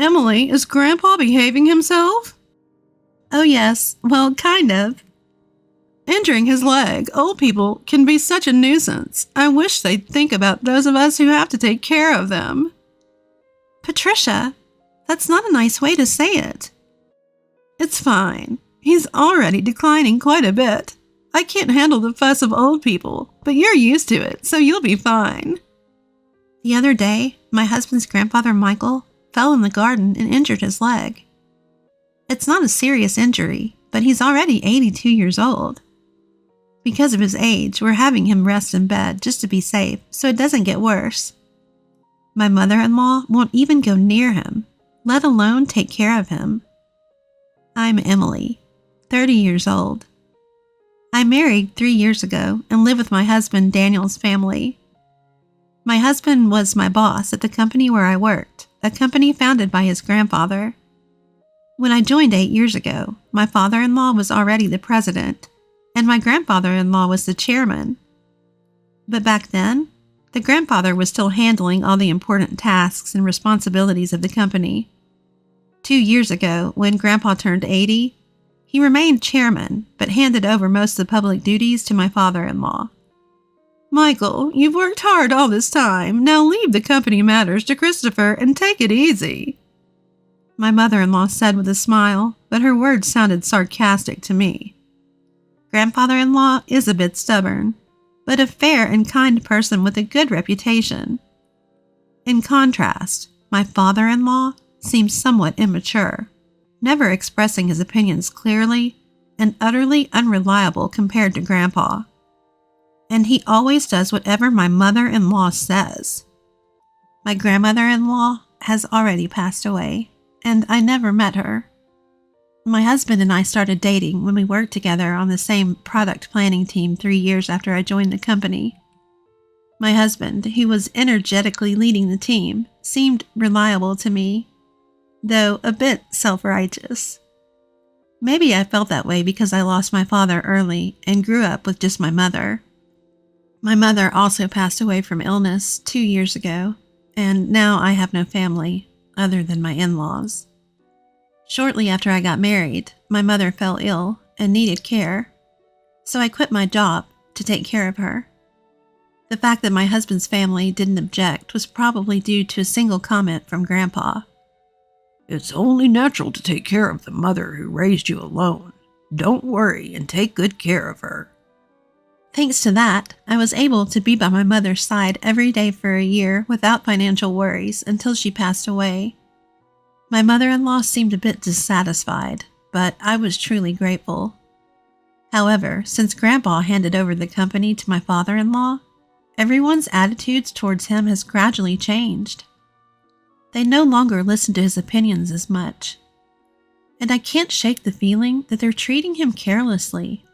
Emily, is Grandpa behaving himself? Oh yes, well, kind of. Injuring his leg, old people can be such a nuisance. I wish they'd think about those of us who have to take care of them. Patricia, that's not a nice way to say it. It's fine. He's already declining quite a bit. I can't handle the fuss of old people, but you're used to it, so you'll be fine. The other day, my husband's grandfather Michael fell in the garden and injured his leg. It's not a serious injury, but he's already 82 years old. Because of his age, we're having him rest in bed just to be safe, so it doesn't get worse. My mother-in-law won't even go near him, let alone take care of him. I'm Emily, 30 years old. I married 3 years ago and live with my husband Daniel's family. My husband was my boss at the company where I worked, a company founded by his grandfather. When I joined 8 years ago, my father-in-law was already the president, and my grandfather-in-law was the chairman. But back then, the grandfather was still handling all the important tasks and responsibilities of the company. 2 years ago, when Grandpa turned 80, he remained chairman, but handed over most of the public duties to my father-in-law. Michael, you've worked hard all this time. Now leave the company matters to Christopher and take it easy. My mother-in-law said with a smile, but her words sounded sarcastic to me. Grandfather-in-law is a bit stubborn, but a fair and kind person with a good reputation. In contrast, my father-in-law seems somewhat immature, never expressing his opinions clearly and utterly unreliable compared to Grandpa. And he always does whatever my mother-in-law says. My grandmother-in-law has already passed away, and I never met her. My husband and I started dating when we worked together on the same product planning team 3 years after I joined the company. My husband, who was energetically leading the team, seemed reliable to me, though a bit self-righteous. Maybe I felt that way because I lost my father early and grew up with just my mother. My mother also passed away from illness 2 years ago, and now I have no family other than my in-laws. Shortly after I got married, my mother fell ill and needed care, so I quit my job to take care of her. The fact that my husband's family didn't object was probably due to a single comment from Grandpa. It's only natural to take care of the mother who raised you alone. Don't worry and take good care of her. Thanks to that, I was able to be by my mother's side every day for a year without financial worries until she passed away. My mother-in-law seemed a bit dissatisfied, but I was truly grateful. However, since Grandpa handed over the company to my father-in-law, everyone's attitudes towards him has gradually changed. They no longer listen to his opinions as much. And I can't shake the feeling that they're treating him carelessly.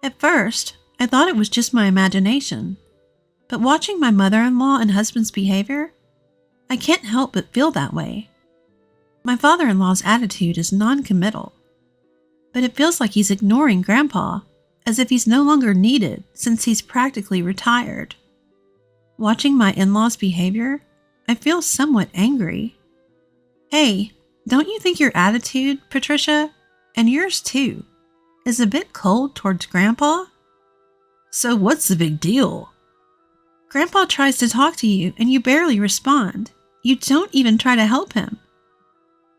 At first, I thought it was just my imagination, but watching my mother-in-law and husband's behavior, I can't help but feel that way. My father-in-law's attitude is non-committal, but it feels like he's ignoring Grandpa, as if he's no longer needed since he's practically retired. Watching my in-laws' behavior, I feel somewhat angry. Hey, don't you think your attitude, Patricia, and yours too, is a bit cold towards Grandpa? So what's the big deal? Grandpa tries to talk to you and you barely respond. You don't even try to help him.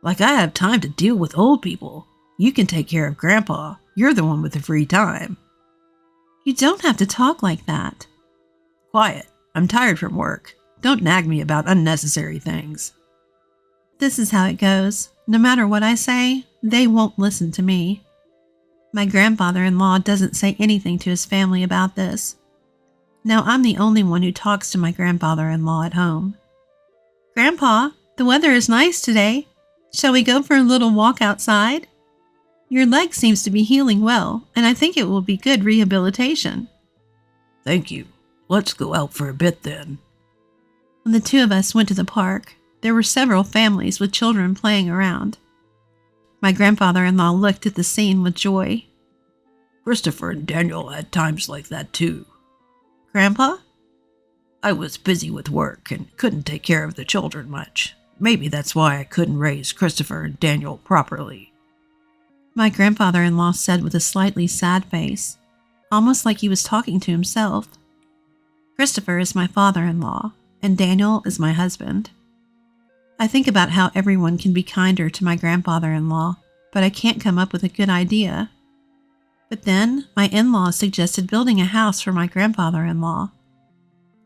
Like I have time to deal with old people. You can take care of Grandpa. You're the one with the free time. You don't have to talk like that. Quiet. I'm tired from work. Don't nag me about unnecessary things. This is how it goes. No matter what I say, they won't listen to me. My grandfather-in-law doesn't say anything to his family about this. Now I'm the only one who talks to my grandfather-in-law at home. Grandpa, the weather is nice today. Shall we go for a little walk outside? Your leg seems to be healing well, and I think it will be good rehabilitation. Thank you. Let's go out for a bit then. When the two of us went to the park, there were several families with children playing around. My grandfather-in-law looked at the scene with joy. Christopher and Daniel had times like that too. Grandpa? I was busy with work and couldn't take care of the children much. Maybe that's why I couldn't raise Christopher and Daniel properly," my grandfather-in-law said with a slightly sad face, almost like he was talking to himself. Christopher is my father-in-law, and Daniel is my husband. I think about how everyone can be kinder to my grandfather-in-law, but I can't come up with a good idea. But then, my in-laws suggested building a house for my grandfather-in-law.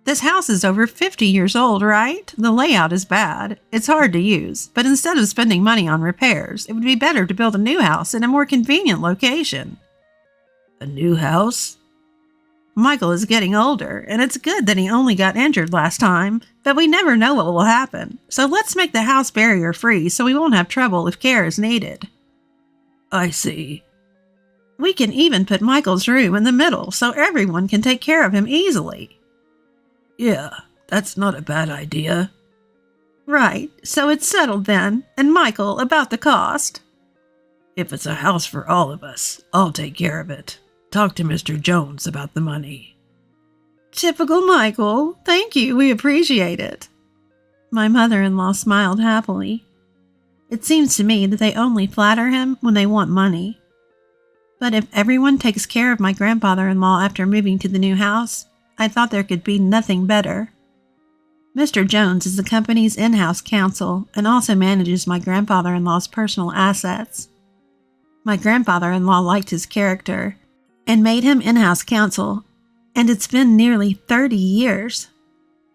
This house is over 50 years old, right? The layout is bad. It's hard to use, but instead of spending money on repairs, it would be better to build a new house in a more convenient location. "A new house?" Michael is getting older, and it's good that he only got injured last time, but we never know what will happen, so let's make the house barrier-free so we won't have trouble if care is needed. "I see." We can even put Michael's room in the middle so everyone can take care of him easily. "Yeah, that's not a bad idea." Right, so it's settled then, and Michael, about the cost. "If it's a house for all of us, I'll take care of it. Talk to Mr. Jones about the money." Typical Michael. Thank you, we appreciate it. My mother-in-law smiled happily. It seems to me that they only flatter him when they want money. But if everyone takes care of my grandfather-in-law after moving to the new house, I thought there could be nothing better. Mr. Jones is the company's in-house counsel and also manages my grandfather-in-law's personal assets. My grandfather-in-law liked his character and made him in-house counsel, and it's been nearly 30 years.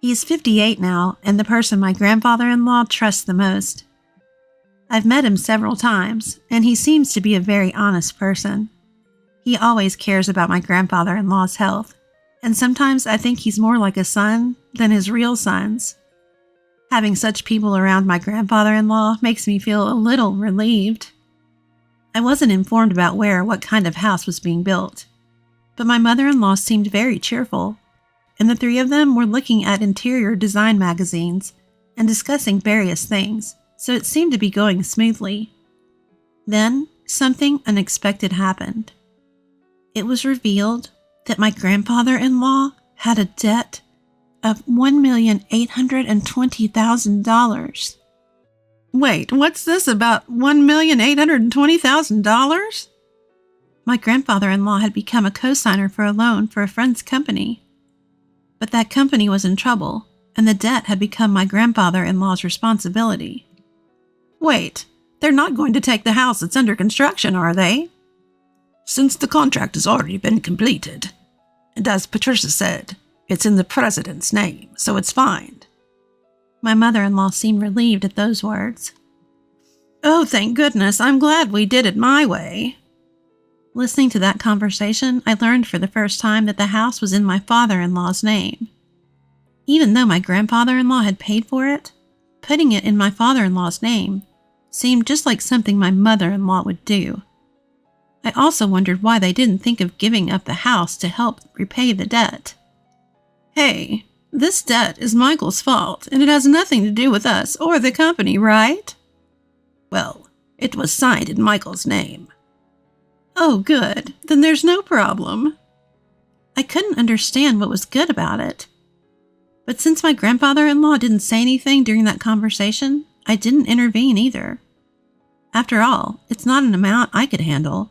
He's 58 now and the person my grandfather-in-law trusts the most. I've met him several times, and he seems to be a very honest person. He always cares about my grandfather-in-law's health, and sometimes I think he's more like a son than his real sons. Having such people around my grandfather-in-law makes me feel a little relieved. I wasn't informed about where or what kind of house was being built, but my mother-in-law seemed very cheerful, and the three of them were looking at interior design magazines and discussing various things, so it seemed to be going smoothly. Then, something unexpected happened. It was revealed that my grandfather-in-law had a debt of $1,820,000. Wait, what's this about $1,820,000? My grandfather-in-law had become a co-signer for a loan for a friend's company. But that company was in trouble, and the debt had become my grandfather-in-law's responsibility. Wait, they're not going to take the house that's under construction, are they? "Since the contract has already been completed, and as Patricia said, it's in the president's name, so it's fine." My mother-in-law seemed relieved at those words. Oh, thank goodness, I'm glad we did it my way. Listening to that conversation, I learned for the first time that the house was in my father-in-law's name. Even though my grandfather-in-law had paid for it, putting it in my father-in-law's name seemed just like something my mother-in-law would do. I also wondered why they didn't think of giving up the house to help repay the debt. Hey, this debt is Michael's fault, and it has nothing to do with us or the company, right? Well, it was signed in Michael's name. Oh, good. Then there's no problem. I couldn't understand what was good about it. But since my grandfather-in-law didn't say anything during that conversation, I didn't intervene either. After all, it's not an amount I could handle.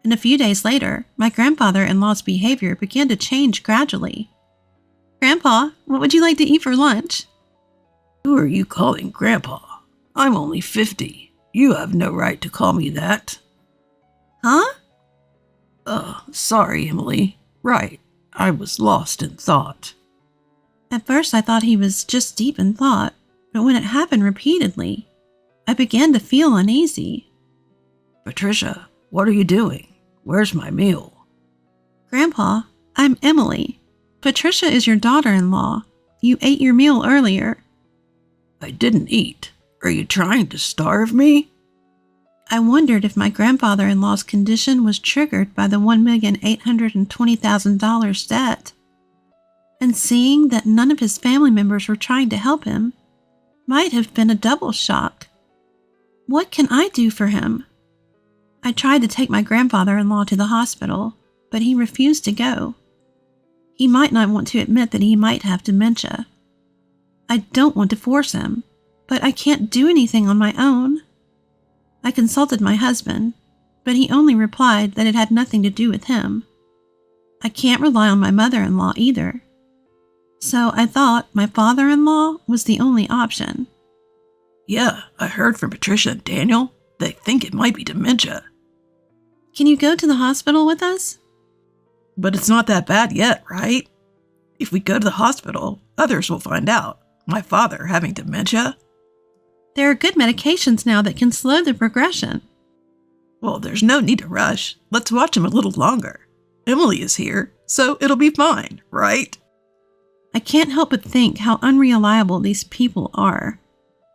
And a few days later, my grandfather-in-law's behavior began to change gradually. Grandpa, what would you like to eat for lunch? Who are you calling Grandpa? I'm only 50. You have no right to call me that. Huh? Sorry, Emily. Right. I was lost in thought. At first I thought he was just deep in thought, but when it happened repeatedly, I began to feel uneasy. Patricia, what are you doing? Where's my meal? Grandpa, I'm Emily. Patricia is your daughter-in-law. You ate your meal earlier. I didn't eat. Are you trying to starve me? I wondered if my grandfather-in-law's condition was triggered by the $1,820,000 debt. And seeing that none of his family members were trying to help him might have been a double shock. What can I do for him? I tried to take my grandfather-in-law to the hospital, but he refused to go. He might not want to admit that he might have dementia. I don't want to force him, but I can't do anything on my own. I consulted my husband, but he only replied that it had nothing to do with him. I can't rely on my mother-in-law either. So I thought my father-in-law was the only option. Yeah, I heard from Patricia and Daniel. They think it might be dementia. Can you go to the hospital with us? But it's not that bad yet, right? If we go to the hospital, others will find out. My father having dementia? There are good medications now that can slow the progression. Well, there's no need to rush. Let's watch him a little longer. Emily is here, so it'll be fine, right? I can't help but think how unreliable these people are.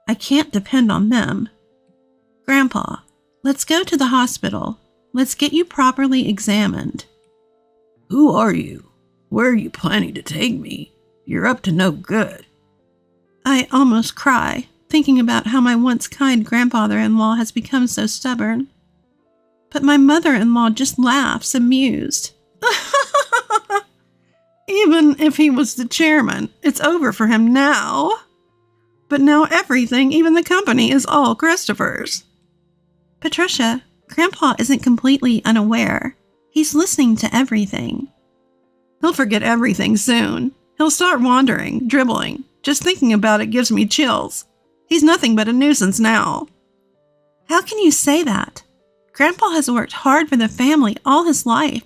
I can't depend on them. Grandpa, let's go to the hospital. Let's get you properly examined. Who are you? Where are you planning to take me? You're up to no good. I almost cry, thinking about how my once kind grandfather-in-law has become so stubborn. But my mother-in-law just laughs, amused. Even if he was the chairman, it's over for him now. But now everything, even the company, is all Christopher's. Patricia, Grandpa isn't completely unaware. He's listening to everything. He'll forget everything soon. He'll start wandering, dribbling. Just thinking about it gives me chills. He's nothing but a nuisance now. How can you say that? Grandpa has worked hard for the family all his life.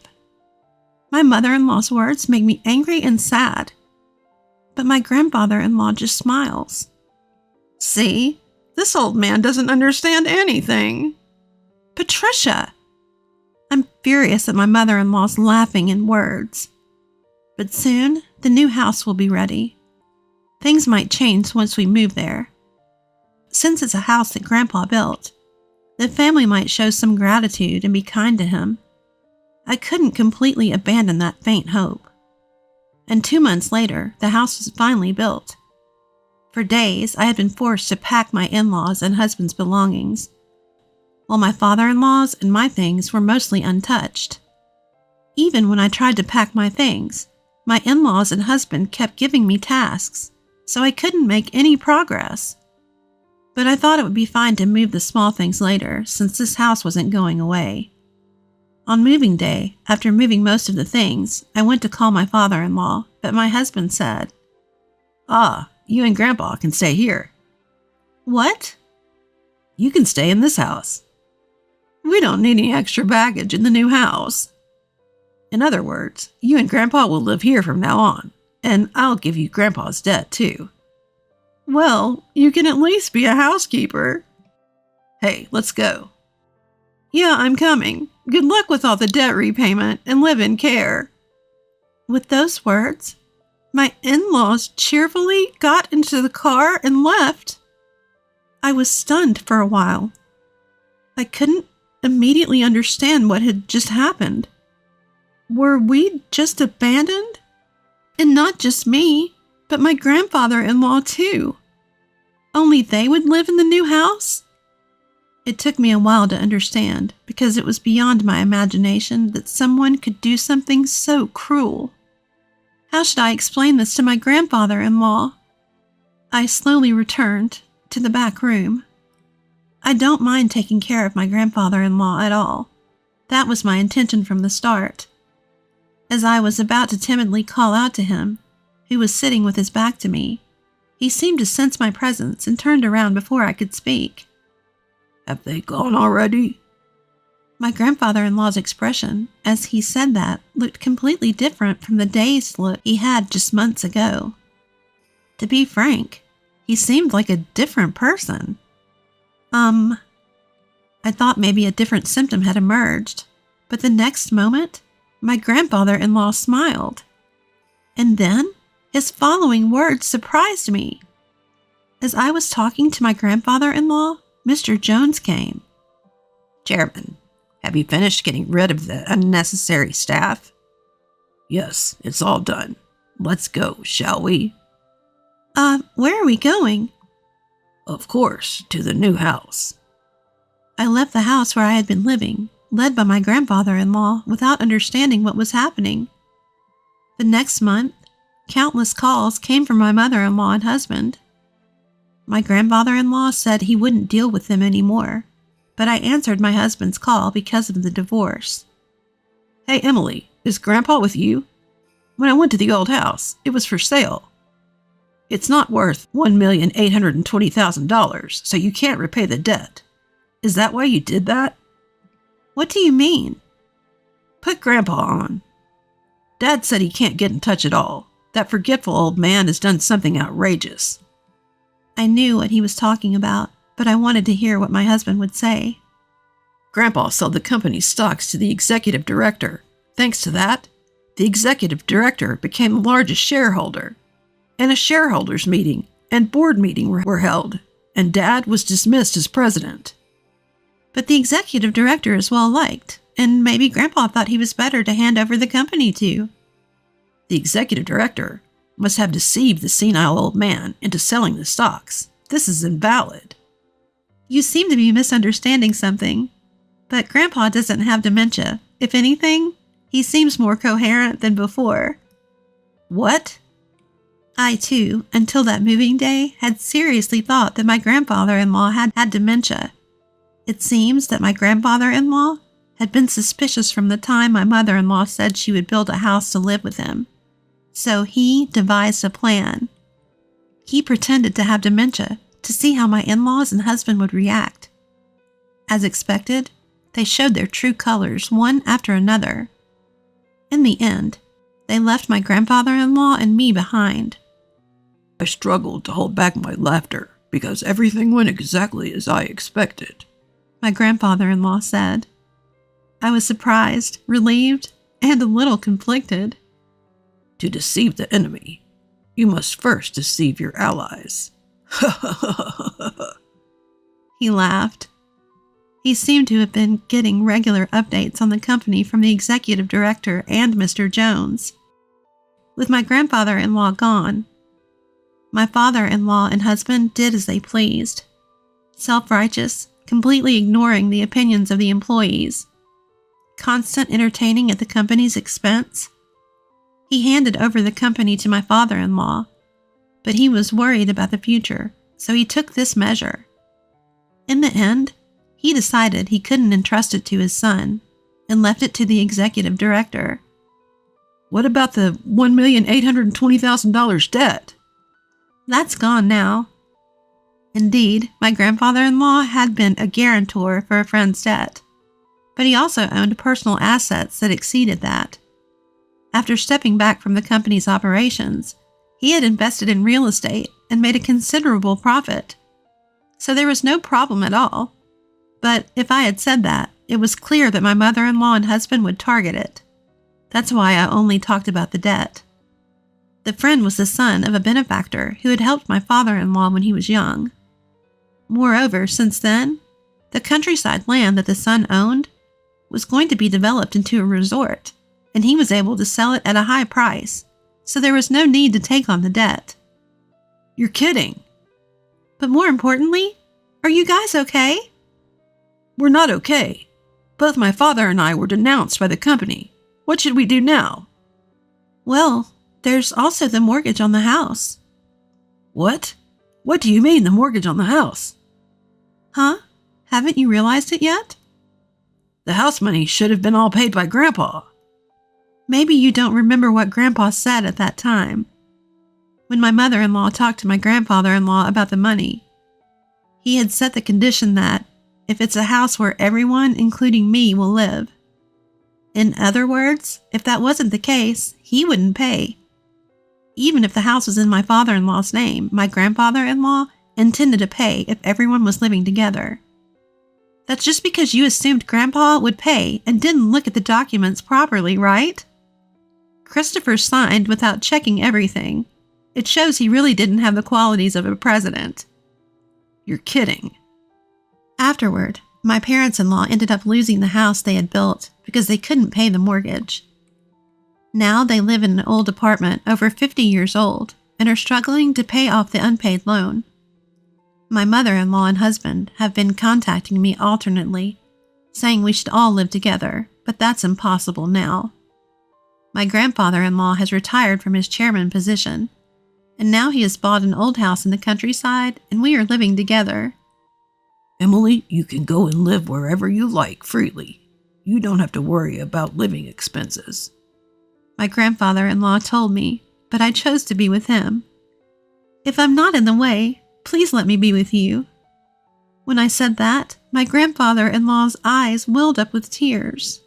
My mother-in-law's words make me angry and sad. But my grandfather-in-law just smiles. See? This old man doesn't understand anything. Patricia! I'm furious at my mother-in-law's laughing in words. But soon, the new house will be ready. Things might change once we move there. Since it's a house that Grandpa built, the family might show some gratitude and be kind to him. I couldn't completely abandon that faint hope. And 2 months later, the house was finally built. For days, I had been forced to pack my in-laws' and husband's belongings, while my father-in-law's and my things were mostly untouched. Even when I tried to pack my things, my in-laws and husband kept giving me tasks, so I couldn't make any progress. But I thought it would be fine to move the small things later, since this house wasn't going away. On moving day, after moving most of the things, I went to call my father-in-law, but my husband said, "Ah, you and Grandpa can stay here." What? You can stay in this house. We don't need any extra baggage in the new house. In other words, you and Grandpa will live here from now on, and I'll give you Grandpa's debt too. Well, you can at least be a housekeeper. Hey, let's go. Yeah, I'm coming. Good luck with all the debt repayment and live in care. With those words, my in-laws cheerfully got into the car and left. I was stunned for a while. I couldn't immediately understand what had just happened. Were we just abandoned? And not just me, but my grandfather-in-law too. Only they would live in the new house? It took me a while to understand, because it was beyond my imagination that someone could do something so cruel. How should I explain this to my grandfather-in-law? I slowly returned to the back room. I don't mind taking care of my grandfather-in-law at all. That was my intention from the start. As I was about to timidly call out to him, who was sitting with his back to me, he seemed to sense my presence and turned around before I could speak. Have they gone already? My grandfather-in-law's expression, as he said that, looked completely different from the dazed look he had just months ago. To be frank, he seemed like a different person. I thought maybe a different symptom had emerged, but the next moment, my grandfather-in-law smiled. And then, his following words surprised me. As I was talking to my grandfather-in-law, Mr. Jones came. Chairman, have you finished getting rid of the unnecessary staff? Yes, it's all done. Let's go, shall we? Where are we going? Of course, to the new house. I left the house where I had been living, led by my grandfather-in-law, without understanding what was happening. The next month, countless calls came from my mother-in-law and husband. My grandfather-in-law said he wouldn't deal with them anymore, but I answered my husband's call because of the divorce. Hey, Emily, is Grandpa with you? When I went to the old house, it was for sale. It's not worth $1,820,000, so you can't repay the debt. Is that why you did that? What do you mean? Put Grandpa on. Dad said he can't get in touch at all. That forgetful old man has done something outrageous. I knew what he was talking about, but I wanted to hear what my husband would say. Grandpa sold the company's stocks to the executive director. Thanks to that, the executive director became the largest shareholder. And a shareholders' meeting and board meeting were held, and Dad was dismissed as president. But the executive director is well liked, and maybe Grandpa thought he was better to hand over the company to. The executive director must have deceived the senile old man into selling the stocks. This is invalid. You seem to be misunderstanding something. But Grandpa doesn't have dementia. If anything, he seems more coherent than before. What? I, too, until that moving day, had seriously thought that my grandfather-in-law had dementia. It seems that my grandfather-in-law had been suspicious from the time my mother-in-law said she would build a house to live with him. So he devised a plan. He pretended to have dementia to see how my in-laws and husband would react. As expected, they showed their true colors one after another. In the end, they left my grandfather-in-law and me behind. I struggled to hold back my laughter because everything went exactly as I expected, my grandfather-in-law said. I was surprised, relieved, and a little conflicted. To deceive the enemy, you must first deceive your allies. He laughed. He seemed to have been getting regular updates on the company from the executive director and Mr. Jones. With my grandfather-in-law gone, my father-in-law and husband did as they pleased. Self-righteous, completely ignoring the opinions of the employees. Constant entertaining at the company's expense. He handed over the company to my father-in-law, but he was worried about the future, so he took this measure. In the end, he decided he couldn't entrust it to his son and left it to the executive director. What about the $1,820,000 debt? That's gone now. Indeed, my grandfather-in-law had been a guarantor for a friend's debt, but he also owned personal assets that exceeded that. After stepping back from the company's operations, he had invested in real estate and made a considerable profit. So there was no problem at all. But if I had said that, it was clear that my mother-in-law and husband would target it. That's why I only talked about the debt. The friend was the son of a benefactor who had helped my father-in-law when he was young. Moreover, since then, the countryside land that the son owned was going to be developed into a resort, and he was able to sell it at a high price, so there was no need to take on the debt. You're kidding. But more importantly, are you guys okay? We're not okay. Both my father and I were denounced by the company. What should we do now? Well, there's also the mortgage on the house. What? What do you mean, the mortgage on the house? Huh? Haven't you realized it yet? The house money should have been all paid by Grandpa. Maybe you don't remember what Grandpa said at that time. When my mother-in-law talked to my grandfather-in-law about the money, he had set the condition that if it's a house where everyone, including me, will live. In other words, if that wasn't the case, he wouldn't pay. Even if the house was in my father-in-law's name, my grandfather-in-law intended to pay if everyone was living together. That's just because you assumed Grandpa would pay and didn't look at the documents properly, right? Christopher signed without checking everything. It shows he really didn't have the qualities of a president. You're kidding. Afterward, my parents-in-law ended up losing the house they had built because they couldn't pay the mortgage. Now they live in an old apartment over 50 years old and are struggling to pay off the unpaid loan. My mother-in-law and husband have been contacting me alternately, saying we should all live together, but that's impossible now. My grandfather-in-law has retired from his chairman position, and now he has bought an old house in the countryside, and we are living together. Emily, you can go and live wherever you like freely. You don't have to worry about living expenses. My grandfather-in-law told me, but I chose to be with him. If I'm not in the way, please let me be with you. When I said that, my grandfather-in-law's eyes welled up with tears.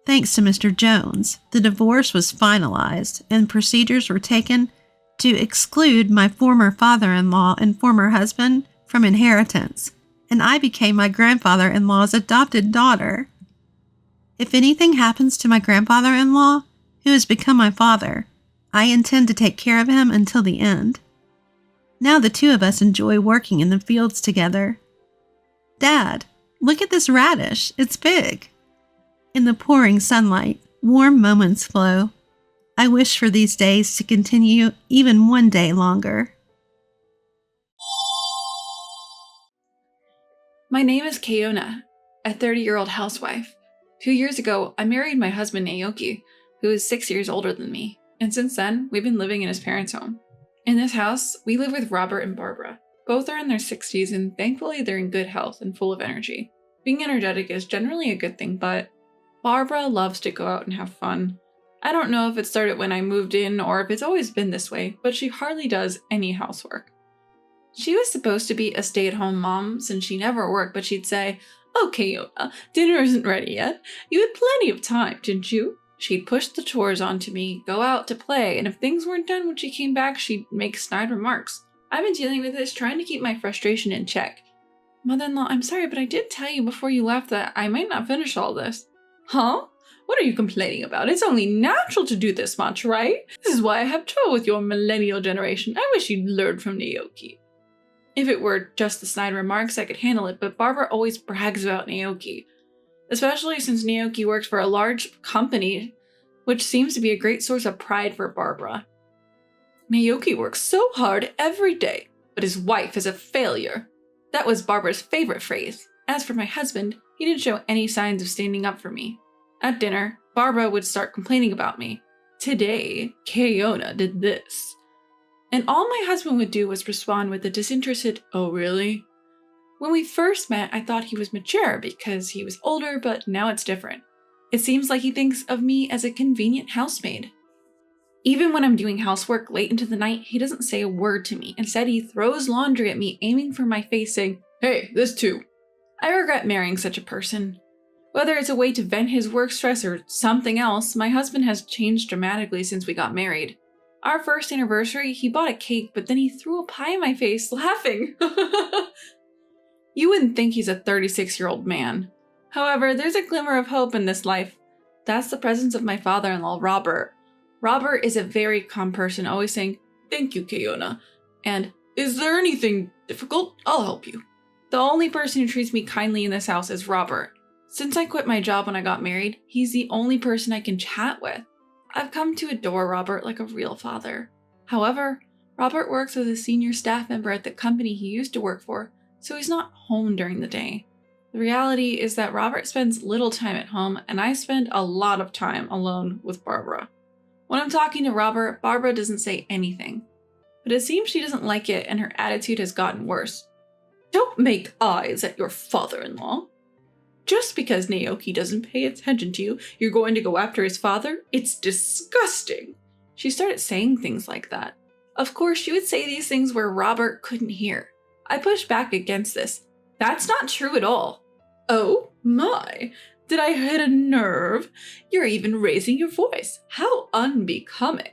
Thanks to Mr. Jones, the divorce was finalized and procedures were taken to exclude my former father-in-law and former husband from inheritance, and I became my grandfather-in-law's adopted daughter. If anything happens to my grandfather-in-law, who has become my father, I intend to take care of him until the end. Now the two of us enjoy working in the fields together. Dad, look at this radish. It's big. In the pouring sunlight, warm moments flow. I wish for these days to continue even one day longer. My name is Kayona, a 30-year-old housewife. 2 years ago, I married my husband Naoki, who is 6 years older than me, and since then, we've been living in his parents' home. In this house, we live with Robert and Barbara. Both are in their 60s, and thankfully they're in good health and full of energy. Being energetic is generally a good thing, but Barbara loves to go out and have fun. I don't know if it started when I moved in or if it's always been this way, but she hardly does any housework. She was supposed to be a stay-at-home mom since she never worked, but she'd say, "Okay, Yona, dinner isn't ready yet. You had plenty of time, didn't you?" She'd push the chores onto me, go out to play, and if things weren't done when she came back, she'd make snide remarks. I've been dealing with this, trying to keep my frustration in check. "Mother-in-law, I'm sorry, but I did tell you before you left that I might not finish all this." "Huh? What are you complaining about? It's only natural to do this much, right? This is why I have trouble with your millennial generation. I wish you'd learn from Naoki." If it were just the snide remarks, I could handle it, but Barbara always brags about Naoki. Especially since Naoki works for a large company, which seems to be a great source of pride for Barbara. "Naoki works so hard every day, but his wife is a failure." That was Barbara's favorite phrase. As for my husband, he didn't show any signs of standing up for me. At dinner, Barbara would start complaining about me. "Today, Kayona did this." And all my husband would do was respond with a disinterested, "Oh, really?" When we first met, I thought he was mature because he was older, but now it's different. It seems like he thinks of me as a convenient housemaid. Even when I'm doing housework late into the night, he doesn't say a word to me. Instead, he throws laundry at me, aiming for my face, saying, "Hey, this too." I regret marrying such a person. Whether it's a way to vent his work stress or something else, my husband has changed dramatically since we got married. Our first anniversary, he bought a cake, but then he threw a pie in my face, laughing. You wouldn't think he's a 36-year-old man. However, there's a glimmer of hope in this life. That's the presence of my father-in-law, Robert. Robert is a very calm person, always saying, "Thank you, Kayona," and "Is there anything difficult? I'll help you." The only person who treats me kindly in this house is Robert. Since I quit my job when I got married, he's the only person I can chat with. I've come to adore Robert like a real father. However, Robert works as a senior staff member at the company he used to work for, so he's not home during the day. The reality is that Robert spends little time at home, and I spend a lot of time alone with Barbara. When I'm talking to Robert, Barbara doesn't say anything. But it seems she doesn't like it, and her attitude has gotten worse. "Don't make eyes at your father-in-law. Just because Naoki doesn't pay attention to you, you're going to go after his father? It's disgusting." She started saying things like that. Of course, she would say these things where Robert couldn't hear. I pushed back against this. "That's not true at all." "Oh my, did I hit a nerve? You're even raising your voice. How unbecoming."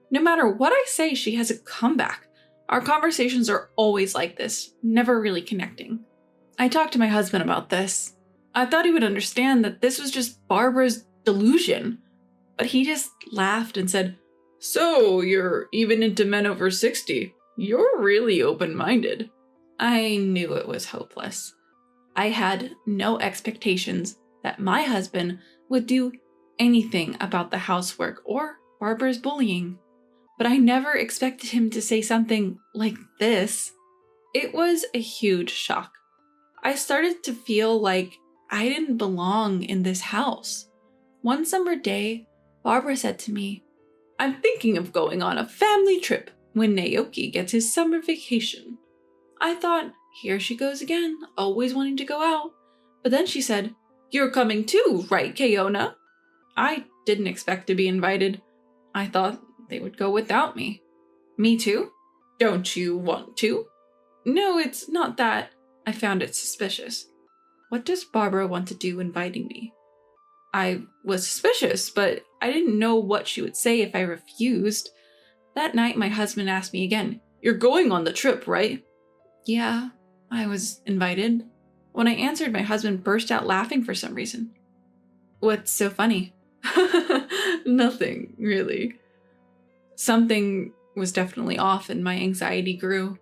No matter what I say, she has a comeback. Our conversations are always like this, never really connecting. I talked to my husband about this. I thought he would understand that this was just Barbara's delusion, but he just laughed and said, "So you're even into men over 60. You're really open-minded." I knew it was hopeless. I had no expectations that my husband would do anything about the housework or Barbara's bullying, but I never expected him to say something like this. It was a huge shock. I started to feel like I didn't belong in this house. One summer day, Barbara said to me, "I'm thinking of going on a family trip. when Naoki gets his summer vacation. I thought, here she goes again, always wanting to go out. But then she said, "You're coming too, right, Keona?" I didn't expect to be invited. I thought they would go without me. Me too? Don't you want to? No, it's not that. I found it suspicious. What does Barbara want to do inviting me? I was suspicious, but I didn't know what she would say if I refused. That night, my husband asked me again, "You're going on the trip, right?" Yeah, I was invited. When I answered, my husband burst out laughing for some reason. What's so funny? Nothing, really. Something was definitely off and my anxiety grew.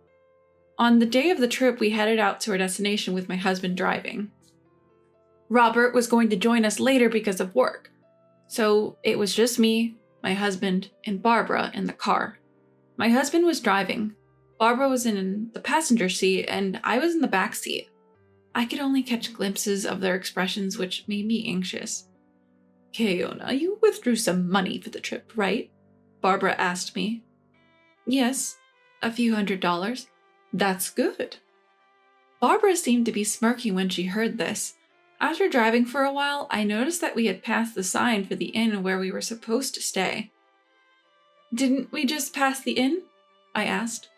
On the day of the trip, we headed out to our destination with my husband driving. Robert was going to join us later because of work. So it was just me, my husband, and Barbara in the car. My husband was driving. Barbara was in the passenger seat and I was in the back seat. I could only catch glimpses of their expressions, which made me anxious. Keona, you withdrew some money for the trip, right? Barbara asked me. Yes, a few $100s. That's good. Barbara seemed to be smirking when she heard this. After driving for a while, I noticed that we had passed the sign for the inn where we were supposed to stay. Didn't we just pass the inn? I asked.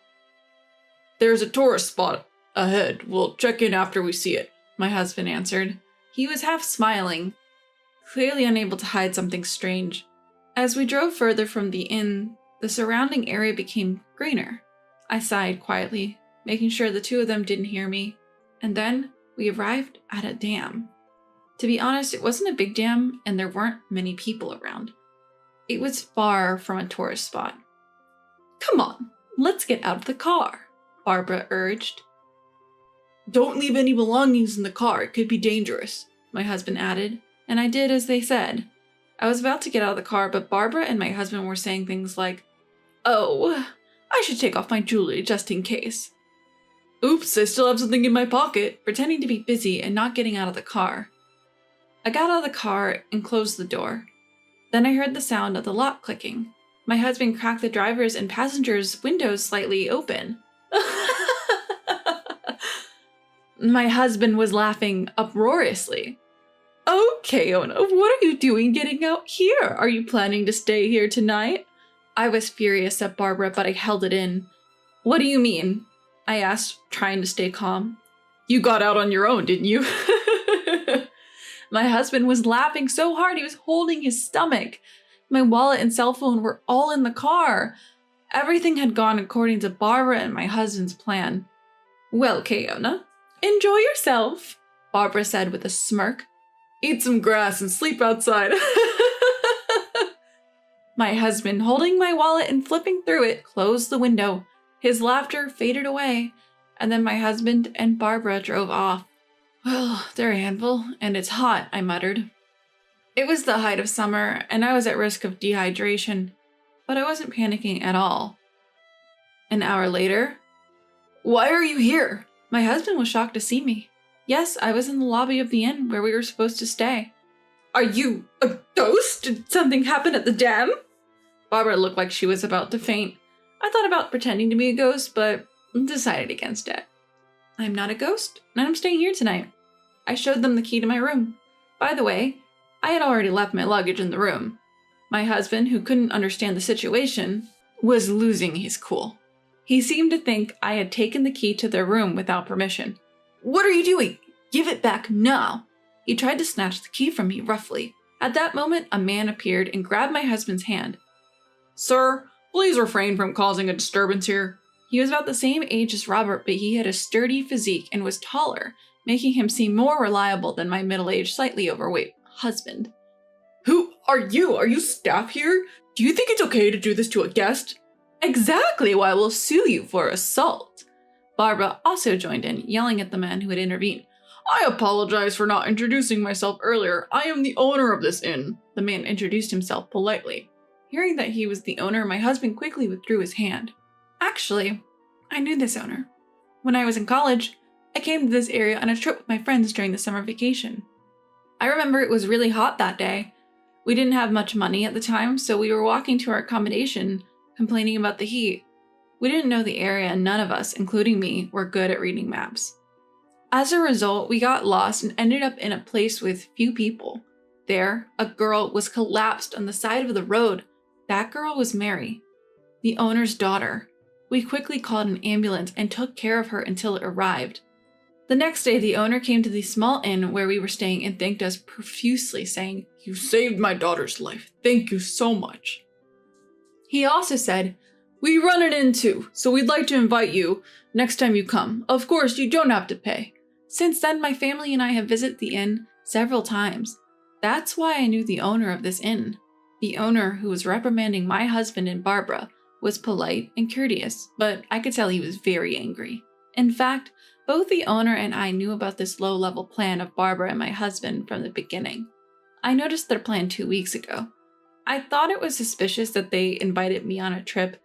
There's a tourist spot ahead. We'll check in after we see it, my husband answered. He was half smiling, clearly unable to hide something strange. As we drove further from the inn, the surrounding area became greener. I sighed quietly, making sure the two of them didn't hear me. And then we arrived at a dam. To be honest, it wasn't a big dam and there weren't many people around. It was far from a tourist spot. Come on, let's get out of the car, Barbara urged. Don't leave any belongings in the car, it could be dangerous, my husband added, and I did as they said. I was about to get out of the car, but Barbara and my husband were saying things like, "Oh, I should take off my jewelry just in case." Oops, I still have something in my pocket, pretending to be busy and not getting out of the car. I got out of the car and closed the door. Then I heard the sound of the lock clicking. My husband cracked the driver's and passenger's windows slightly open. My husband was laughing uproariously. "Oh, Keona, what are you doing getting out here? Are you planning to stay here tonight?" I was furious at Barbara, but I held it in. "What do you mean?" I asked, trying to stay calm. "You got out on your own, didn't you?" My husband was laughing so hard he was holding his stomach. My wallet and cell phone were all in the car. Everything had gone according to Barbara and my husband's plan. "Well, Keona, enjoy yourself," Barbara said with a smirk. "Eat some grass and sleep outside." My husband, holding my wallet and flipping through it, closed the window. His laughter faded away, and then my husband and Barbara drove off. "Well, they're a handful, and it's hot," I muttered. It was the height of summer, and I was at risk of dehydration, but I wasn't panicking at all. An hour later, "Why are you here?" My husband was shocked to see me. Yes, I was in the lobby of the inn where we were supposed to stay. "Are you a ghost? Did something happen at the dam?" Barbara looked like she was about to faint. I thought about pretending to be a ghost, but decided against it. "I'm not a ghost, and I'm staying here tonight." I showed them the key to my room. By the way, I had already left my luggage in the room. My husband, who couldn't understand the situation, was losing his cool. He seemed to think I had taken the key to their room without permission. "What are you doing? Give it back now." He tried to snatch the key from me roughly. At that moment, a man appeared and grabbed my husband's hand. "Sir, please refrain from causing a disturbance here." He was about the same age as Robert, but he had a sturdy physique and was taller, making him seem more reliable than my middle-aged, slightly overweight husband. "Who are you? Are you staff here? Do you think it's okay to do this to a guest?" "Exactly why we'll sue you for assault." Barbara also joined in, yelling at the man who had intervened. "I apologize for not introducing myself earlier. I am the owner of this inn." The man introduced himself politely. Hearing that he was the owner, my husband quickly withdrew his hand. Actually, I knew this owner. When I was in college, I came to this area on a trip with my friends during the summer vacation. I remember it was really hot that day. We didn't have much money at the time, so we were walking to our accommodation, complaining about the heat. We didn't know the area, and none of us, including me, were good at reading maps. As a result, we got lost and ended up in a place with few people. There, a girl was collapsed on the side of the road. That girl was Mary, the owner's daughter. We quickly called an ambulance and took care of her until it arrived. The next day, the owner came to the small inn where we were staying and thanked us profusely, saying, "You saved my daughter's life. Thank you so much." He also said, "We run an inn too, so we'd like to invite you next time you come. Of course, you don't have to pay." Since then, my family and I have visited the inn several times. That's why I knew the owner of this inn. The owner, who was reprimanding my husband and Barbara, was polite and courteous, but I could tell he was very angry. In fact, both the owner and I knew about this low-level plan of Barbara and my husband from the beginning. I noticed their plan 2 weeks ago. I thought it was suspicious that they invited me on a trip,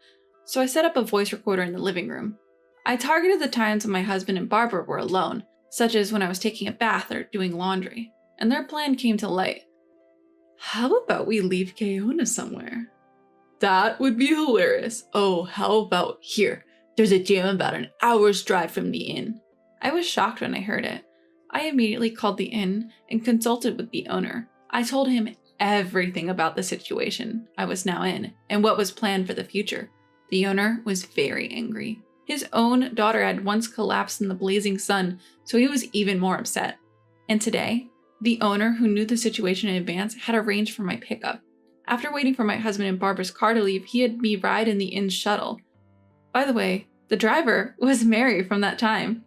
so I set up a voice recorder in the living room. I targeted the times when my husband and Barbara were alone, such as when I was taking a bath or doing laundry, and their plan came to light. "How about we leave Keona somewhere?" "That would be hilarious. Oh, how about here? There's a gym about an hour's drive from the inn." I was shocked when I heard it. I immediately called the inn and consulted with the owner. I told him everything about the situation I was now in and what was planned for the future. The owner was very angry. His own daughter had once collapsed in the blazing sun, so he was even more upset. And today, the owner, who knew the situation in advance, had arranged for my pickup. After waiting for my husband and Barbara's car to leave, he had me ride in the inn's shuttle. By the way, the driver was Mary from that time.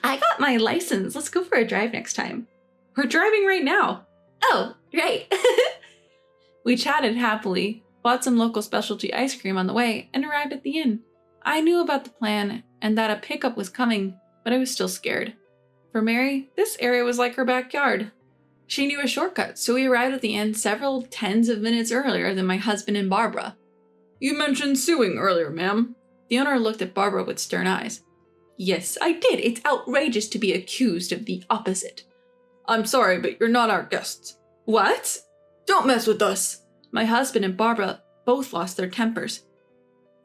"I got my license. Let's go for a drive next time." "We're driving right now." "Oh, right." We chatted happily, bought some local specialty ice cream on the way, and arrived at the inn. I knew about the plan and that a pickup was coming, but I was still scared. For Mary, this area was like her backyard. She knew a shortcut, so we arrived at the inn several tens of minutes earlier than my husband and Barbara. "You mentioned suing earlier, ma'am." The owner looked at Barbara with stern eyes. "Yes, I did. It's outrageous to be accused of the opposite." "I'm sorry, but you're not our guests." "What?" "Don't mess with us." My husband and Barbara both lost their tempers.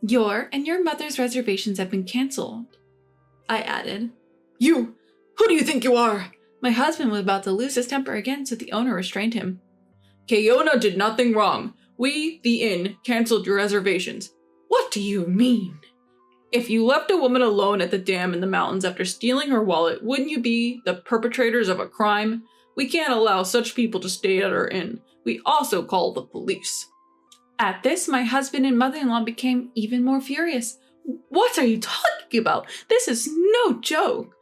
"Your and your mother's reservations have been canceled," I added. "You! Who do you think you are?" My husband was about to lose his temper again, so the owner restrained him. "Keona did nothing wrong. We, the inn, canceled your reservations." "What do you mean?" "If you left a woman alone at the dam in the mountains after stealing her wallet, wouldn't you be the perpetrators of a crime? We can't allow such people to stay at our inn. We also call the police." At this, my husband and mother-in-law became even more furious. "What are you talking about? This is no joke.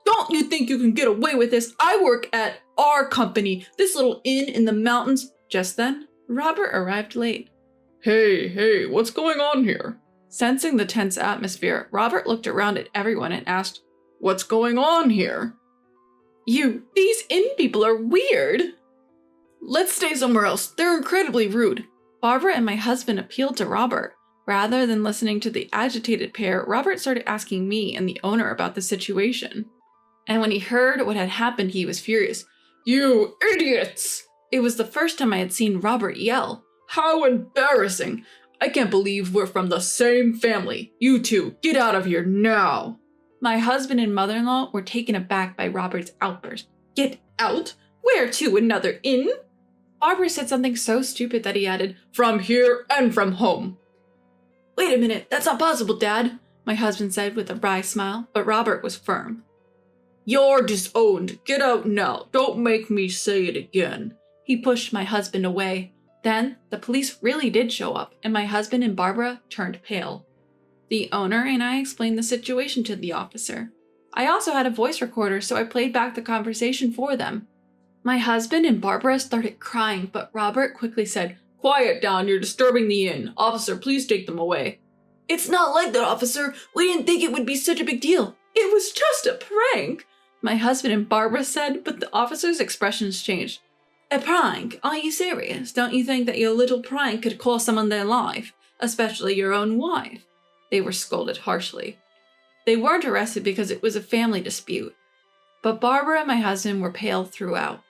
Don't you think you can get away with this? I work at our company, this little inn in the mountains." Just then, Robert arrived late. Hey, what's going on here?" Sensing the tense atmosphere, Robert looked around at everyone and asked, "What's going on here?" These inn people are weird." "Let's stay somewhere else. They're incredibly rude." Barbara and my husband appealed to Robert. Rather than listening to the agitated pair, Robert started asking me and the owner about the situation. And when he heard what had happened, he was furious. "You idiots!" It was the first time I had seen Robert yell. "How embarrassing! I can't believe we're from the same family. You two, get out of here now." My husband and mother-in-law were taken aback by Robert's outburst. "Get out? Where to? Another inn?" Barbara said something so stupid that he added, "From here and from home." "Wait a minute, that's not possible, Dad," my husband said with a wry smile, but Robert was firm. "You're disowned. Get out now. Don't make me say it again." He pushed my husband away. Then, the police really did show up, and my husband and Barbara turned pale. The owner and I explained the situation to the officer. I also had a voice recorder, so I played back the conversation for them. My husband and Barbara started crying, but Robert quickly said, "Quiet down, you're disturbing the inn. Officer, please take them away." "It's not like that, officer. We didn't think it would be such a big deal. It was just a prank," my husband and Barbara said, but the officer's expressions changed. "A prank? Are you serious? Don't you think that your little prank could cost someone their life, especially your own wife?" They were scolded harshly. They weren't arrested because it was a family dispute, but Barbara and my husband were pale throughout.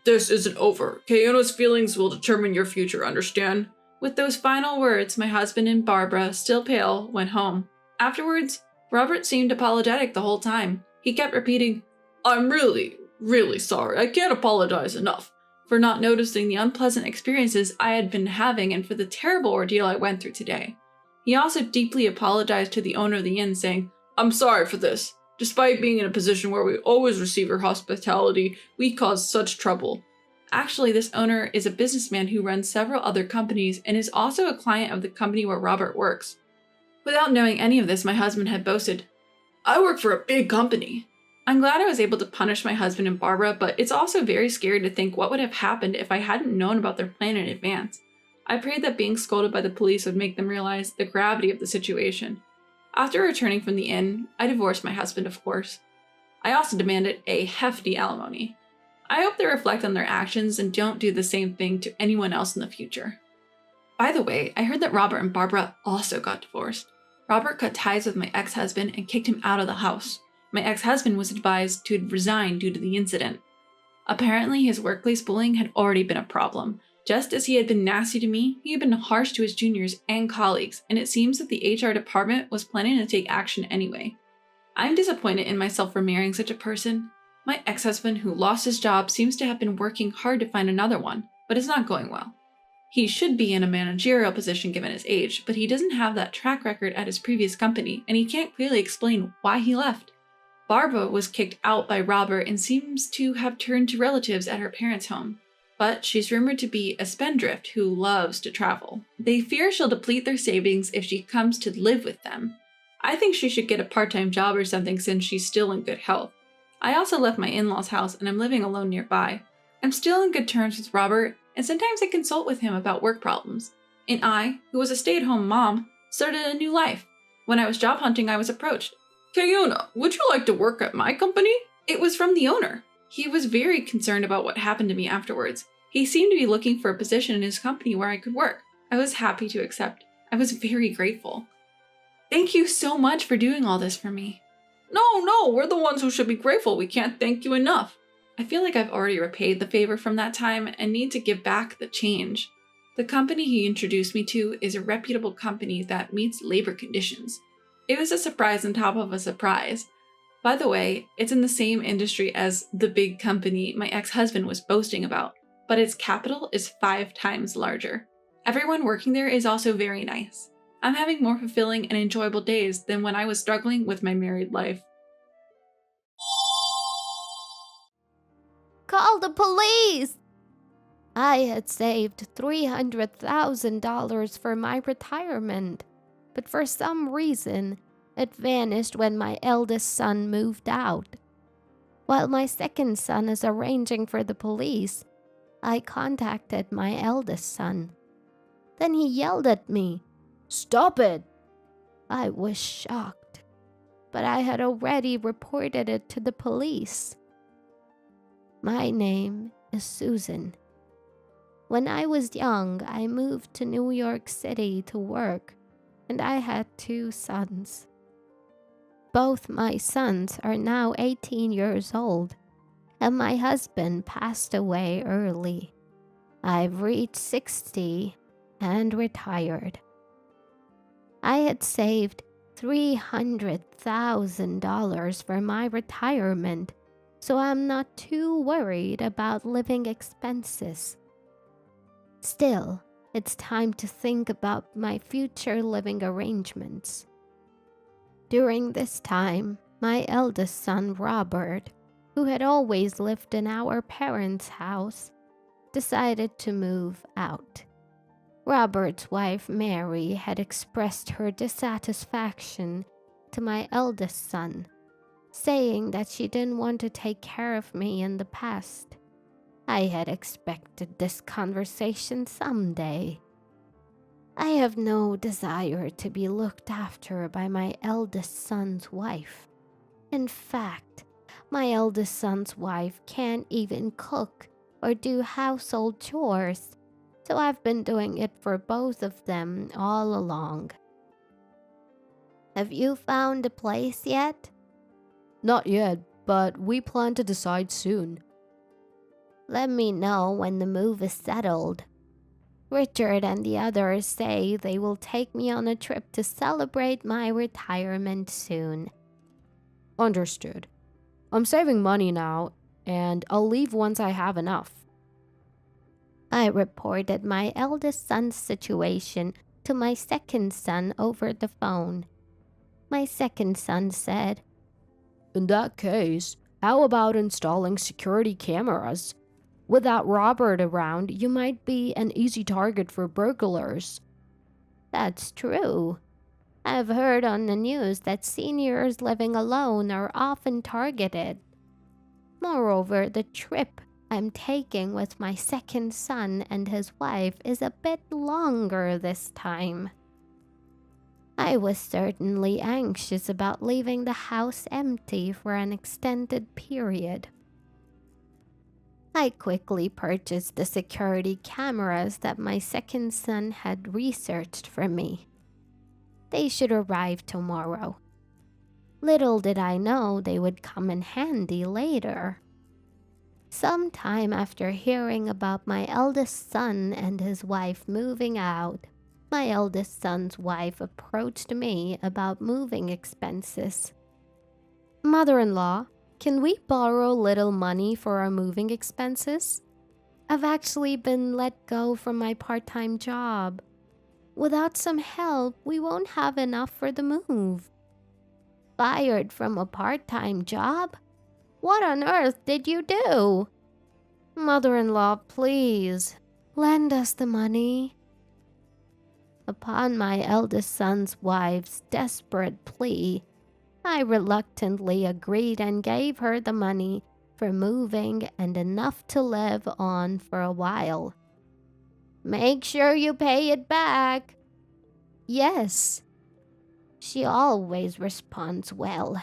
"This isn't over. Keona's feelings will determine your future, understand? With those final words, my husband and Barbara, still pale, went home. Afterwards, Robert seemed apologetic the whole time. He kept repeating, "I'm really, really sorry. I can't apologize enough," for not noticing the unpleasant experiences I had been having and for the terrible ordeal I went through today. He also deeply apologized to the owner of the inn, saying, "I'm sorry for this. Despite being in a position where we always receive your hospitality, we caused such trouble." Actually, this owner is a businessman who runs several other companies and is also a client of the company where Robert works. Without knowing any of this, my husband had boasted, "I work for a big company." I'm glad I was able to punish my husband and Barbara, but it's also very scary to think what would have happened if I hadn't known about their plan in advance. I prayed that being scolded by the police would make them realize the gravity of the situation. After returning from the inn, I divorced my husband, of course. I also demanded a hefty alimony. I hope they reflect on their actions and don't do the same thing to anyone else in the future. By the way, I heard that Robert and Barbara also got divorced. Robert cut ties with my ex-husband and kicked him out of the house. My ex-husband was advised to resign due to the incident. Apparently, his workplace bullying had already been a problem. Just as he had been nasty to me, he had been harsh to his juniors and colleagues, and it seems that the HR department was planning to take action anyway. I'm disappointed in myself for marrying such a person. My ex-husband, who lost his job, seems to have been working hard to find another one, but it's not going well. He should be in a managerial position given his age, but he doesn't have that track record at his previous company, and he can't clearly explain why he left. Barbara was kicked out by Robert and seems to have turned to relatives at her parents' home. But she's rumored to be a spendthrift who loves to travel. They fear she'll deplete their savings if she comes to live with them. I think she should get a part-time job or something since she's still in good health. I also left my in-laws' house and I'm living alone nearby. I'm still in good terms with Robert, and sometimes I consult with him about work problems. And I, who was a stay-at-home mom, started a new life. When I was job hunting, I was approached. "Kayuna, would you like to work at my company?" It was from the owner. He was very concerned about what happened to me afterwards. He seemed to be looking for a position in his company where I could work. I was happy to accept. I was very grateful. Thank you so much for doing all this for me. No, we're the ones who should be grateful. We can't thank you enough. I feel like I've already repaid the favor from that time and need to give back the change. The company he introduced me to is a reputable company that meets labor conditions. It was a surprise on top of a surprise. By the way, it's in the same industry as the big company my ex-husband was boasting about, but its capital is 5 times larger. Everyone working there is also very nice. I'm having more fulfilling and enjoyable days than when I was struggling with my married life. Call the police! I had saved $300,000 for my retirement, but for some reason, it vanished when my eldest son moved out. While my second son is arranging for the police, I contacted my eldest son. Then he yelled at me, "Stop it!" I was shocked, but I had already reported it to the police. My name is Susan. When I was young, I moved to New York City to work, and I had 2 sons. Both my sons are now 18 years old, and my husband passed away early. I've reached 60 and retired. I had saved $300,000 for my retirement, so I'm not too worried about living expenses. Still, it's time to think about my future living arrangements. During this time, my eldest son, Robert, who had always lived in our parents' house, decided to move out. Robert's wife, Mary, had expressed her dissatisfaction to my eldest son, saying that she didn't want to take care of me in the past. I had expected this conversation someday. I have no desire to be looked after by my eldest son's wife. In fact, my eldest son's wife can't even cook or do household chores, so I've been doing it for both of them all along. Have you found a place yet? Not yet, but we plan to decide soon. Let me know when the move is settled. Richard and the others say they will take me on a trip to celebrate my retirement soon. Understood. I'm saving money now, and I'll leave once I have enough. I reported my eldest son's situation to my second son over the phone. My second son said, In that case, how about installing security cameras? Without Robert around, you might be an easy target for burglars. That's true. I've heard on the news that seniors living alone are often targeted. Moreover, the trip I'm taking with my second son and his wife is a bit longer this time. I was certainly anxious about leaving the house empty for an extended period. I quickly purchased the security cameras that my second son had researched for me. They should arrive tomorrow. Little did I know they would come in handy later. Sometime after hearing about my eldest son and his wife moving out, my eldest son's wife approached me about moving expenses. Mother-in-law, can we borrow little money for our moving expenses? I've actually been let go from my part-time job. Without some help, we won't have enough for the move. Fired from a part-time job? What on earth did you do? Mother-in-law, please, lend us the money. Upon my eldest son's wife's desperate plea, I reluctantly agreed and gave her the money for moving and enough to live on for a while. Make sure you pay it back. Yes. She always responds well.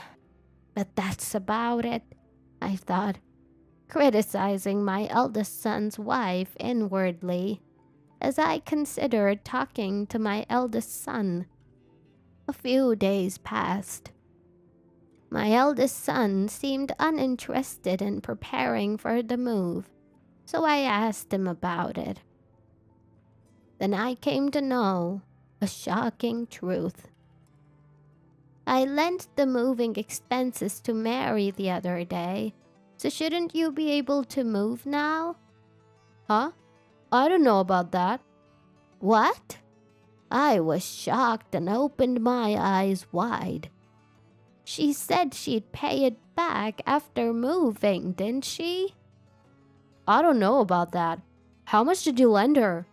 But that's about it, I thought, criticizing my eldest son's wife inwardly as I considered talking to my eldest son. A few days passed. My eldest son seemed uninterested in preparing for the move, so I asked him about it. Then I came to know a shocking truth. I lent the moving expenses to Mary the other day, so shouldn't you be able to move now? Huh? I don't know about that. What? I was shocked and opened my eyes wide. She said she'd pay it back after moving, didn't she? I don't know about that. How much did you lend her?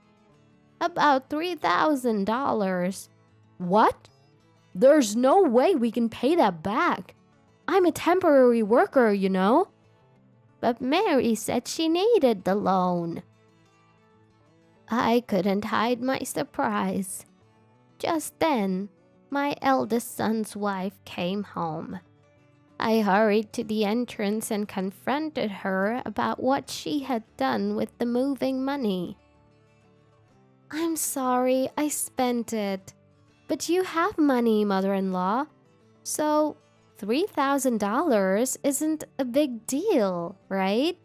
About $3,000. What? There's no way we can pay that back. I'm a temporary worker, you know. But Mary said she needed the loan. I couldn't hide my surprise. Just then, my eldest son's wife came home. I hurried to the entrance and confronted her about what she had done with the moving money. I'm sorry, I spent it. But you have money, mother-in-law. So, $3,000 isn't a big deal, right?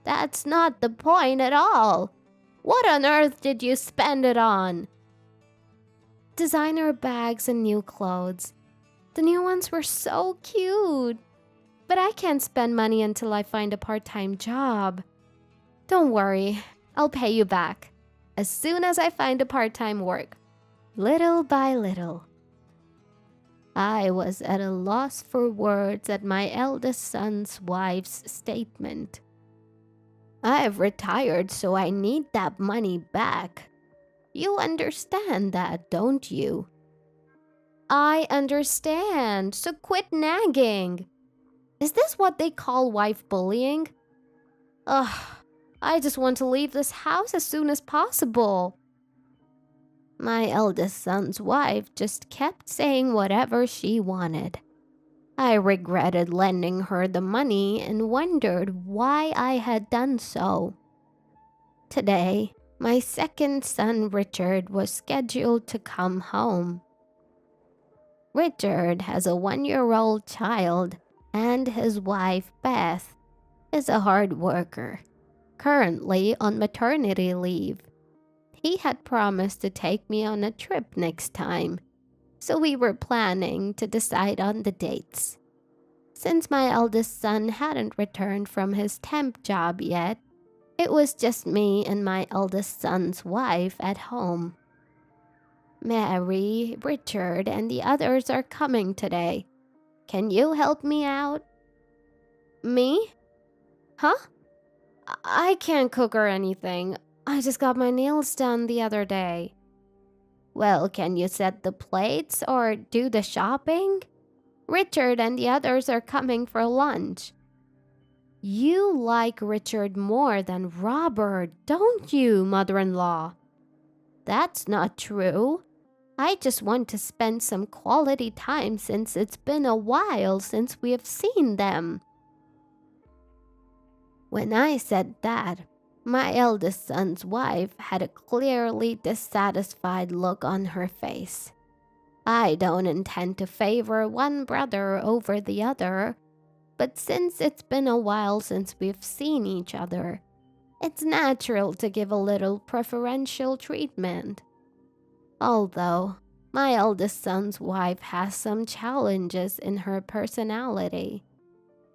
That's not the point at all. What on earth did you spend it on? Designer bags and new clothes. The new ones were so cute. But I can't spend money until I find a part-time job. Don't worry, I'll pay you back as soon as I find a part-time work. Little by little. I was at a loss for words at my eldest son's wife's statement. I've retired, so I need that money back. You understand that, don't you? I understand, so quit nagging. Is this what they call wife bullying? Ugh, I just want to leave this house as soon as possible. My eldest son's wife just kept saying whatever she wanted. I regretted lending her the money and wondered why I had done so. Today, my second son Richard was scheduled to come home. Richard has a 1-year-old child, and his wife, Beth, is a hard worker, currently on maternity leave. He had promised to take me on a trip next time, so we were planning to decide on the dates. Since my eldest son hadn't returned from his temp job yet, it was just me and my eldest son's wife at home. Mary, Richard, and the others are coming today. Can you help me out? Me? Huh? I can't cook or anything. I just got my nails done the other day. Well, can you set the plates or do the shopping? Richard and the others are coming for lunch. You like Richard more than Robert, don't you, mother-in-law? That's not true. I just want to spend some quality time since it's been a while since we have seen them. When I said that, my eldest son's wife had a clearly dissatisfied look on her face. I don't intend to favor one brother over the other, but since it's been a while since we've seen each other, it's natural to give a little preferential treatment. Although, my eldest son's wife has some challenges in her personality.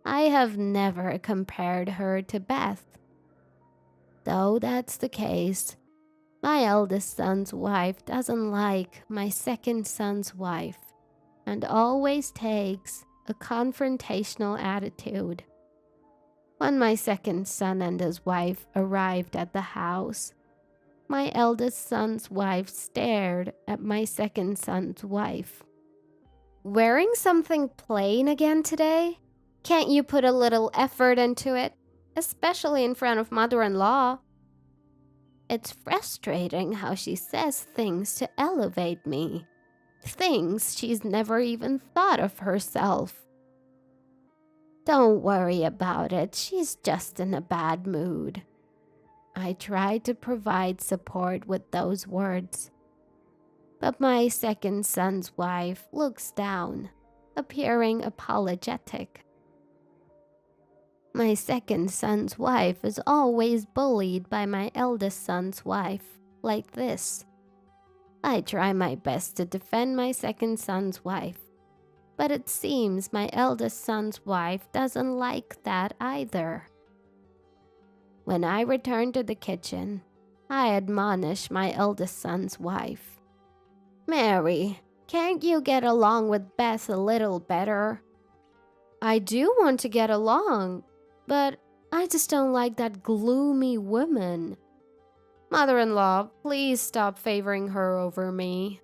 I have never compared her to Beth. Though that's the case, my eldest son's wife doesn't like my second son's wife and always takes a confrontational attitude. When my second son and his wife arrived at the house, my eldest son's wife stared at my second son's wife. Wearing something plain again today? Can't you put a little effort into it, especially in front of mother-in-law? It's frustrating how she says things to elevate me, things she's never even thought of herself. Don't worry about it, she's just in a bad mood. I tried to provide support with those words, but my second son's wife looks down, appearing apologetic. My second son's wife is always bullied by my eldest son's wife, like this. I try my best to defend my second son's wife, but it seems my eldest son's wife doesn't like that either. When I return to the kitchen, I admonish my eldest son's wife. Mary, can't you get along with Beth a little better? I do want to get along, but I just don't like that gloomy woman. Mother-in-law, please stop favoring her over me.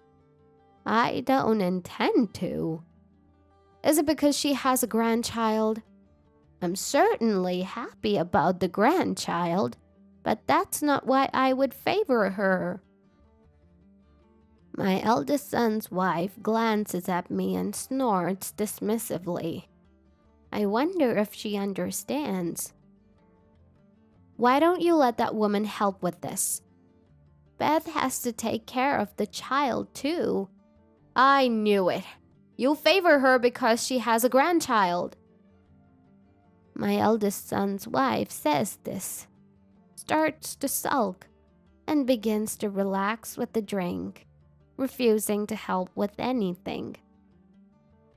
I don't intend to. Is it because she has a grandchild? I'm certainly happy about the grandchild, but that's not why I would favor her. My eldest son's wife glances at me and snorts dismissively. I wonder if she understands. Why don't you let that woman help with this? Beth has to take care of the child too. I knew it. You favor her because she has a grandchild. My eldest son's wife says this, starts to sulk, and begins to relax with the drink, refusing to help with anything.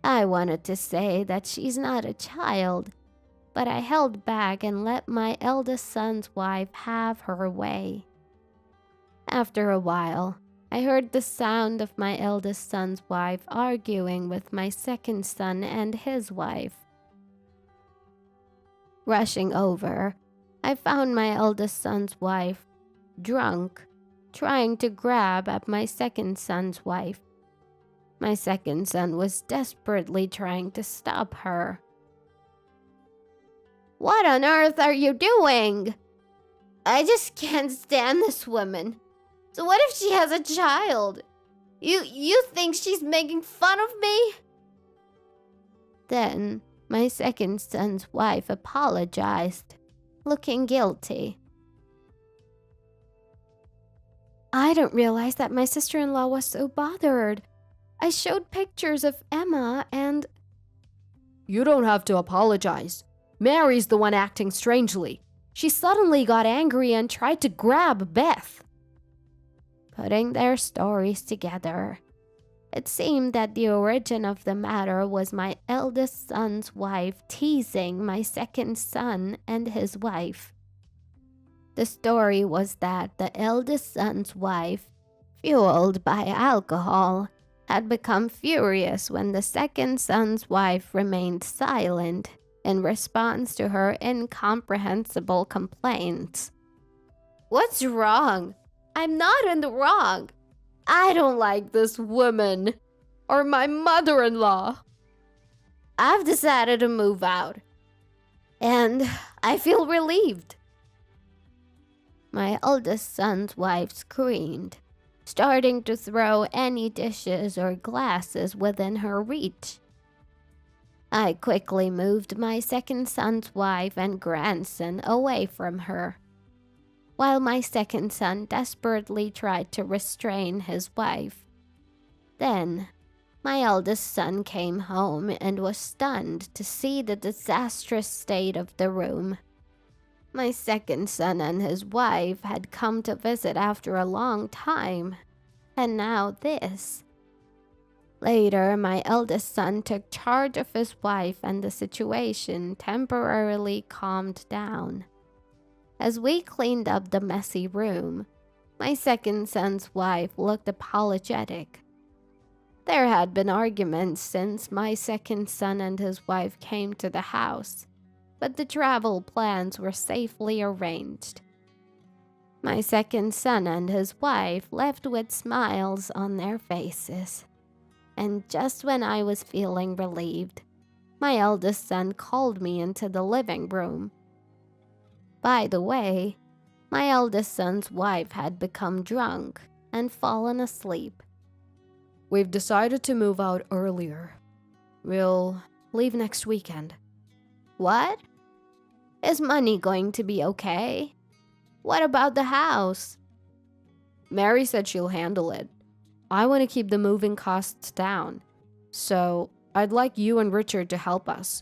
I wanted to say that she's not a child, but I held back and let my eldest son's wife have her way. After a while, I heard the sound of my eldest son's wife arguing with my second son and his wife. Rushing over, I found my eldest son's wife, drunk, trying to grab at my second son's wife. My second son was desperately trying to stop her. What on earth are you doing? I just can't stand this woman. So what if she has a child? You think she's making fun of me? Then my second son's wife apologized, looking guilty. I didn't realize that my sister-in-law was so bothered. I showed pictures of Emma and... You don't have to apologize. Mary's the one acting strangely. She suddenly got angry and tried to grab Beth. putting their stories together. It seemed that the origin of the matter was my eldest son's wife teasing my second son and his wife. The story was that the eldest son's wife, fueled by alcohol, had become furious when the second son's wife remained silent in response to her incomprehensible complaints. What's wrong? I'm not in the wrong. I don't like this woman or my mother-in-law. I've decided to move out, and I feel relieved. My eldest son's wife screamed, starting to throw any dishes or glasses within her reach. I quickly moved my second son's wife and grandson away from her, while my second son desperately tried to restrain his wife. Then, my eldest son came home and was stunned to see the disastrous state of the room. My second son and his wife had come to visit after a long time, and now this. Later, my eldest son took charge of his wife and the situation temporarily calmed down. As we cleaned up the messy room, my second son's wife looked apologetic. There had been arguments since my second son and his wife came to the house, but the travel plans were safely arranged. My second son and his wife left with smiles on their faces. And just when I was feeling relieved, my eldest son called me into the living room. By the way, my eldest son's wife had become drunk and fallen asleep. We've decided to move out earlier. We'll leave next weekend. What? Is money going to be okay? What about the house? Mary said she'll handle it. I want to keep the moving costs down, so I'd like you and Richard to help us.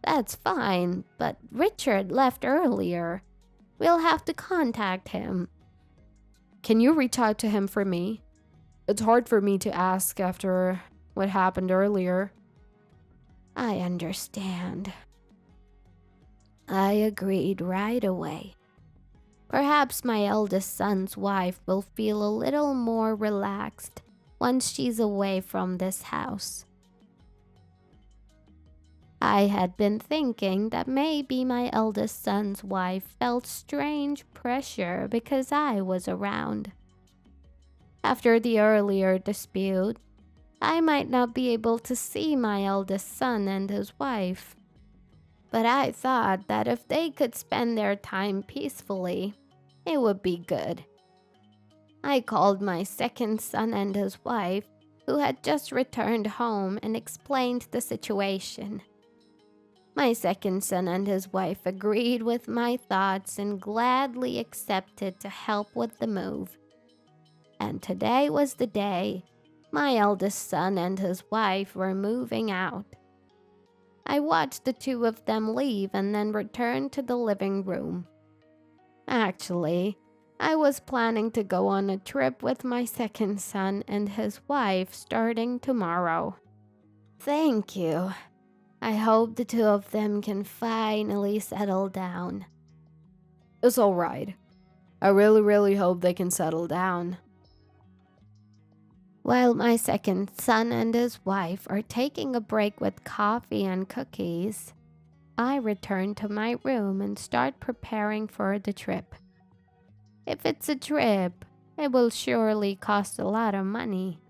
That's fine, but Richard left earlier. We'll have to contact him. Can you reach out to him for me? It's hard for me to ask after what happened earlier. I understand. I agreed right away. Perhaps my eldest son's wife will feel a little more relaxed once she's away from this house. I had been thinking that maybe my eldest son's wife felt strange pressure because I was around. After the earlier dispute, I might not be able to see my eldest son and his wife. But I thought that if they could spend their time peacefully, it would be good. I called my second son and his wife, who had just returned home, and explained the situation. My second son and his wife agreed with my thoughts and gladly accepted to help with the move. And today was the day my eldest son and his wife were moving out. I watched the two of them leave and then returned to the living room. Actually, I was planning to go on a trip with my second son and his wife starting tomorrow. Thank you. I hope the two of them can finally settle down. It's all right. I really hope they can settle down. While my second son and his wife are taking a break with coffee and cookies, I return to my room and start preparing for the trip. If it's a trip, it will surely cost a lot of money.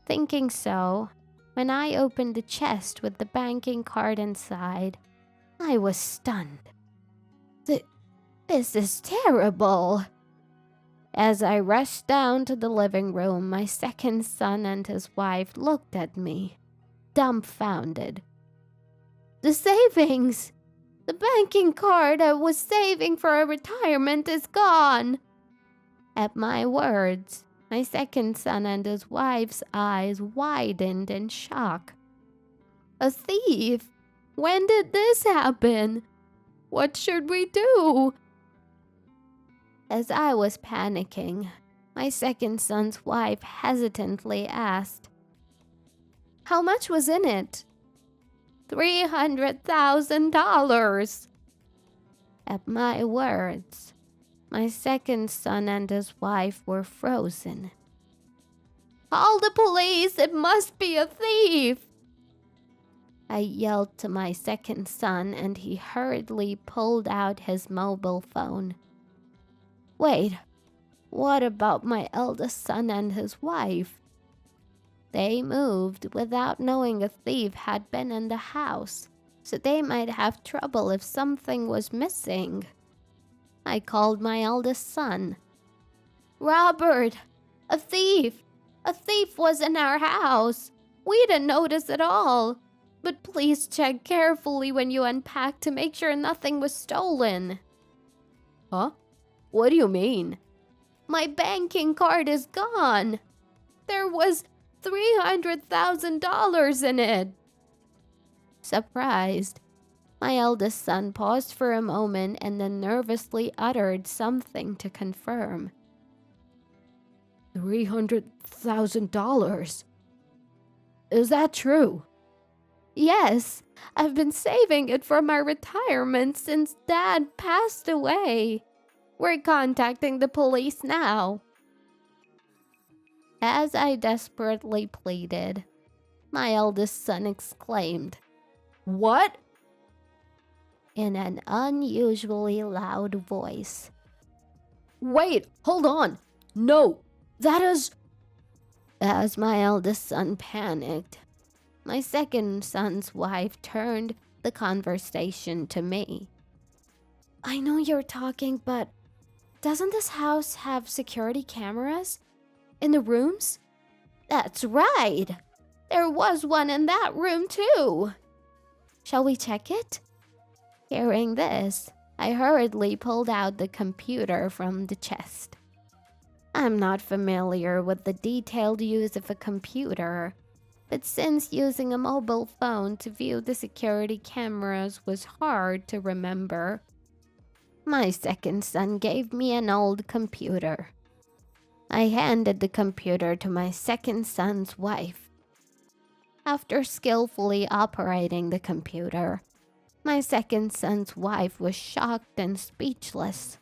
Thinking so, when I opened the chest with the banking card inside, I was stunned. This is terrible. As I rushed down to the living room, my second son and his wife looked at me, dumbfounded. The savings! The banking card I was saving for a retirement is gone! At my words, my second son and his wife's eyes widened in shock. A thief? When did this happen? What should we do? As I was panicking, My second son's wife hesitantly asked, "How much was in it?" $300,000. At my words, my second son and his wife were frozen. "Call the police! It must be a thief!" I yelled to my second son, and he hurriedly pulled out his mobile phone. Wait, what about my eldest son and his wife? They moved without knowing a thief had been in the house, so they might have trouble if something was missing. I called my eldest son. "Robert, a thief! A thief was in our house. We didn't notice at all. But please check carefully when you unpack to make sure nothing was stolen." "Huh? What do you mean?" "My banking card is gone. There was $300,000 in it." Surprised, my eldest son paused for a moment and then nervously uttered something to confirm. $300,000? Is that true? "Yes, I've been saving it for my retirement since Dad passed away. We're contacting the police now." As I desperately pleaded, my eldest son exclaimed, "What?" in an unusually loud voice. "Wait, hold on. No, that is..." As my eldest son panicked, my second son's wife turned the conversation to me. "I know you're talking, but doesn't this house have security cameras? In the rooms?" "That's right. There was one in that room too." "Shall we check it?" Hearing this, I hurriedly pulled out the computer from the chest. I'm not familiar with the detailed use of a computer, but since using a mobile phone to view the security cameras was hard to remember, my second son gave me an old computer. I handed the computer to my second son's wife. After skillfully operating the computer, my second son's wife was shocked and speechless.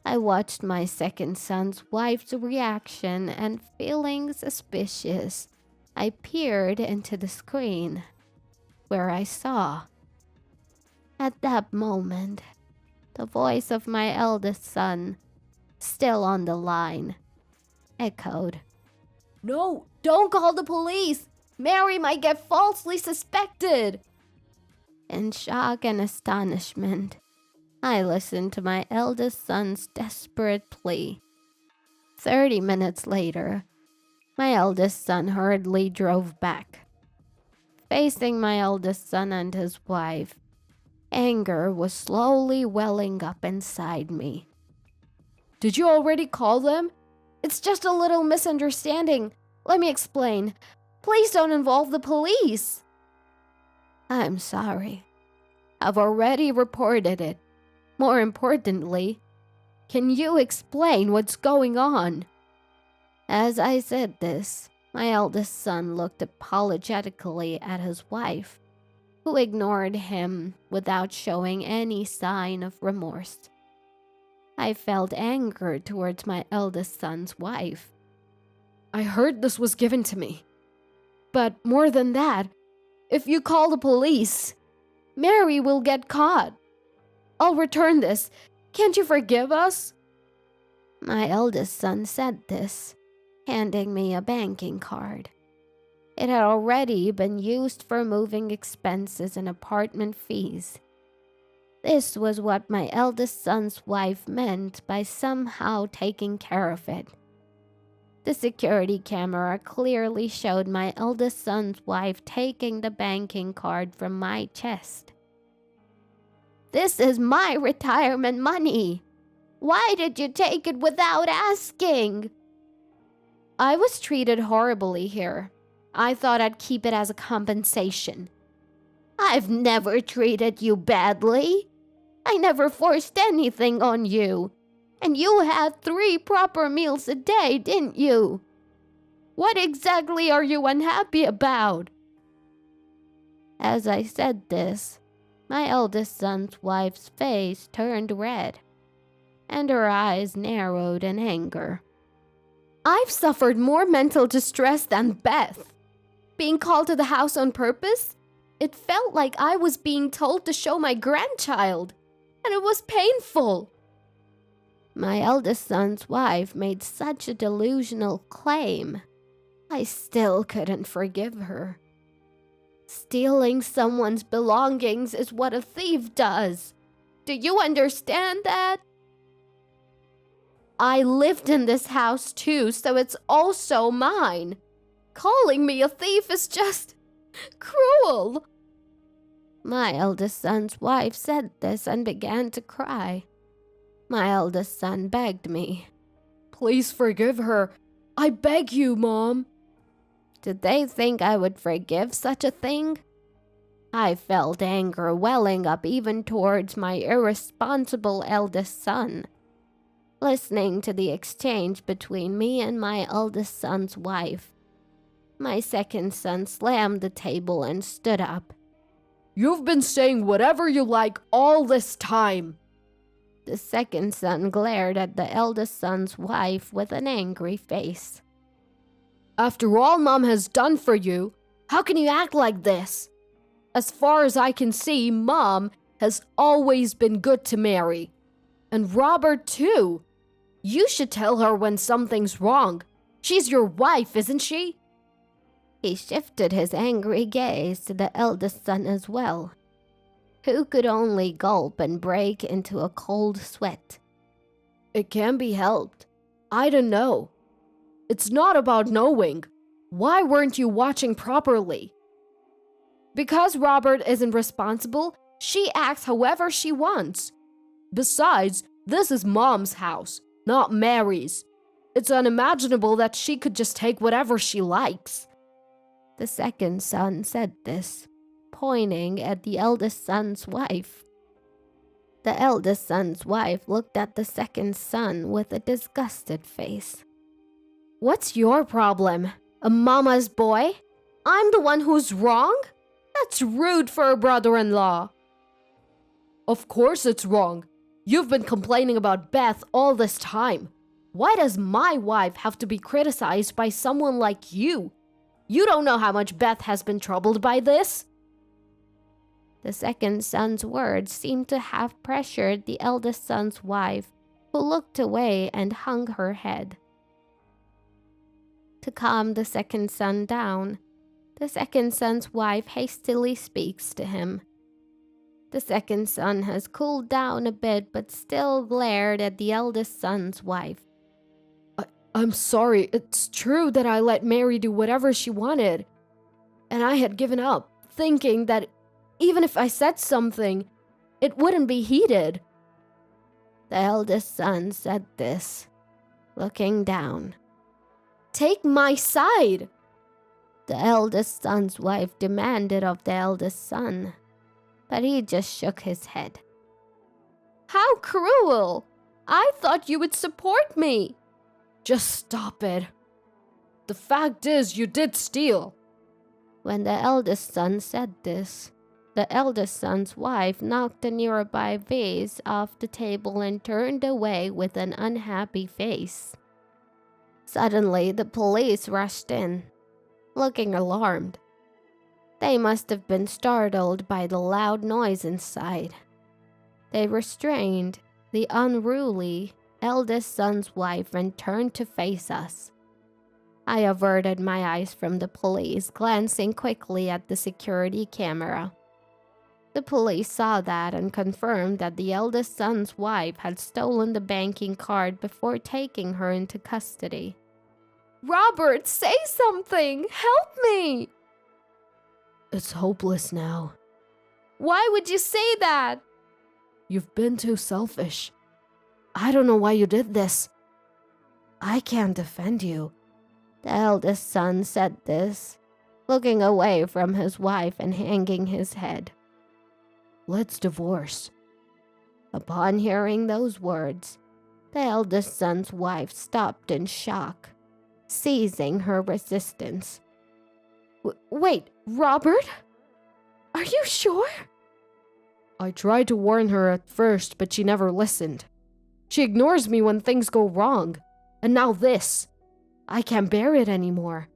I watched my second son's wife's reaction, and feeling suspicious, I peered into the screen, where I saw. At that moment, the voice of my eldest son, still on the line, echoed, "No, don't call the police! Mary might get falsely suspected!" In shock and astonishment, I listened to my eldest son's desperate plea. 30 minutes later, my eldest son hurriedly drove back. Facing my eldest son and his wife, anger was slowly welling up inside me. "Did you already call them? It's just a little misunderstanding. Let me explain. Please don't involve the police." "I'm sorry. I've already reported it. More importantly, can you explain what's going on?" As I said this, my eldest son looked apologetically at his wife, who ignored him without showing any sign of remorse. I felt anger towards my eldest son's wife. "I heard this was given to me. But more than that, if you call the police, Mary will get caught. I'll return this. Can't you forgive us?" My eldest son said this, handing me a banking card. It had already been used for moving expenses and apartment fees. This was what my eldest son's wife meant by somehow taking care of it. The security camera clearly showed my eldest son's wife taking the banking card from my chest. "This is my retirement money. Why did you take it without asking?" "I was treated horribly here. I thought I'd keep it as a compensation." "I've never treated you badly. I never forced anything on you. And you had 3 proper meals a day, didn't you? What exactly are you unhappy about? As I said this, my eldest son's wife's face turned red, and her eyes narrowed in anger. I've suffered more mental distress than Beth. Being called to the house on purpose, it felt like I was being told to show my grandchild, and it was painful. My eldest son's wife made such a delusional claim. I still couldn't forgive her. Stealing someone's belongings is what a thief does. Do you understand that? I lived in this house too, so it's also mine. Calling me a thief is just cruel. My eldest son's wife said this and began to cry. My eldest son begged me. Please forgive her. I beg you, Mom. Did they think I would forgive such a thing? I felt anger welling up even towards my irresponsible eldest son. Listening to the exchange between me and my eldest son's wife, my second son slammed the table and stood up. You've been saying whatever you like all this time. The second son glared at the eldest son's wife with an angry face. After all Mom has done for you, how can you act like this? As far as I can see, Mom has always been good to Mary. And Robert, too. You should tell her when something's wrong. She's your wife, isn't she? He shifted his angry gaze to the eldest son as well, who could only gulp and break into a cold sweat. It can be helped. I don't know. It's not about knowing. Why weren't you watching properly? Because Robert isn't responsible, she acts however she wants. Besides, this is Mom's house, not Mary's. It's unimaginable that she could just take whatever she likes. The second son said this, pointing at the eldest son's wife. The eldest son's wife looked at the second son with a disgusted face. What's your problem? A mama's boy? I'm the one who's wrong? That's rude for a brother-in-law. Of course it's wrong. You've been complaining about Beth all this time. Why does my wife have to be criticized by someone like you? You don't know how much Beth has been troubled by this. The second son's words seemed to have pressured the eldest son's wife, who looked away and hung her head. To calm the second son down, the second son's wife hastily speaks to him. The second son has cooled down a bit but still glared at the eldest son's wife. I'm sorry, it's true that I let Mary do whatever she wanted. And I had given up, thinking that even if I said something, it wouldn't be heeded. The eldest son said this, looking down. Take my side! The eldest son's wife demanded of the eldest son, but he just shook his head. How cruel! I thought you would support me. Just stop it. The fact is, you did steal. When the eldest son said this, the eldest son's wife knocked a nearby vase off the table and turned away with an unhappy face. Suddenly, the police rushed in, looking alarmed. They must have been startled by the loud noise inside. They restrained the unruly eldest son's wife and turned to face us. I averted my eyes from the police, glancing quickly at the security camera. The police saw that and confirmed that the eldest son's wife had stolen the banking card before taking her into custody. Robert, say something! Help me! It's hopeless now. Why would you say that? You've been too selfish. I don't know why you did this. I can't defend you. The eldest son said this, looking away from his wife and hanging his head. Let's divorce. Upon hearing those words, The eldest son's wife stopped in shock, ceasing her resistance. Wait, Robert? Are you sure? I tried to warn her at first, but she never listened. She ignores me when things go wrong. And now this. I can't bear it anymore.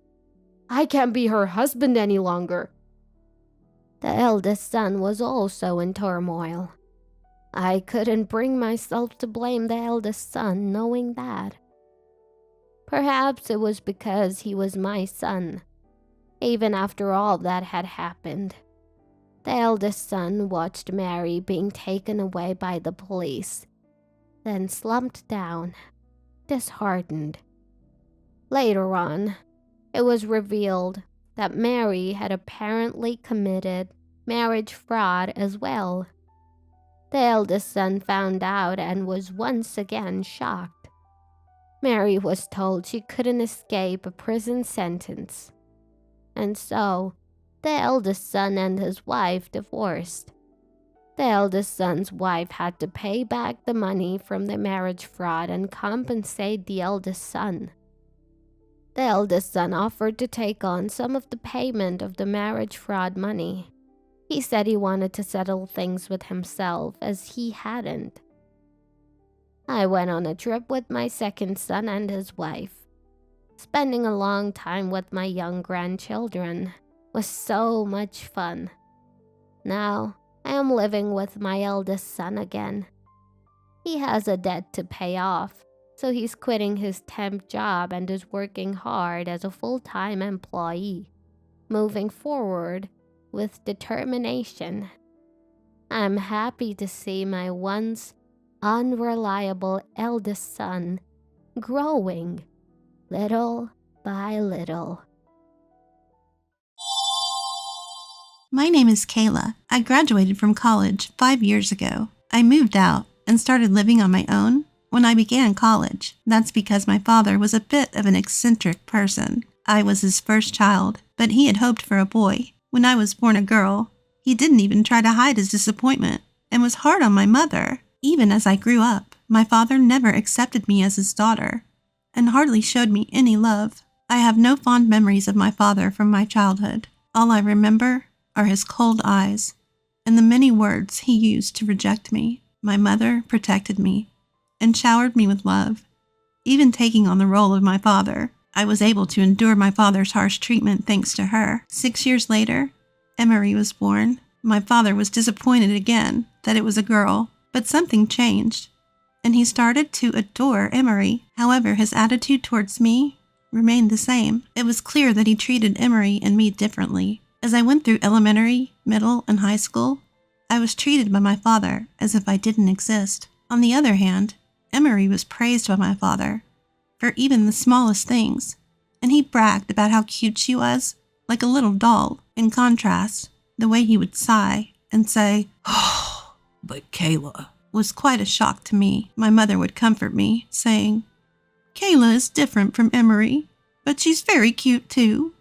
I can't be her husband any longer. The eldest son was also in turmoil. I couldn't bring myself to blame the eldest son knowing that. Perhaps it was because he was my son, even after all that had happened. The eldest son watched Mary being taken away by the police, then slumped down, disheartened. Later on, it was revealed that Mary had apparently committed marriage fraud as well. The eldest son found out and was once again shocked. Mary was told she couldn't escape a prison sentence, and so the eldest son and his wife divorced. The eldest son's wife had to pay back the money from the marriage fraud and compensate the eldest son. The eldest son offered to take on some of the payment of the marriage fraud money. He said he wanted to settle things with himself as he hadn't. I went on a trip with my second son and his wife. Spending a long time with my young grandchildren was so much fun. Now, I am living with my eldest son again. He has a debt to pay off, so he's quitting his temp job and is working hard as a full-time employee, moving forward with determination. I'm happy to see my once unreliable eldest son growing little by little. My name is Kayla. I graduated from college 5 years ago. I moved out and started living on my own when I began college. That's because my father was a bit of an eccentric person. I was his first child, but he had hoped for a boy. When I was born a girl, he didn't even try to hide his disappointment and was hard on my mother. Even as I grew up, my father never accepted me as his daughter and hardly showed me any love. I have no fond memories of my father from my childhood. All I remember are his cold eyes and the many words he used to reject me. My mother protected me and showered me with love. Even taking on the role of my father, I was able to endure my father's harsh treatment thanks to her. 6 years later, Emery was born. My father was disappointed again that it was a girl, but something changed, and he started to adore Emery. However, his attitude towards me remained the same. It was clear that he treated Emery and me differently. As I went through elementary, middle, and high school, I was treated by my father as if I didn't exist. On the other hand, Emery was praised by my father for even the smallest things, and he bragged about how cute she was, like a little doll. In contrast, the way he would sigh and say, "Oh, but Kayla," was quite a shock to me. My mother would comfort me, saying, "Kayla is different from Emery, but she's very cute too."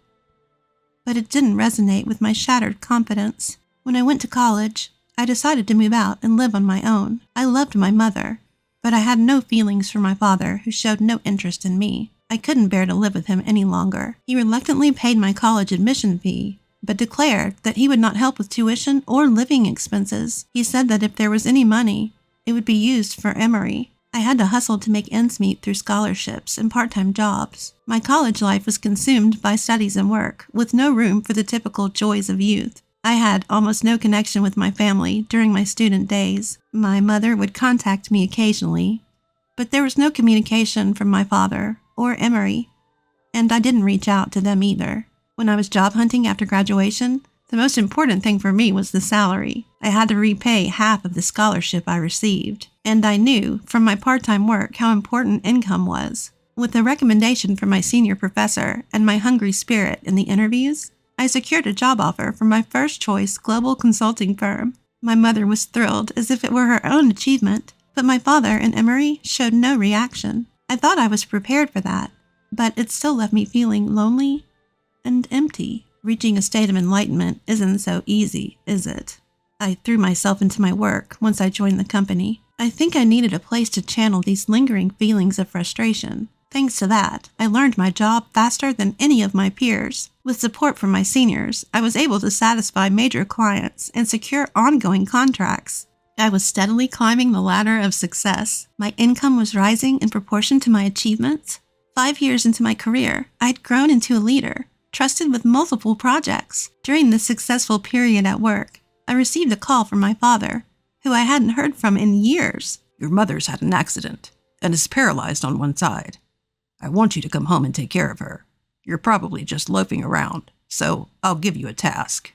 But it didn't resonate with my shattered confidence. When I went to college, I decided to move out and live on my own. I loved my mother, but I had no feelings for my father, who showed no interest in me. I couldn't bear to live with him any longer. He reluctantly paid my college admission fee, but declared that he would not help with tuition or living expenses. He said that if there was any money, it would be used for Emery. I had to hustle to make ends meet through scholarships and part-time jobs. My college life was consumed by studies and work, with no room for the typical joys of youth. I had almost no connection with my family during my student days. My mother would contact me occasionally, but there was no communication from my father or Emery, and I didn't reach out to them either. When I was job hunting after graduation, the most important thing for me was the salary. I had to repay half of the scholarship I received, and I knew from my part-time work how important income was. With a recommendation from my senior professor and my hungry spirit in the interviews, I secured a job offer from my first-choice global consulting firm. My mother was thrilled as if it were her own achievement, but my father and Emery showed no reaction. I thought I was prepared for that, but it still left me feeling lonely and empty. Reaching a state of enlightenment isn't so easy, is it? I threw myself into my work once I joined the company. I think I needed a place to channel these lingering feelings of frustration. Thanks to that, I learned my job faster than any of my peers. With support from my seniors, I was able to satisfy major clients and secure ongoing contracts. I was steadily climbing the ladder of success. My income was rising in proportion to my achievements. 5 years into my career, I had grown into a leader, trusted with multiple projects. During this successful period at work, I received a call from my father, who I hadn't heard from in years. Your mother's had an accident and is paralyzed on one side. I want you to come home and take care of her. You're probably just loafing around, so I'll give you a task.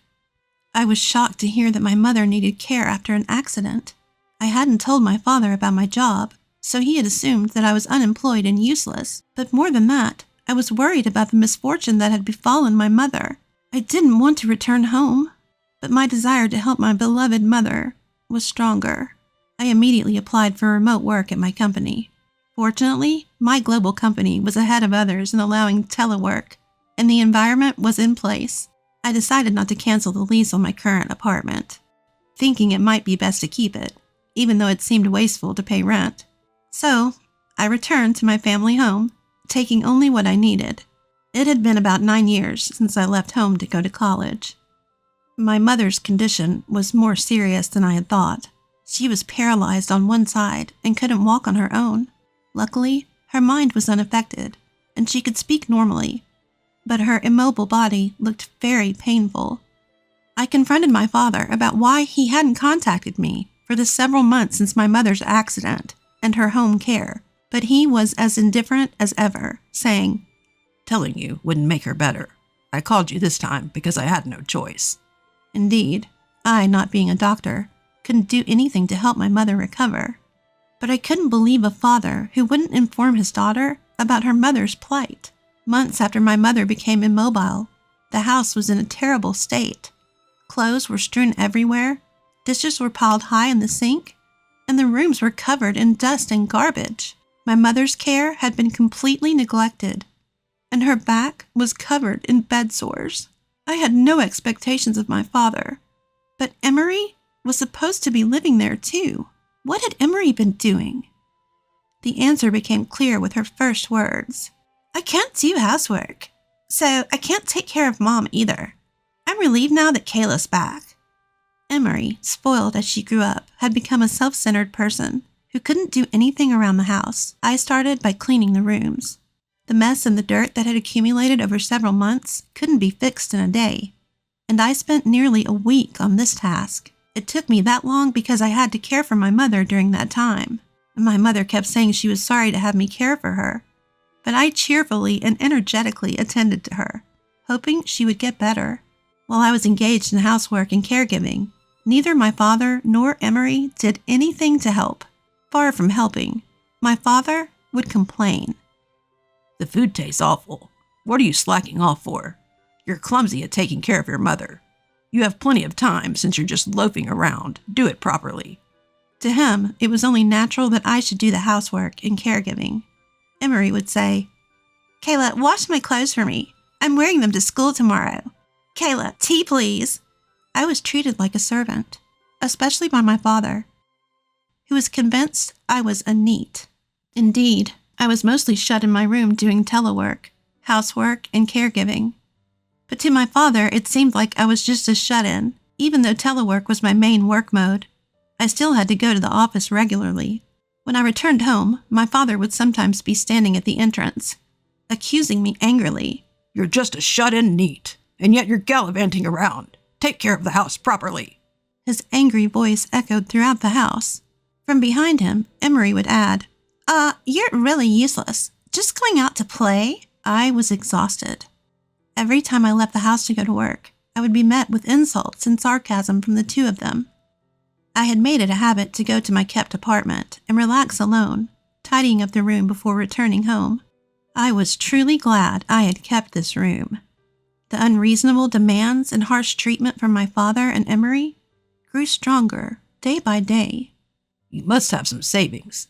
I was shocked to hear that my mother needed care after an accident. I hadn't told my father about my job, so he had assumed that I was unemployed and useless. But more than that, I was worried about the misfortune that had befallen my mother. I didn't want to return home, but my desire to help my beloved mother was stronger. I immediately applied for remote work at my company. Fortunately, my global company was ahead of others in allowing telework, and the environment was in place. I decided not to cancel the lease on my current apartment, thinking it might be best to keep it, even though it seemed wasteful to pay rent. So, I returned to my family home, taking only what I needed. It had been about 9 years since I left home to go to college. My mother's condition was more serious than I had thought. She was paralyzed on one side and couldn't walk on her own. Luckily, her mind was unaffected, and she could speak normally, but her immobile body looked very painful. I confronted my father about why he hadn't contacted me for the several months since my mother's accident and her home care, but he was as indifferent as ever, saying, Telling you wouldn't make her better. I called you this time because I had no choice. Indeed, I, not being a doctor, couldn't do anything to help my mother recover. But I couldn't believe a father who wouldn't inform his daughter about her mother's plight. Months after my mother became immobile, the house was in a terrible state. Clothes were strewn everywhere, dishes were piled high in the sink, and the rooms were covered in dust and garbage. My mother's care had been completely neglected, and her back was covered in bed sores. I had no expectations of my father, but Emery was supposed to be living there too. What had Emery been doing? The answer became clear with her first words. I can't do housework, so I can't take care of Mom either. I'm relieved now that Kayla's back. Emery, spoiled as she grew up, had become a self-centered person who couldn't do anything around the house. I started by cleaning the rooms. The mess and the dirt that had accumulated over several months couldn't be fixed in a day, and I spent nearly a week on this task. It took me that long because I had to care for my mother during that time. My mother kept saying she was sorry to have me care for her, but I cheerfully and energetically attended to her, hoping she would get better. While I was engaged in housework and caregiving, neither my father nor Emery did anything to help. Far from helping, my father would complain. The food tastes awful. What are you slacking off for? You're clumsy at taking care of your mother. You have plenty of time since you're just loafing around. Do it properly. To him, it was only natural that I should do the housework and caregiving. Emery would say, Kayla, wash my clothes for me. I'm wearing them to school tomorrow. Kayla, tea please. I was treated like a servant, especially by my father, who was convinced I was a NEET. Indeed, I was mostly shut in my room doing telework, housework, and caregiving. But to my father, it seemed like I was just a shut-in. Even though telework was my main work mode, I still had to go to the office regularly. When I returned home, my father would sometimes be standing at the entrance, accusing me angrily. You're just a shut-in NEET, and yet you're gallivanting around. Take care of the house properly. His angry voice echoed throughout the house. From behind him, Emery would add, you're really useless. Just going out to play? I was exhausted. Every time I left the house to go to work, I would be met with insults and sarcasm from the two of them. I had made it a habit to go to my kept apartment and relax alone, tidying up the room before returning home. I was truly glad I had kept this room. The unreasonable demands and harsh treatment from my father and Emery grew stronger day by day. You must have some savings.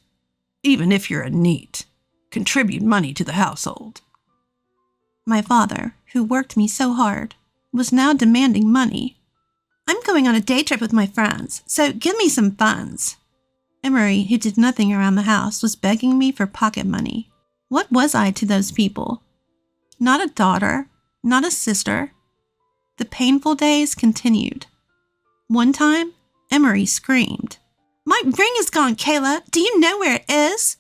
Even if you're a NEET, contribute money to the household. My father, who worked me so hard, was now demanding money. I'm going on a day trip with my friends, so give me some funds. Emery, who did nothing around the house, was begging me for pocket money. What was I to those people? Not a daughter, not a sister. The painful days continued. One time, Emery screamed, "My ring is gone, Kayla! Do you know where it is?"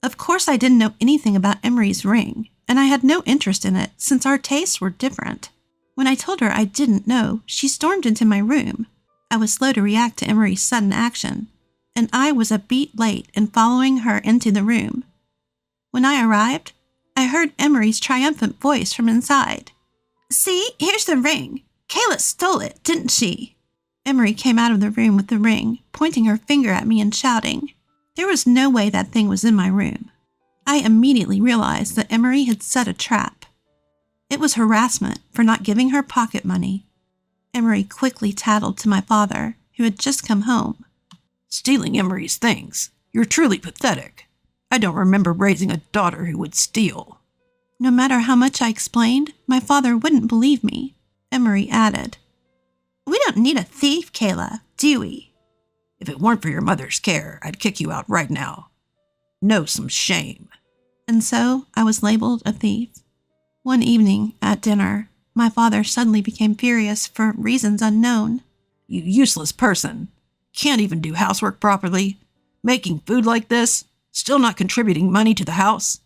Of course I didn't know anything about Emery's ring, and I had no interest in it since our tastes were different. When I told her I didn't know, she stormed into my room. I was slow to react to Emery's sudden action, and I was a beat late in following her into the room. When I arrived, I heard Emery's triumphant voice from inside. "See, here's the ring. Kayla stole it, didn't she?" Emery came out of the room with the ring, pointing her finger at me and shouting. There was no way that thing was in my room. I immediately realized that Emery had set a trap. It was harassment for not giving her pocket money. Emery quickly tattled to my father, who had just come home. "Stealing Emery's things. You're truly pathetic. I don't remember raising a daughter who would steal." No matter how much I explained, my father wouldn't believe me. Emery added, "We don't need a thief, Kayla, do we?" "If it weren't for your mother's care, I'd kick you out right now. Know some shame." And so I was labeled a thief. One evening at dinner, my father suddenly became furious for reasons unknown. "You useless person. Can't even do housework properly. Making food like this. Still not contributing money to the house.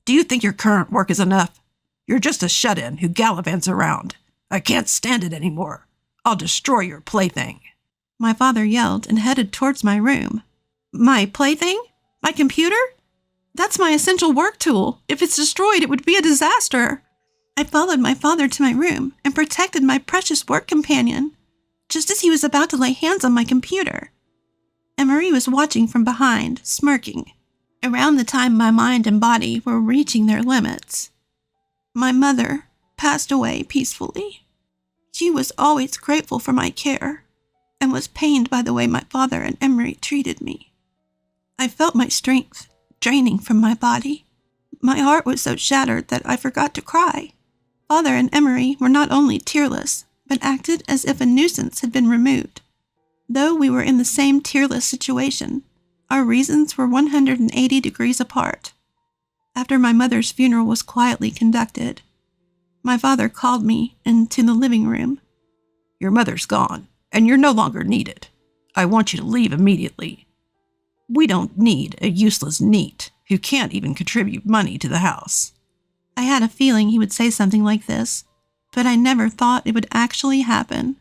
Do you think your current work is enough? You're just a shut-in who gallivants around. I can't stand it anymore. I'll destroy your plaything." My father yelled and headed towards my room. My plaything? My computer? That's my essential work tool. If it's destroyed, it would be a disaster. I followed my father to my room and protected my precious work companion, just as he was about to lay hands on my computer. Emery was watching from behind, smirking, around the time my mind and body were reaching their limits. My mother passed away peacefully. She was always grateful for my care and was pained by the way my father and Emery treated me. I felt my strength draining from my body. My heart was so shattered that I forgot to cry. Father and Emery were not only tearless, but acted as if a nuisance had been removed. Though we were in the same tearless situation, our reasons were 180 degrees apart. After my mother's funeral was quietly conducted, my father called me into the living room. "Your mother's gone, and you're no longer needed. I want you to leave immediately. We don't need a useless NEET who can't even contribute money to the house." I had a feeling he would say something like this, but I never thought it would actually happen.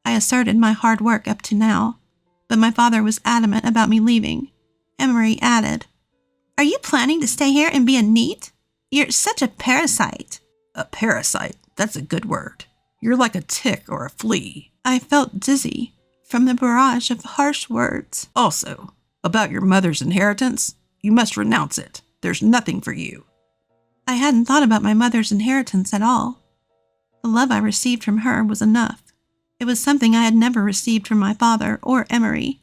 I asserted my hard work up to now, but my father was adamant about me leaving. Emery added, "Are you planning to stay here and be a NEET? You're such a parasite." "A parasite? That's a good word. You're like a tick or a flea." I felt dizzy from the barrage of harsh words. "Also, about your mother's inheritance, you must renounce it. There's nothing for you." I hadn't thought about my mother's inheritance at all. The love I received from her was enough. It was something I had never received from my father or Emery.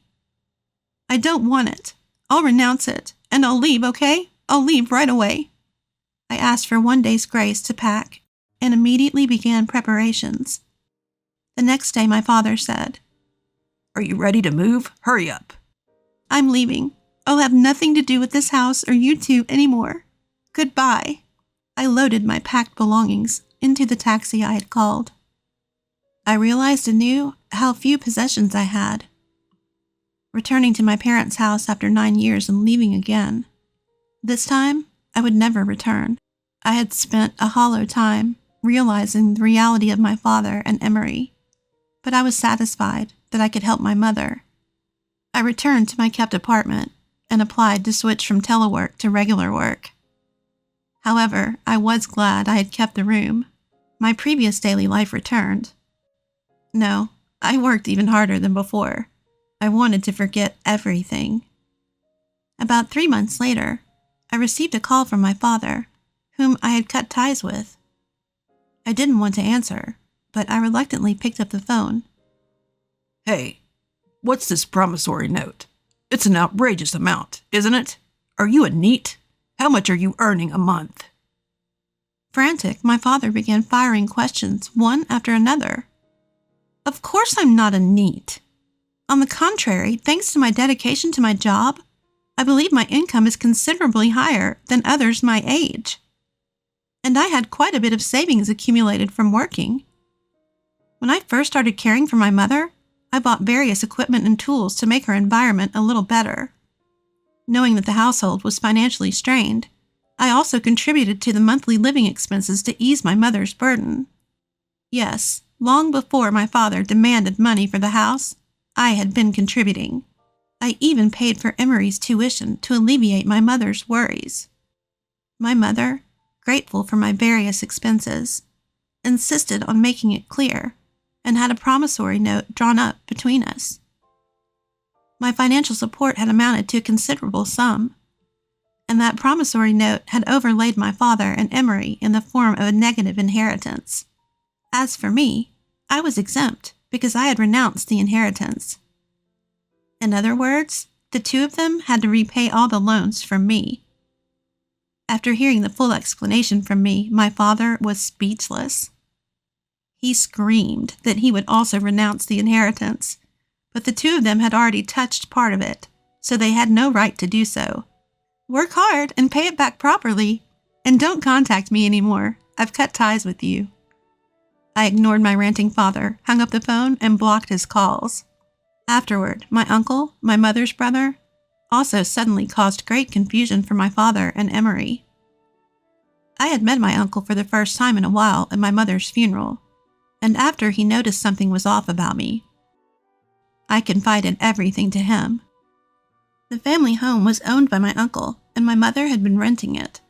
"I don't want it. I'll renounce it, and I'll leave, okay? I'll leave right away." I asked for one day's grace to pack, and immediately began preparations. The next day my father said, "Are you ready to move? Hurry up." "I'm leaving. I'll have nothing to do with this house or you two anymore. Goodbye." I loaded my packed belongings into the taxi I had called. I realized anew how few possessions I had. Returning to my parents' house after 9 years and leaving again. This time, I would never return. I had spent a hollow time realizing the reality of my father and Emery, but I was satisfied that I could help my mother. I returned to my kept apartment and applied to switch from telework to regular work. However, I was glad I had kept the room. My previous daily life returned. No, I worked even harder than before. I wanted to forget everything. About 3 months later, I received a call from my father, whom I had cut ties with. I didn't want to answer, but I reluctantly picked up the phone. "Hey, what's this promissory note? It's an outrageous amount, isn't it? Are you a NEET? How much are you earning a month?" Frantic, my father began firing questions, one after another. Of course I'm not a NEET. On the contrary, thanks to my dedication to my job, I believe my income is considerably higher than others my age. And I had quite a bit of savings accumulated from working. When I first started caring for my mother, I bought various equipment and tools to make her environment a little better. Knowing that the household was financially strained, I also contributed to the monthly living expenses to ease my mother's burden. Yes, long before my father demanded money for the house, I had been contributing. I even paid for Emery's tuition to alleviate my mother's worries. My mother, grateful for my various expenses, insisted on making it clear and had a promissory note drawn up between us. My financial support had amounted to a considerable sum, and that promissory note had overlaid my father and Emery in the form of a negative inheritance. As for me, I was exempt because I had renounced the inheritance. In other words, the two of them had to repay all the loans from me. After hearing the full explanation from me, my father was speechless. He screamed that he would also renounce the inheritance, but the two of them had already touched part of it, so they had no right to do so. Work hard and pay it back properly, and don't contact me anymore. I've cut ties with you. I ignored my ranting father, hung up the phone, and blocked his calls. Afterward, my uncle, my mother's brother, also suddenly caused great confusion for my father and Emery. I had met my uncle for the first time in a while at my mother's funeral, and after he noticed something was off about me, I confided everything to him. The family home was owned by my uncle, and my mother had been renting it.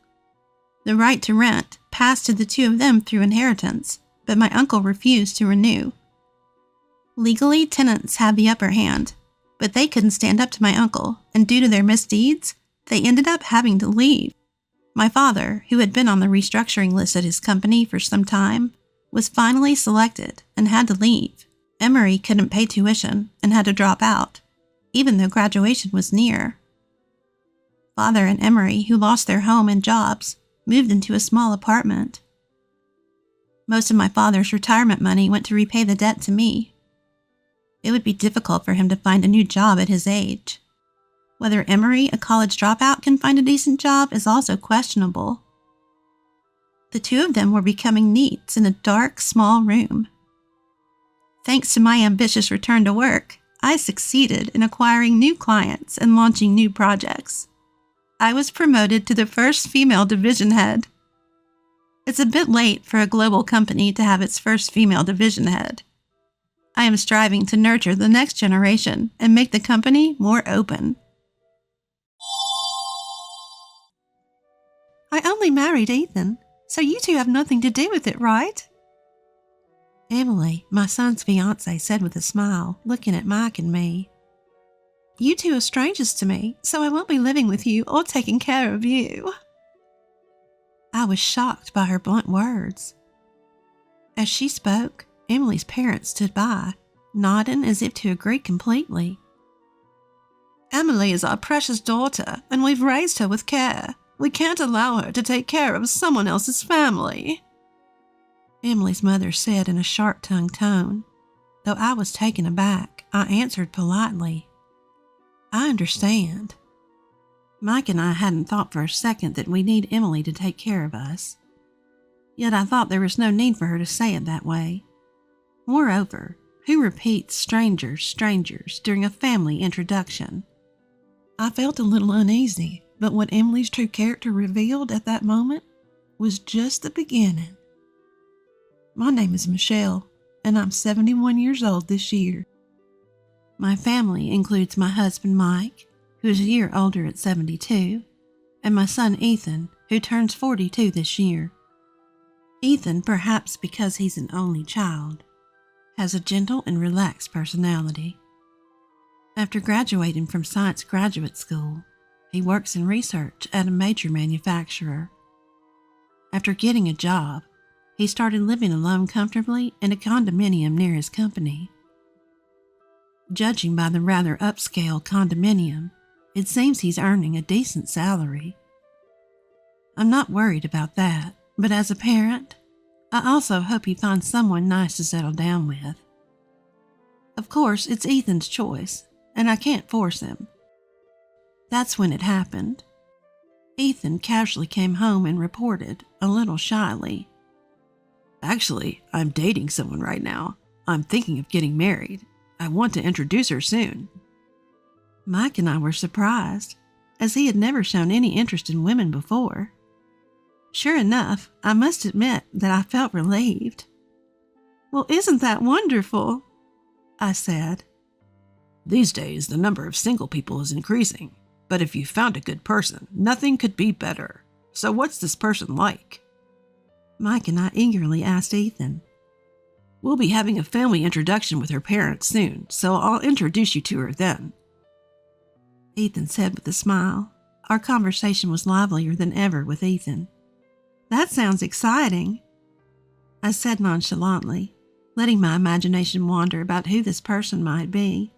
The right to rent passed to the two of them through inheritance, but my uncle refused to renew. Legally, tenants had the upper hand, but they couldn't stand up to my uncle, and due to their misdeeds, they ended up having to leave. My father, who had been on the restructuring list at his company for some time, was finally selected and had to leave. Emery couldn't pay tuition and had to drop out, even though graduation was near. Father and Emery, who lost their home and jobs, moved into a small apartment. Most of my father's retirement money went to repay the debt to me. It would be difficult for him to find a new job at his age. Whether Emery, a college dropout, can find a decent job is also questionable. The two of them were becoming neats in a dark, small room. Thanks to my ambitious return to work, I succeeded in acquiring new clients and launching new projects. I was promoted to the first female division head. It's a bit late for a global company to have its first female division head. I am striving to nurture the next generation and make the company more open. I only married Ethan, so you two have nothing to do with it, right? Emily, my son's fiancée, said with a smile, looking at Mike and me. You two are strangers to me, so I won't be living with you or taking care of you. I was shocked by her blunt words. As she spoke, Emily's parents stood by, nodding as if to agree completely. Emily is our precious daughter, and we've raised her with care. We can't allow her to take care of someone else's family, Emily's mother said in a sharp-tongued tone. Though I was taken aback, I answered politely, I understand. Mike and I hadn't thought for a second that we need Emily to take care of us. Yet I thought there was no need for her to say it that way. Moreover, who repeats strangers during a family introduction? I felt a little uneasy, but what Emily's true character revealed at that moment was just the beginning. My name is Michelle, and I'm 71 years old this year. My family includes my husband Mike, who is a year older at 72, and my son Ethan, who turns 42 this year. Ethan, perhaps because he's an only child, has a gentle and relaxed personality. After graduating from science graduate school, he works in research at a major manufacturer. After getting a job, he started living alone comfortably in a condominium near his company. Judging by the rather upscale condominium, it seems he's earning a decent salary. I'm not worried about that, but as a parent, I also hope he finds someone nice to settle down with. Of course, it's Ethan's choice, and I can't force him. That's when it happened. Ethan casually came home and reported, a little shyly. Actually, I'm dating someone right now. I'm thinking of getting married. I want to introduce her soon. Mike and I were surprised, as he had never shown any interest in women before. Sure enough, I must admit that I felt relieved. Well, isn't that wonderful? I said. These days, the number of single people is increasing, but if you found a good person, nothing could be better. So what's this person like? Mike and I eagerly asked Ethan. We'll be having a family introduction with her parents soon, so I'll introduce you to her then. Ethan said with a smile. Our conversation was livelier than ever with Ethan. That sounds exciting, I said nonchalantly, letting my imagination wander about who this person might be,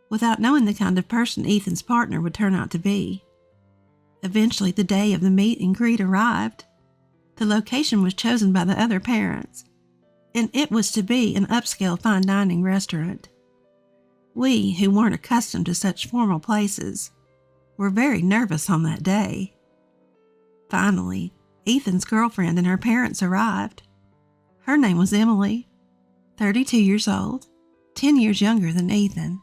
without knowing the kind of person Ethan's partner would turn out to be. Eventually, the day of the meet and greet arrived. The location was chosen by the other parents, and it was to be an upscale fine dining restaurant. We, who weren't accustomed to such formal places, were very nervous on that day. Finally, Ethan's girlfriend and her parents arrived. Her name was Emily, 32 years old, 10 years younger than Ethan.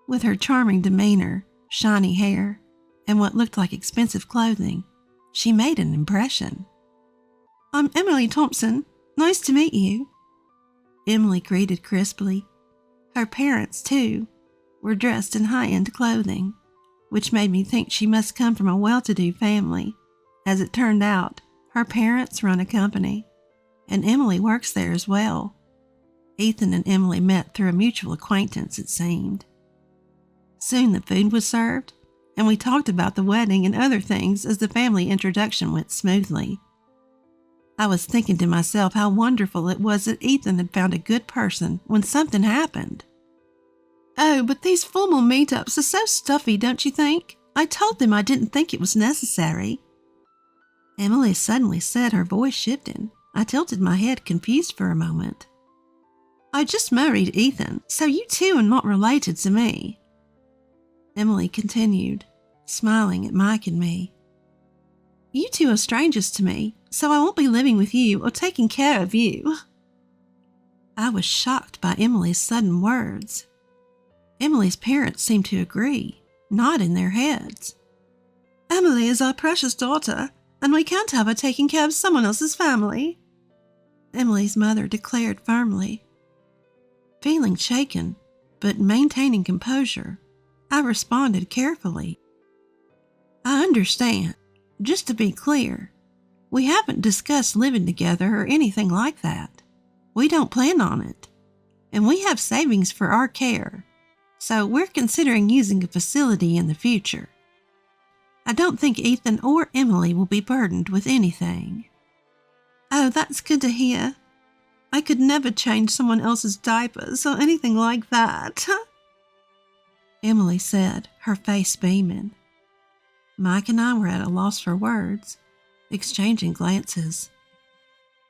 With her charming demeanor, shiny hair, and what looked like expensive clothing, she made an impression. I'm Emily Thompson. Nice to meet you. Emily greeted crisply. Her parents, too, were dressed in high-end clothing, which made me think she must come from a well-to-do family. As it turned out, her parents run a company, and Emily works there as well. Ethan and Emily met through a mutual acquaintance, it seemed. Soon the food was served, and we talked about the wedding and other things as the family introduction went smoothly. I was thinking to myself how wonderful it was that Ethan had found a good person when something happened. Oh, but these formal meetups are so stuffy, don't you think? I told them I didn't think it was necessary. Emily suddenly said, her voice shifting. I tilted my head, confused for a moment. I just married Ethan, so you two are not related to me. Emily continued, smiling at Mike and me. You two are strangers to me, so I won't be living with you or taking care of you. I was shocked by Emily's sudden words. Emily's parents seemed to agree, nodding their heads. Emily is our precious daughter, and we can't have her taking care of someone else's family, Emily's mother declared firmly. Feeling shaken, but maintaining composure, I responded carefully. I understand. Just to be clear, we haven't discussed living together or anything like that. We don't plan on it, and we have savings for our care, so we're considering using a facility in the future. I don't think Ethan or Emily will be burdened with anything. Oh, that's good to hear. I could never change someone else's diapers or anything like that, Emily said, her face beaming. Mike and I were at a loss for words, exchanging glances.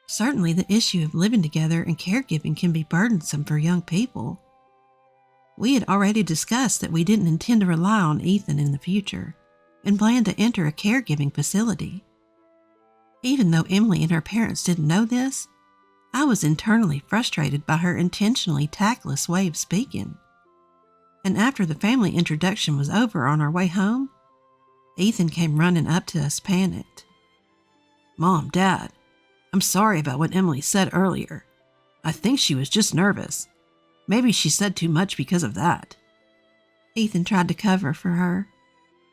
Certainly the issue of living together and caregiving can be burdensome for young people. We had already discussed that we didn't intend to rely on Ethan in the future and planned to enter a caregiving facility. Even though Emily and her parents didn't know this, I was internally frustrated by her intentionally tactless way of speaking. And after the family introduction was over on our way home, Ethan came running up to us panicked. Mom, Dad, I'm sorry about what Emily said earlier. I think she was just nervous. Maybe she said too much because of that. Ethan tried to cover for her,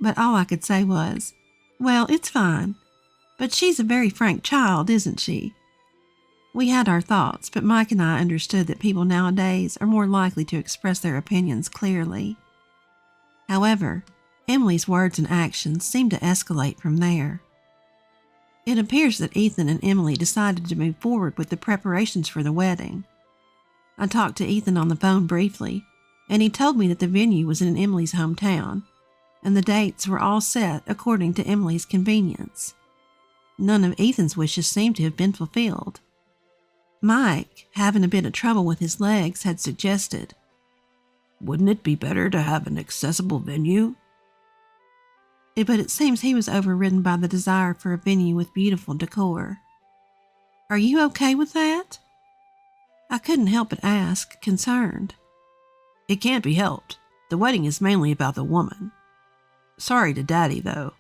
but all I could say was, well, it's fine. But she's a very frank child, isn't she? We had our thoughts, but Mike and I understood that people nowadays are more likely to express their opinions clearly. However, Emily's words and actions seemed to escalate from there. It appears that Ethan and Emily decided to move forward with the preparations for the wedding. I talked to Ethan on the phone briefly, and he told me that the venue was in Emily's hometown, and the dates were all set according to Emily's convenience. None of Ethan's wishes seemed to have been fulfilled. Mike, having a bit of trouble with his legs, had suggested, "Wouldn't it be better to have an accessible venue?" But it seems he was overridden by the desire for a venue with beautiful decor. "Are you okay with that?" I couldn't help but ask, concerned. "It can't be helped. The wedding is mainly about the woman. Sorry to Daddy, though."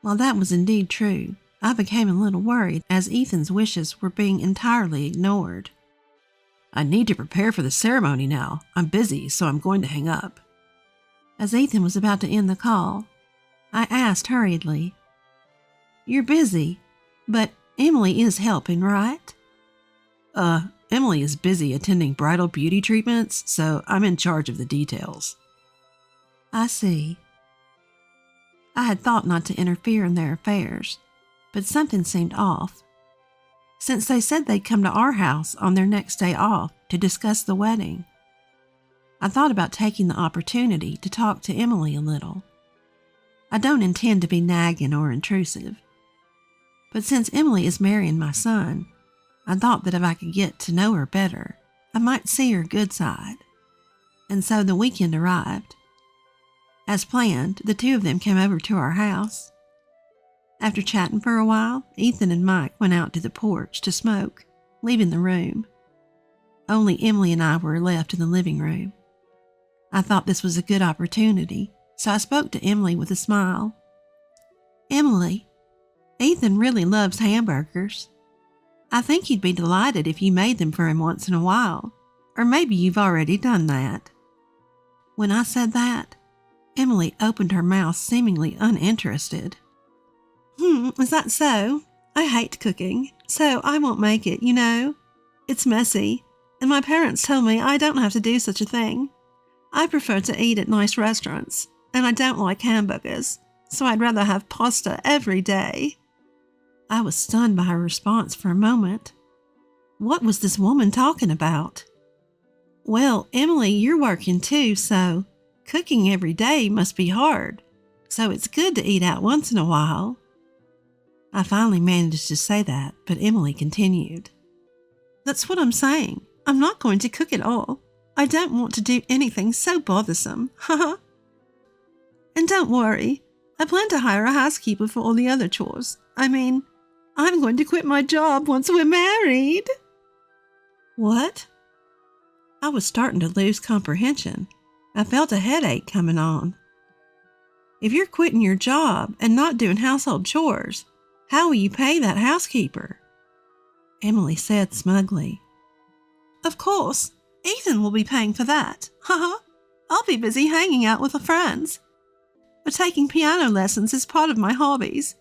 While that was indeed true, I became a little worried as Ethan's wishes were being entirely ignored. "I need to prepare for the ceremony now. I'm busy, so I'm going to hang up." As Ethan was about to end the call, I asked hurriedly, "You're busy, but Emily is helping, right?" Emily is busy attending bridal beauty treatments, so I'm in charge of the details." "I see." I had thought not to interfere in their affairs, but something seemed off. Since they said they'd come to our house on their next day off to discuss the wedding, I thought about taking the opportunity to talk to Emily a little. I don't intend to be nagging or intrusive, but since Emily is marrying my son, I thought that if I could get to know her better, I might see her good side. And so the weekend arrived. As planned, the two of them came over to our house. After chatting for a while, Ethan and Mike went out to the porch to smoke, leaving the room. Only Emily and I were left in the living room. I thought this was a good opportunity, so I spoke to Emily with a smile. "Emily, Ethan really loves hamburgers. I think he'd be delighted if you made them for him once in a while, or maybe you've already done that." When I said that, Emily opened her mouth seemingly uninterested. Is that so? I hate cooking, so I won't make it, you know. It's messy, and my parents told me I don't have to do such a thing. I prefer to eat at nice restaurants, and I don't like hamburgers, so I'd rather have pasta every day." I was stunned by her response for a moment. What was this woman talking about? "Well, Emily, you're working too, so cooking every day must be hard, so it's good to eat out once in a while." I finally managed to say that, but Emily continued. "That's what I'm saying. I'm not going to cook at all. I don't want to do anything so bothersome. Haha. And don't worry, I plan to hire a housekeeper for all the other chores. I mean, I'm going to quit my job once we're married." What? I was starting to lose comprehension. I felt a headache coming on. "If you're quitting your job and not doing household chores, how will you pay that housekeeper?" Emily said smugly. "Of course, Ethan will be paying for that. Haha. I'll be busy hanging out with the friends. But taking piano lessons is part of my hobbies.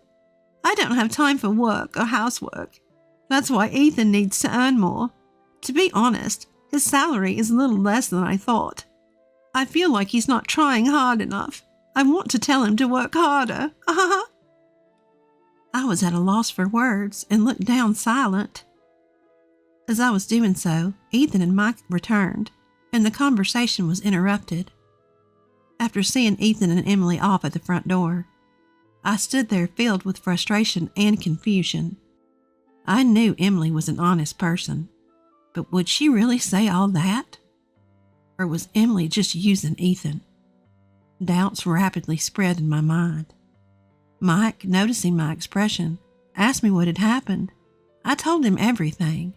I don't have time for work or housework. That's why Ethan needs to earn more. To be honest, his salary is a little less than I thought. I feel like he's not trying hard enough. I want to tell him to work harder. I was at a loss for words and looked down silent. As I was doing so, Ethan and Mike returned, and the conversation was interrupted. After seeing Ethan and Emily off at the front door, I stood there filled with frustration and confusion. I knew Emily was an honest person, but would she really say all that? Or was Emily just using Ethan? Doubts rapidly spread in my mind. Mike, noticing my expression, asked me what had happened. I told him everything.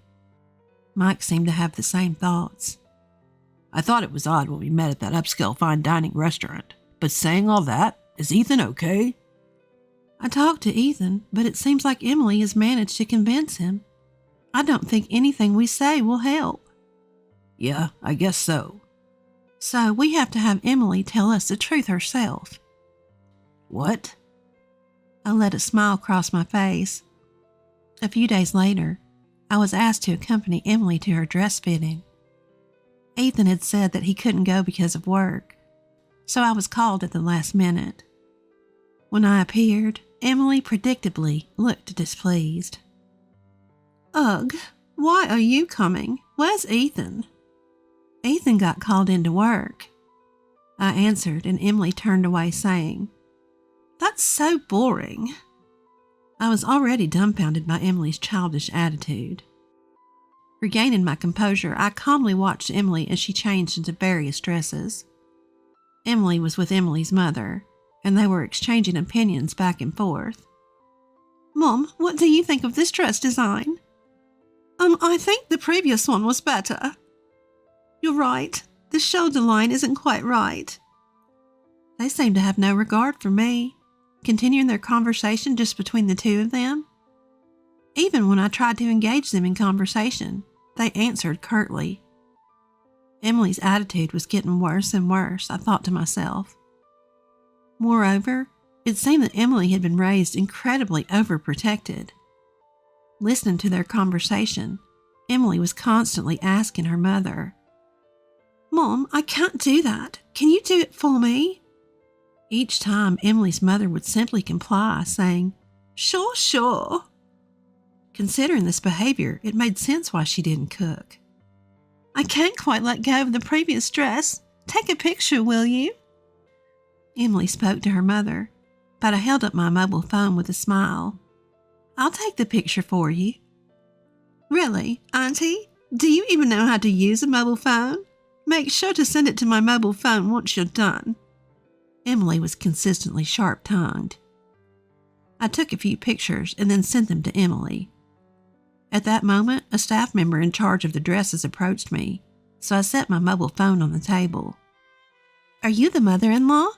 Mike seemed to have the same thoughts. "I thought it was odd when we met at that upscale fine dining restaurant, but saying all that, is Ethan okay?" I talked to Ethan, but it seems like Emily has managed to convince him. I don't think anything we say will help. "Yeah, I guess so." "So we have to have Emily tell us the truth herself." "What?" I let a smile cross my face. A few days later, I was asked to accompany Emily to her dress fitting. Ethan had said that he couldn't go because of work, so I was called at the last minute. When I appeared, Emily predictably looked displeased. "Ugh, why are you coming? Where's Ethan?" "Ethan got called into work," I answered, and Emily turned away saying, "That's so boring." I was already dumbfounded by Emily's childish attitude. Regaining my composure, I calmly watched Emily as she changed into various dresses. Emily was with Emily's mother, and they were exchanging opinions back and forth. Mom, what do you think of this dress design? I think the previous one was better. You're right. The shoulder line isn't quite right. They seemed to have no regard for me, continuing their conversation just between the two of them. Even when I tried to engage them in conversation, they answered curtly. Emily's attitude was getting worse and worse, I thought to myself. Moreover, it seemed that Emily had been raised incredibly overprotected. Listening to their conversation, Emily was constantly asking her mother, Mom, I can't do that. Can you do it for me? Each time, Emily's mother would simply comply, saying, Sure, sure. Considering this behavior, it made sense why she didn't cook. I can't quite let go of the previous dress. Take a picture, will you? Emily spoke to her mother, but I held up my mobile phone with a smile. I'll take the picture for you. Really, Auntie? Do you even know how to use a mobile phone? Make sure to send it to my mobile phone once you're done. Emily was consistently sharp-tongued. I took a few pictures and then sent them to Emily. At that moment, a staff member in charge of the dresses approached me, so I set my mobile phone on the table. Are you the mother-in-law?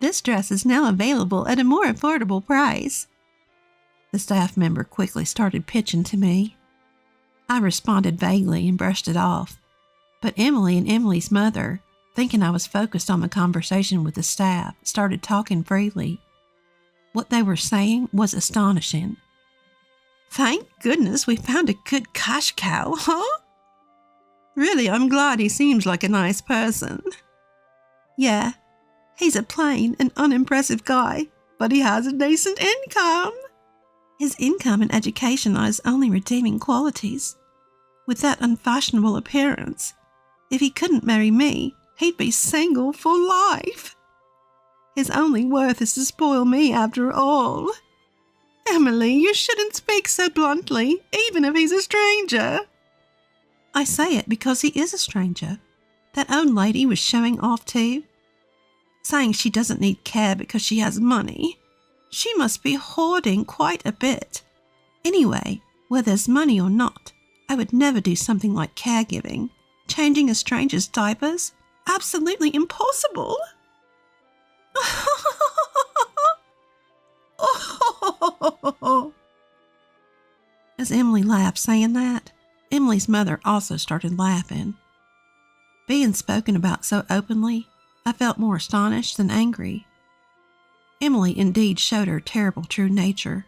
This dress is now available at a more affordable price. The staff member quickly started pitching to me. I responded vaguely and brushed it off, but Emily and Emily's mother, thinking I was focused on the conversation with the staff, started talking freely. What they were saying was astonishing. Thank goodness we found a good cash cow, huh? Really, I'm glad he seems like a nice person. Yeah, he's a plain and unimpressive guy, but he has a decent income. His income and education are his only redeeming qualities. With that unfashionable appearance, if he couldn't marry me, he'd be single for life. His only worth is to spoil me after all. Emily, you shouldn't speak so bluntly, even if he's a stranger. I say it because he is a stranger. That old lady was showing off too, saying she doesn't need care because she has money. She must be hoarding quite a bit. Anyway, whether there's money or not, I would never do something like caregiving. Changing a stranger's diapers? Absolutely impossible. As Emily laughed saying that, Emily's mother also started laughing. Being spoken about so openly, I felt more astonished than angry. Emily indeed showed her terrible true nature.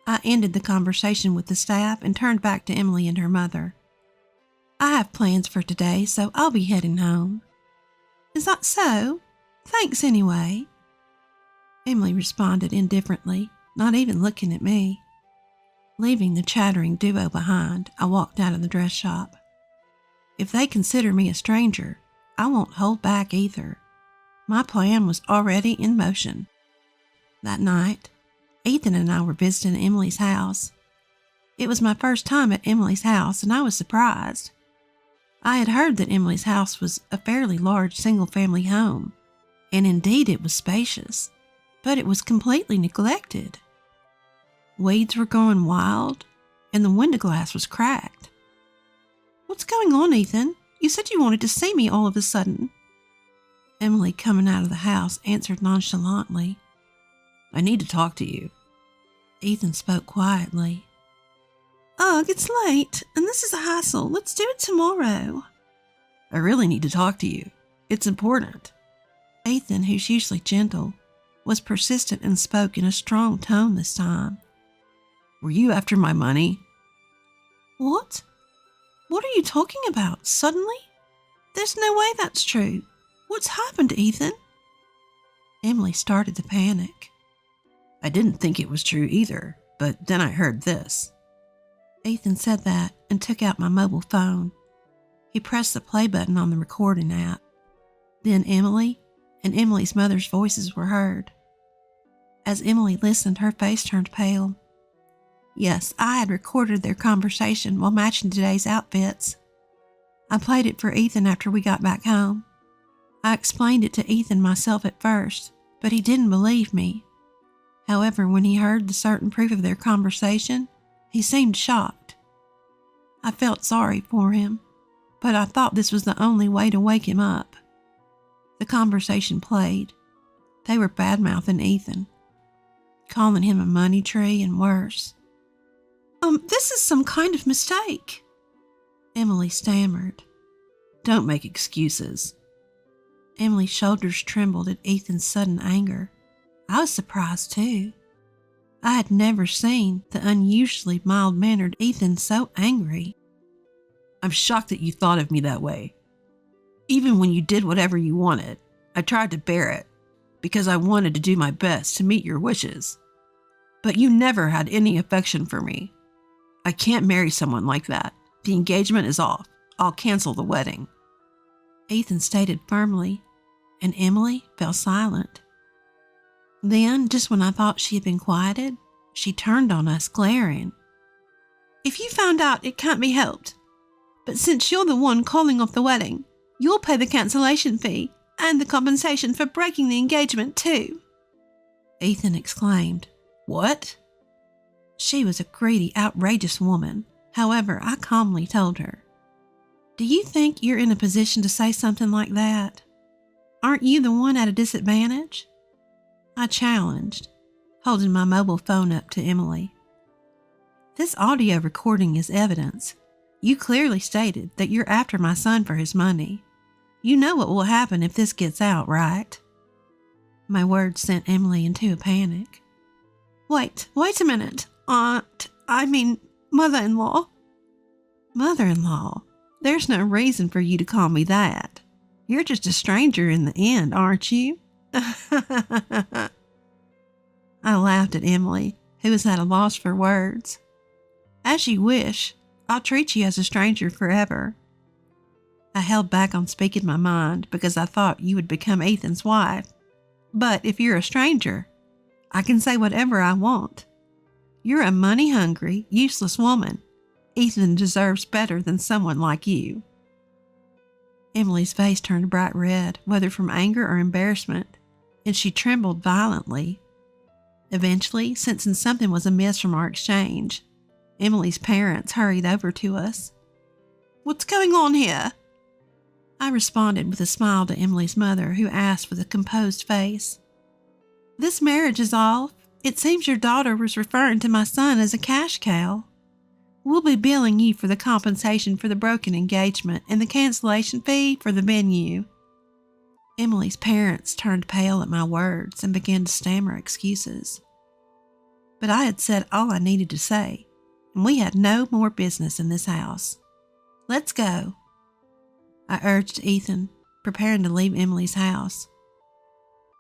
I ended the conversation with the staff and turned back to Emily and her mother. I have plans for today, so I'll be heading home. Is that so? Thanks anyway. Emily responded indifferently, not even looking at me. Leaving the chattering duo behind, I walked out of the dress shop. If they consider me a stranger, I won't hold back either. My plan was already in motion. That night, Ethan and I were visiting Emily's house. It was my first time at Emily's house, and I was surprised. I had heard that Emily's house was a fairly large single-family home, and indeed it was spacious, but it was completely neglected. Weeds were growing wild, and the window glass was cracked. What's going on, Ethan? You said you wanted to see me all of a sudden. Emily, coming out of the house, answered nonchalantly. I need to talk to you. Ethan spoke quietly. Ugh, it's late, and this is a hassle. Let's do it tomorrow. I really need to talk to you. It's important. Ethan, who's usually gentle, was persistent and spoke in a strong tone this time. Were you after my money? What? What are you talking about? Suddenly? There's no way that's true. What's happened, Ethan? Emily started to panic. I didn't think it was true either, but then I heard this. Ethan said that and took out my mobile phone. He pressed the play button on the recording app. Then Emily and Emily's mother's voices were heard. As Emily listened, her face turned pale. Yes, I had recorded their conversation while matching today's outfits. I played it for Ethan after we got back home. I explained it to Ethan myself at first, but he didn't believe me. However, when he heard the certain proof of their conversation, he seemed shocked. I felt sorry for him, but I thought this was the only way to wake him up. The conversation played. They were bad-mouthing Ethan, calling him a money tree and worse. This is some kind of mistake," Emily stammered. Don't make excuses. Emily's shoulders trembled at Ethan's sudden anger. I was surprised too. I had never seen the unusually mild-mannered Ethan so angry. I'm shocked that you thought of me that way. Even when you did whatever you wanted, I tried to bear it because I wanted to do my best to meet your wishes. But you never had any affection for me. I can't marry someone like that. The engagement is off. I'll cancel the wedding. Ethan stated firmly, and Emily fell silent. Then, just when I thought she had been quieted, she turned on us, glaring. "If you found out, it can't be helped. But since you're the one calling off the wedding, you'll pay the cancellation fee and the compensation for breaking the engagement too," Ethan exclaimed. What? She was a greedy, outrageous woman. However, I calmly told her, "Do you think you're in a position to say something like that? Aren't you the one at a disadvantage?" I challenged, holding my mobile phone up to Emily. "This audio recording is evidence. You clearly stated that you're after my son for his money. You know what will happen if this gets out, right?" My words sent Emily into a panic. Wait a minute. Mother-in-law." "Mother-in-law? There's no reason for you to call me that. You're just a stranger in the end, aren't you?" I laughed at Emily, who was at a loss for words. "As you wish. I'll treat you as a stranger forever." I held back on speaking my mind because I thought you would become Ethan's wife. But if you're a stranger, I can say whatever I want. You're a money-hungry, useless woman. Ethan deserves better than someone like you." Emily's face turned bright red, whether from anger or embarrassment, and she trembled violently. Eventually, sensing something was amiss from our exchange, Emily's parents hurried over to us. "What's going on here?" I responded with a smile to Emily's mother, who asked with a composed face, "This marriage is off. It seems your daughter was referring to my son as a cash cow. We'll be billing you for the compensation for the broken engagement and the cancellation fee for the venue." Emily's parents turned pale at my words and began to stammer excuses. But I had said all I needed to say, and we had no more business in this house. "Let's go," I urged Ethan, preparing to leave Emily's house.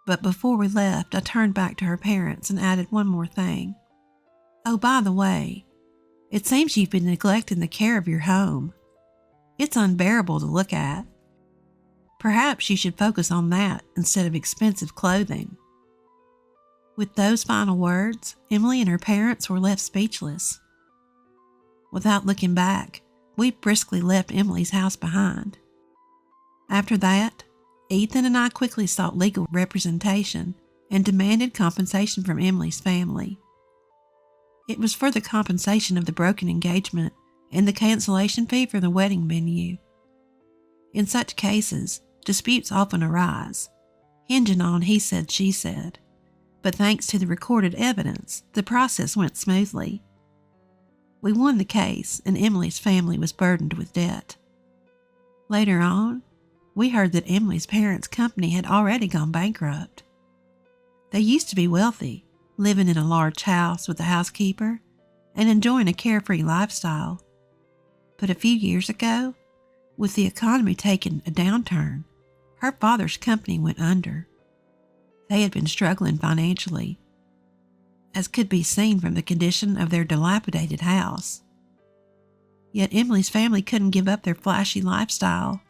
But before we left, I turned back to her parents and added one more thing. "Oh, by the way, it seems you've been neglecting the care of your home. It's unbearable to look at. Perhaps you should focus on that instead of expensive clothing." With those final words, Emily and her parents were left speechless. Without looking back, we briskly left Emily's house behind. After that, Ethan and I quickly sought legal representation and demanded compensation from Emily's family. It was for the compensation of the broken engagement and the cancellation fee for the wedding venue. In such cases, disputes often arise, hinging on he said, she said, but thanks to the recorded evidence, the process went smoothly. We won the case, and Emily's family was burdened with debt. Later on, we heard that Emily's parents' company had already gone bankrupt. They used to be wealthy, living in a large house with a housekeeper and enjoying a carefree lifestyle. But a few years ago, with the economy taking a downturn, her father's company went under. They had been struggling financially, as could be seen from the condition of their dilapidated house. Yet Emily's family couldn't give up their flashy lifestyle.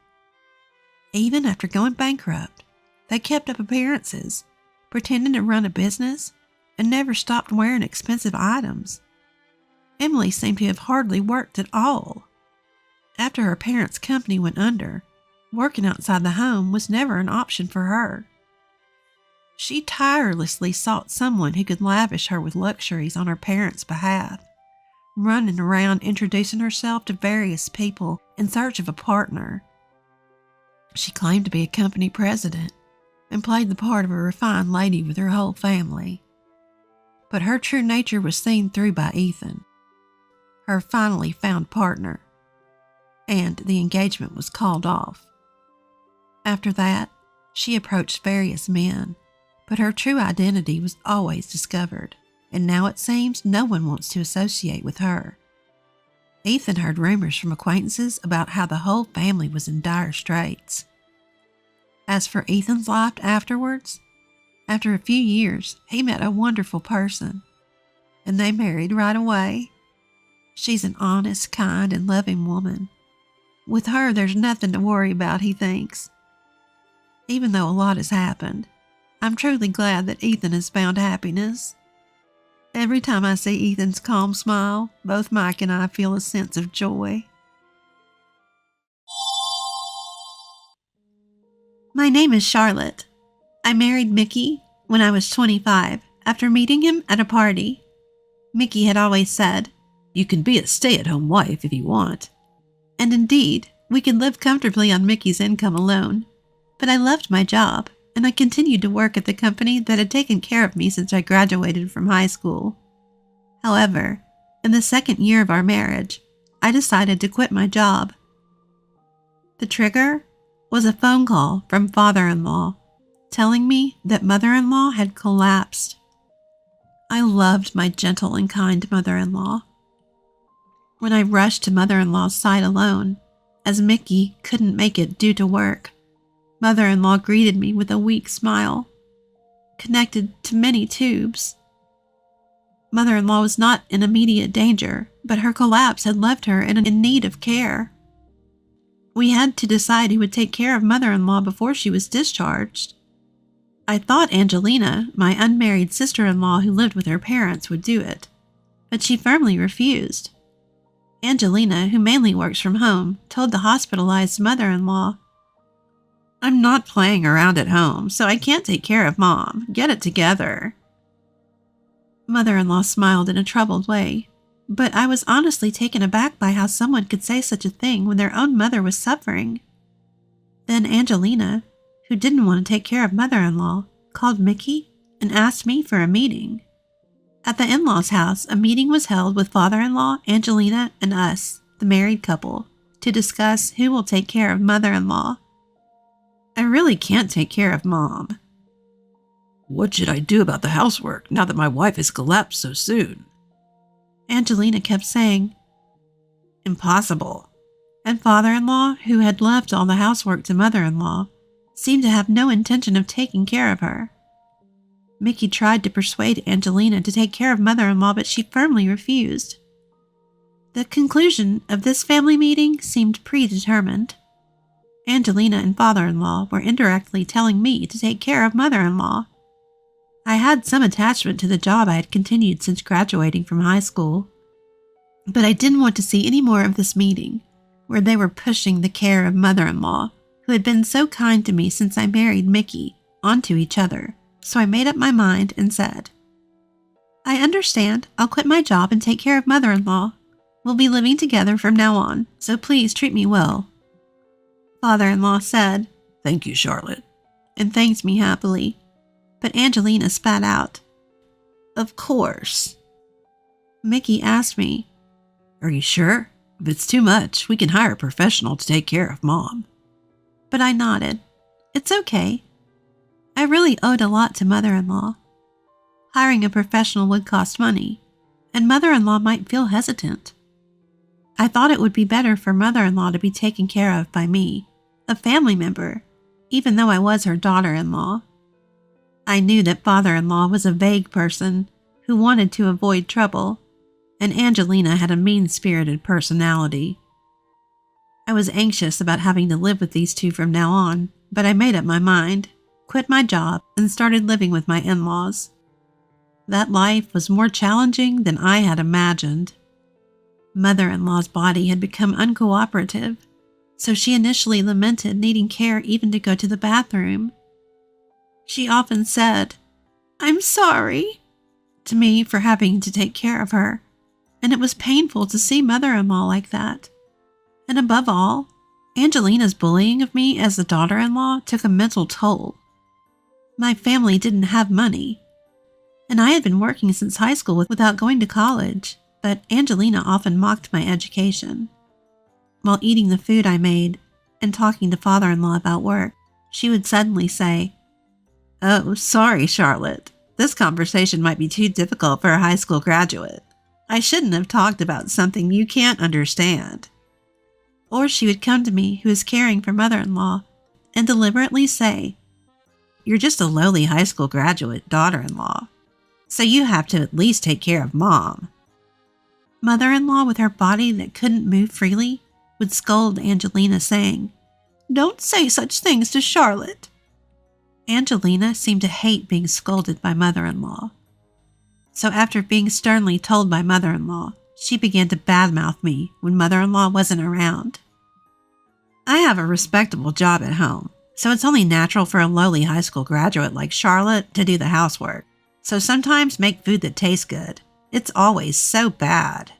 Even after going bankrupt, they kept up appearances, pretending to run a business and never stopped wearing expensive items. Emily seemed to have hardly worked at all. After her parents' company went under, working outside the home was never an option for her. She tirelessly sought someone who could lavish her with luxuries on her parents' behalf, running around introducing herself to various people in search of a partner. She claimed to be a company president and played the part of a refined lady with her whole family. But her true nature was seen through by Ethan, her finally found partner, and the engagement was called off. After that, she approached various men, but her true identity was always discovered, and now it seems no one wants to associate with her. Ethan heard rumors from acquaintances about how the whole family was in dire straits. As for Ethan's life afterwards, after a few years, he met a wonderful person, and they married right away. She's an honest, kind, and loving woman. With her, there's nothing to worry about, he thinks. Even though a lot has happened, I'm truly glad that Ethan has found happiness. Every time I see Ethan's calm smile, both Mike and I feel a sense of joy. My name is Charlotte. I married Mickey when I was 25 after meeting him at a party. Mickey had always said, "You can be a stay-at-home wife if you want." and indeed, we could live comfortably on Mickey's income alone. But I loved my job, and I continued to work at the company that had taken care of me since I graduated from high school. However, in the second year of our marriage, I decided to quit my job. The trigger was a phone call from father-in-law telling me that mother-in-law had collapsed. I loved my gentle and kind mother-in-law. When I rushed to mother-in-law's side alone, as Mickey couldn't make it due to work, mother-in-law greeted me with a weak smile, connected to many tubes. Mother-in-law was not in immediate danger, but her collapse had left her in need of care. We had to decide who would take care of mother-in-law before she was discharged. I thought Angelina, my unmarried sister-in-law who lived with her parents, would do it, but she firmly refused. Angelina, who mainly works from home, told the hospitalized mother-in-law, "I'm not playing around at home, so I can't take care of Mom. Get it together." Mother-in-law smiled in a troubled way, but I was honestly taken aback by how someone could say such a thing when their own mother was suffering. Then Angelina, who didn't want to take care of mother-in-law, called Mickey and asked me for a meeting. At the in-laws' house, a meeting was held with father-in-law, Angelina, and us, the married couple, to discuss who will take care of mother-in-law. I really can't take care of Mom. "What should I do about the housework now that my wife has collapsed so soon?" Angelina kept saying, "Impossible." And father-in-law, who had left all the housework to mother-in-law, seemed to have no intention of taking care of her. Mickey tried to persuade Angelina to take care of mother-in-law, but she firmly refused. The conclusion of this family meeting seemed predetermined. Angelina and father-in-law were indirectly telling me to take care of mother-in-law. I had some attachment to the job I had continued since graduating from high school, but I didn't want to see any more of this meeting, where they were pushing the care of mother-in-law, who had been so kind to me since I married Mickey, onto each other. So I made up my mind and said, "I understand. I'll quit my job and take care of mother-in-law. We'll be living together from now on, so please treat me well." Father-in-law said, "Thank you, Charlotte," and thanked me happily. But Angelina spat out, "Of course." Mickey asked me, "Are you sure? If it's too much, we can hire a professional to take care of Mom." but I nodded. "It's okay. I really owed a lot to mother-in-law. Hiring a professional would cost money, and mother-in-law might feel hesitant. I thought it would be better for mother-in-law to be taken care of by me, a family member, even though I was her daughter-in-law. I knew that father-in-law was a vague person who wanted to avoid trouble, and Angelina had a mean-spirited personality. I was anxious about having to live with these two from now on, but I made up my mind, quit my job, and started living with my in-laws. That life was more challenging than I had imagined. Mother-in-law's body had become uncooperative, so she initially lamented needing care even to go to the bathroom. She often said, "I'm sorry," to me for having to take care of her, and it was painful to see mother-in-law like that. And above all, Angelina's bullying of me as the daughter-in-law took a mental toll. My family didn't have money, and I had been working since high school without going to college, but Angelina often mocked my education. While eating the food I made and talking to father-in-law about work, she would suddenly say, "Oh, sorry, Charlotte. This conversation might be too difficult for a high school graduate. I shouldn't have talked about something you can't understand." Or she would come to me, who is caring for mother-in-law, and deliberately say, "You're just a lowly high school graduate daughter-in-law, so you have to at least take care of mom." Mother-in-law, with her body that couldn't move freely, would scold Angelina, saying, "Don't say such things to Charlotte." Angelina seemed to hate being scolded by mother-in-law. So after being sternly told by mother-in-law, she began to badmouth me when mother-in-law wasn't around. I have a respectable job at home, so it's only natural for a lowly high school graduate like Charlotte to do the housework. So sometimes make food that tastes good. It's always so bad.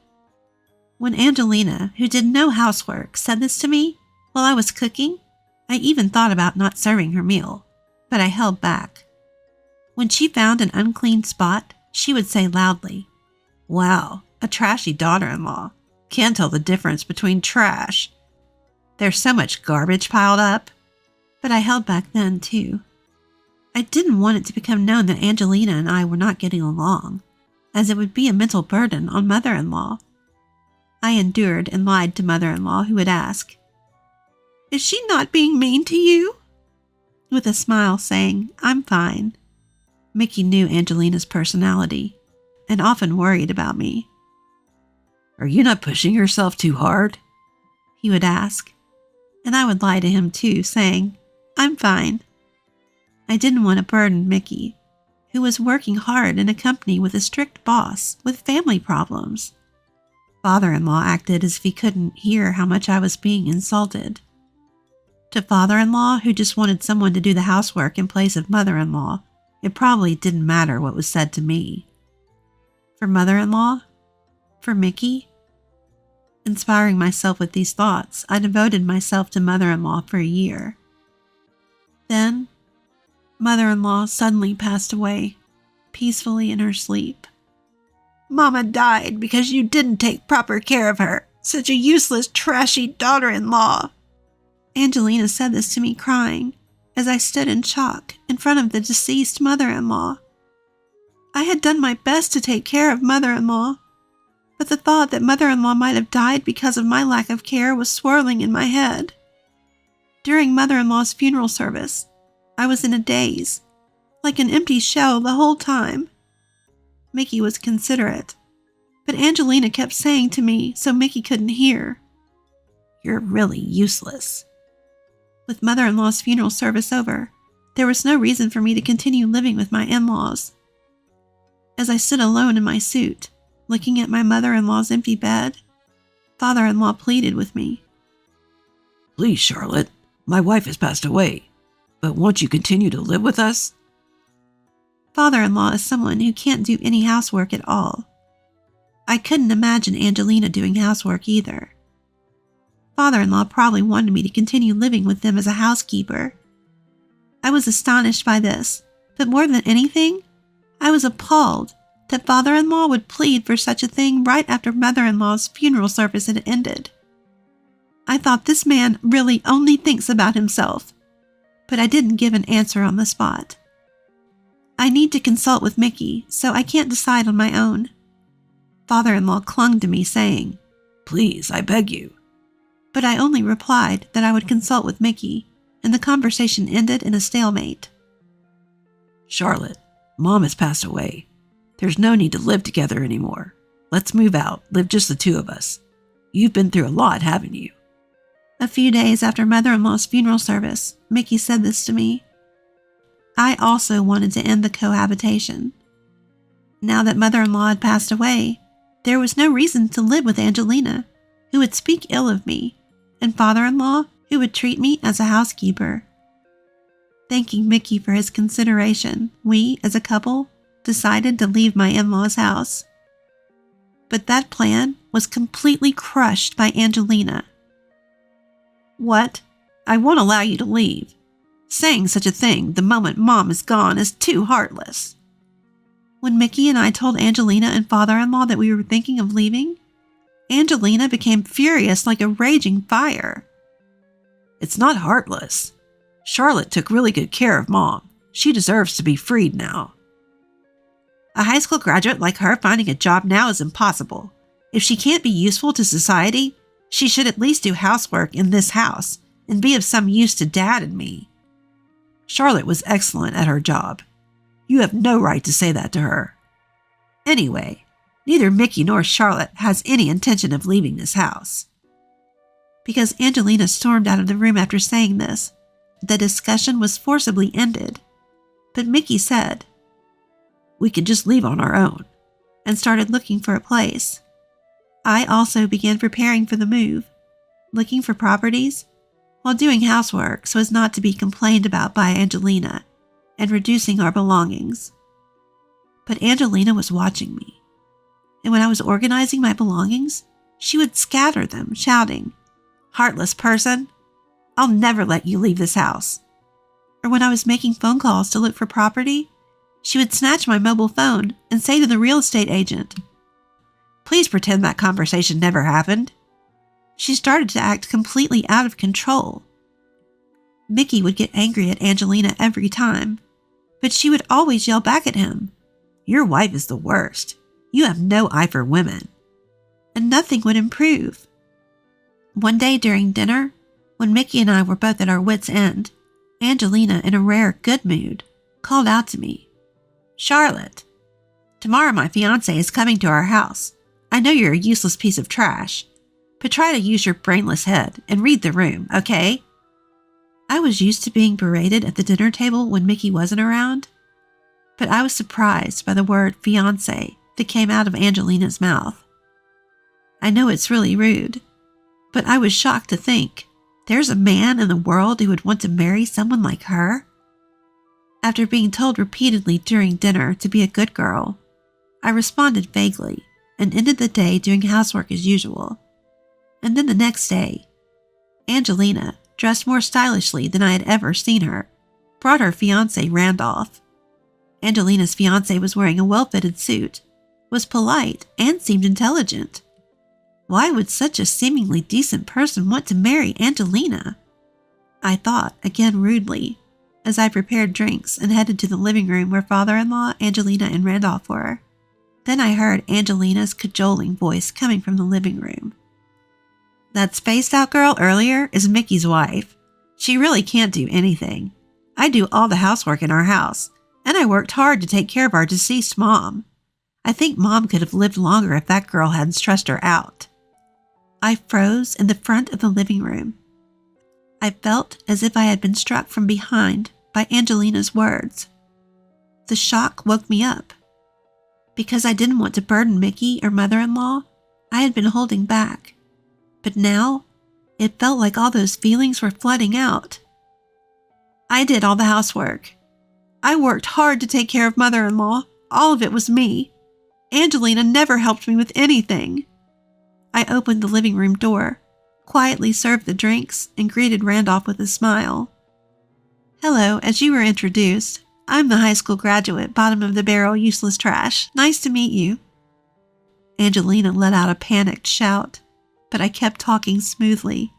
When Angelina, who did no housework, said this to me while I was cooking, I even thought about not serving her meal, but I held back. When she found an unclean spot, she would say loudly, "Wow, a trashy daughter-in-law. Can't tell the difference between trash. There's so much garbage piled up." But I held back then, too. I didn't want it to become known that Angelina and I were not getting along, as it would be a mental burden on mother-in-law. I endured and lied to mother-in-law, who would ask, "Is she not being mean to you?" with a smile saying, "I'm fine." Mickey knew Angelina's personality and often worried about me. "Are you not pushing yourself too hard?" he would ask, and I would lie to him too, saying, "I'm fine." I didn't want to burden Mickey, who was working hard in a company with a strict boss with family problems. Father-in-law acted as if he couldn't hear how much I was being insulted. To father-in-law, who just wanted someone to do the housework in place of mother-in-law, it probably didn't matter what was said to me. For mother-in-law, for Mickey, inspiring myself with these thoughts, I devoted myself to mother-in-law for a year. Then, mother-in-law suddenly passed away, peacefully in her sleep. "Mama died because you didn't take proper care of her. Such a useless, trashy daughter-in-law." Angelina said this to me crying, as I stood in shock in front of the deceased mother-in-law. I had done my best to take care of mother-in-law, but the thought that mother-in-law might have died because of my lack of care was swirling in my head. During mother-in-law's funeral service, I was in a daze, like an empty shell the whole time. Mickey was considerate, but Angelina kept saying to me so Mickey couldn't hear, "You're really useless." With mother-in-law's funeral service over, there was no reason for me to continue living with my in-laws. As I stood alone in my suit, looking at my mother-in-law's empty bed, father-in-law pleaded with me. "Please, Charlotte, my wife has passed away, but won't you continue to live with us?" Father-in-law is someone who can't do any housework at all. I couldn't imagine Angelina doing housework either. Father-in-law probably wanted me to continue living with them as a housekeeper. I was astonished by this, but more than anything, I was appalled that father-in-law would plead for such a thing right after mother-in-law's funeral service had ended. I thought, this man really only thinks about himself, but I didn't give an answer on the spot. I need to consult with Mickey, so I can't decide on my own. Father-in-law clung to me, saying, "Please, I beg you." But I only replied that I would consult with Mickey, and the conversation ended in a stalemate. "Charlotte, Mom has passed away. There's no need to live together anymore. Let's move out, live just the two of us. You've been through a lot, haven't you?" A few days after mother-in-law's funeral service, Mickey said this to me. I also wanted to end the cohabitation. Now that mother-in-law had passed away, there was no reason to live with Angelina, who would speak ill of me, and father-in-law, who would treat me as a housekeeper. Thanking Mickey for his consideration, we, as a couple, decided to leave my in-laws' house. But that plan was completely crushed by Angelina. "What? I won't allow you to leave. Saying such a thing the moment Mom is gone is too heartless." When Mickey and I told Angelina and father-in-law that we were thinking of leaving, Angelina became furious like a raging fire. "It's not heartless. Charlotte took really good care of Mom. She deserves to be freed now." "A high school graduate like her finding a job now is impossible. If she can't be useful to society, she should at least do housework in this house and be of some use to Dad and me." "Charlotte was excellent at her job. You have no right to say that to her. Anyway, neither Mickey nor Charlotte has any intention of leaving this house." Because Angelina stormed out of the room after saying this, the discussion was forcibly ended. But Mickey said, "We could just leave on our own," and started looking for a place. I also began preparing for the move, looking for properties while doing housework so as not to be complained about by Angelina, and reducing our belongings. But Angelina was watching me, and when I was organizing my belongings, she would scatter them, shouting, "Heartless person! I'll never let you leave this house." Or when I was making phone calls to look for property, she would snatch my mobile phone and say to the real estate agent, "Please pretend that conversation never happened." She started to act completely out of control. Mickey would get angry at Angelina every time, but she would always yell back at him, "Your wife is the worst. You have no eye for women." And nothing would improve. One day during dinner, when Mickey and I were both at our wits' end, Angelina, in a rare good mood, called out to me, "Charlotte, tomorrow my fiancé is coming to our house. I know you're a useless piece of trash, but try to use your brainless head and read the room, okay?" I was used to being berated at the dinner table when Mickey wasn't around, but I was surprised by the word fiancé that came out of Angelina's mouth. I know it's really rude, but I was shocked to think there's a man in the world who would want to marry someone like her. After being told repeatedly during dinner to be a good girl, I responded vaguely and ended the day doing housework as usual. And then the next day, Angelina, dressed more stylishly than I had ever seen her, brought her fiancé Randolph. Angelina's fiancé was wearing a well-fitted suit, was polite, and seemed intelligent. Why would such a seemingly decent person want to marry Angelina? I thought, again rudely, as I prepared drinks and headed to the living room where father-in-law, Angelina, and Randolph were. Then I heard Angelina's cajoling voice coming from the living room. "That spaced-out girl earlier is Mickey's wife. She really can't do anything. I do all the housework in our house, and I worked hard to take care of our deceased mom. I think Mom could have lived longer if that girl hadn't stressed her out." I froze in the front of the living room. I felt as if I had been struck from behind by Angelina's words. The shock woke me up. Because I didn't want to burden Mickey or mother-in-law, I had been holding back. But now, it felt like all those feelings were flooding out. I did all the housework. I worked hard to take care of mother-in-law. All of it was me. Angelina never helped me with anything. I opened the living room door, quietly served the drinks, and greeted Randolph with a smile. "Hello, as you were introduced. I'm the high school graduate, bottom of the barrel, useless trash. Nice to meet you." Angelina let out a panicked shout, but I kept talking smoothly.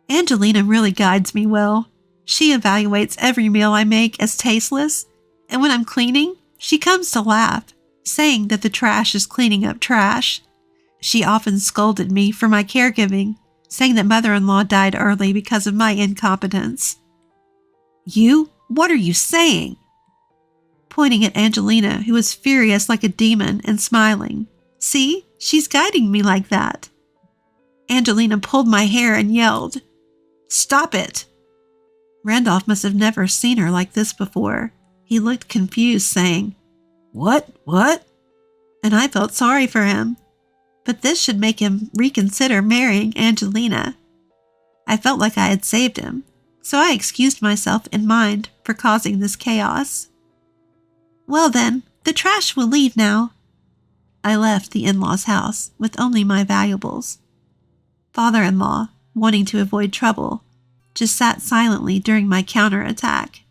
Angelina really guides me well. She evaluates every meal I make as tasteless, and when I'm cleaning, she comes to laugh, saying that the trash is cleaning up trash. She often scolded me for my caregiving, saying that mother-in-law died early because of my incompetence. "You? What are you saying?" Pointing at Angelina, who was furious like a demon and smiling. "See, she's guiding me like that." Angelina pulled my hair and yelled, "Stop it!" Randolph must have never seen her like this before. He looked confused, saying, What? What? And I felt sorry for him. But this should make him reconsider marrying Angelina. I felt like I had saved him, so I excused myself in mind for causing this chaos. Well then, the trash will leave now. I left the in-laws' house with only my valuables. Father-in-law, wanting to avoid trouble, just sat silently during my counterattack.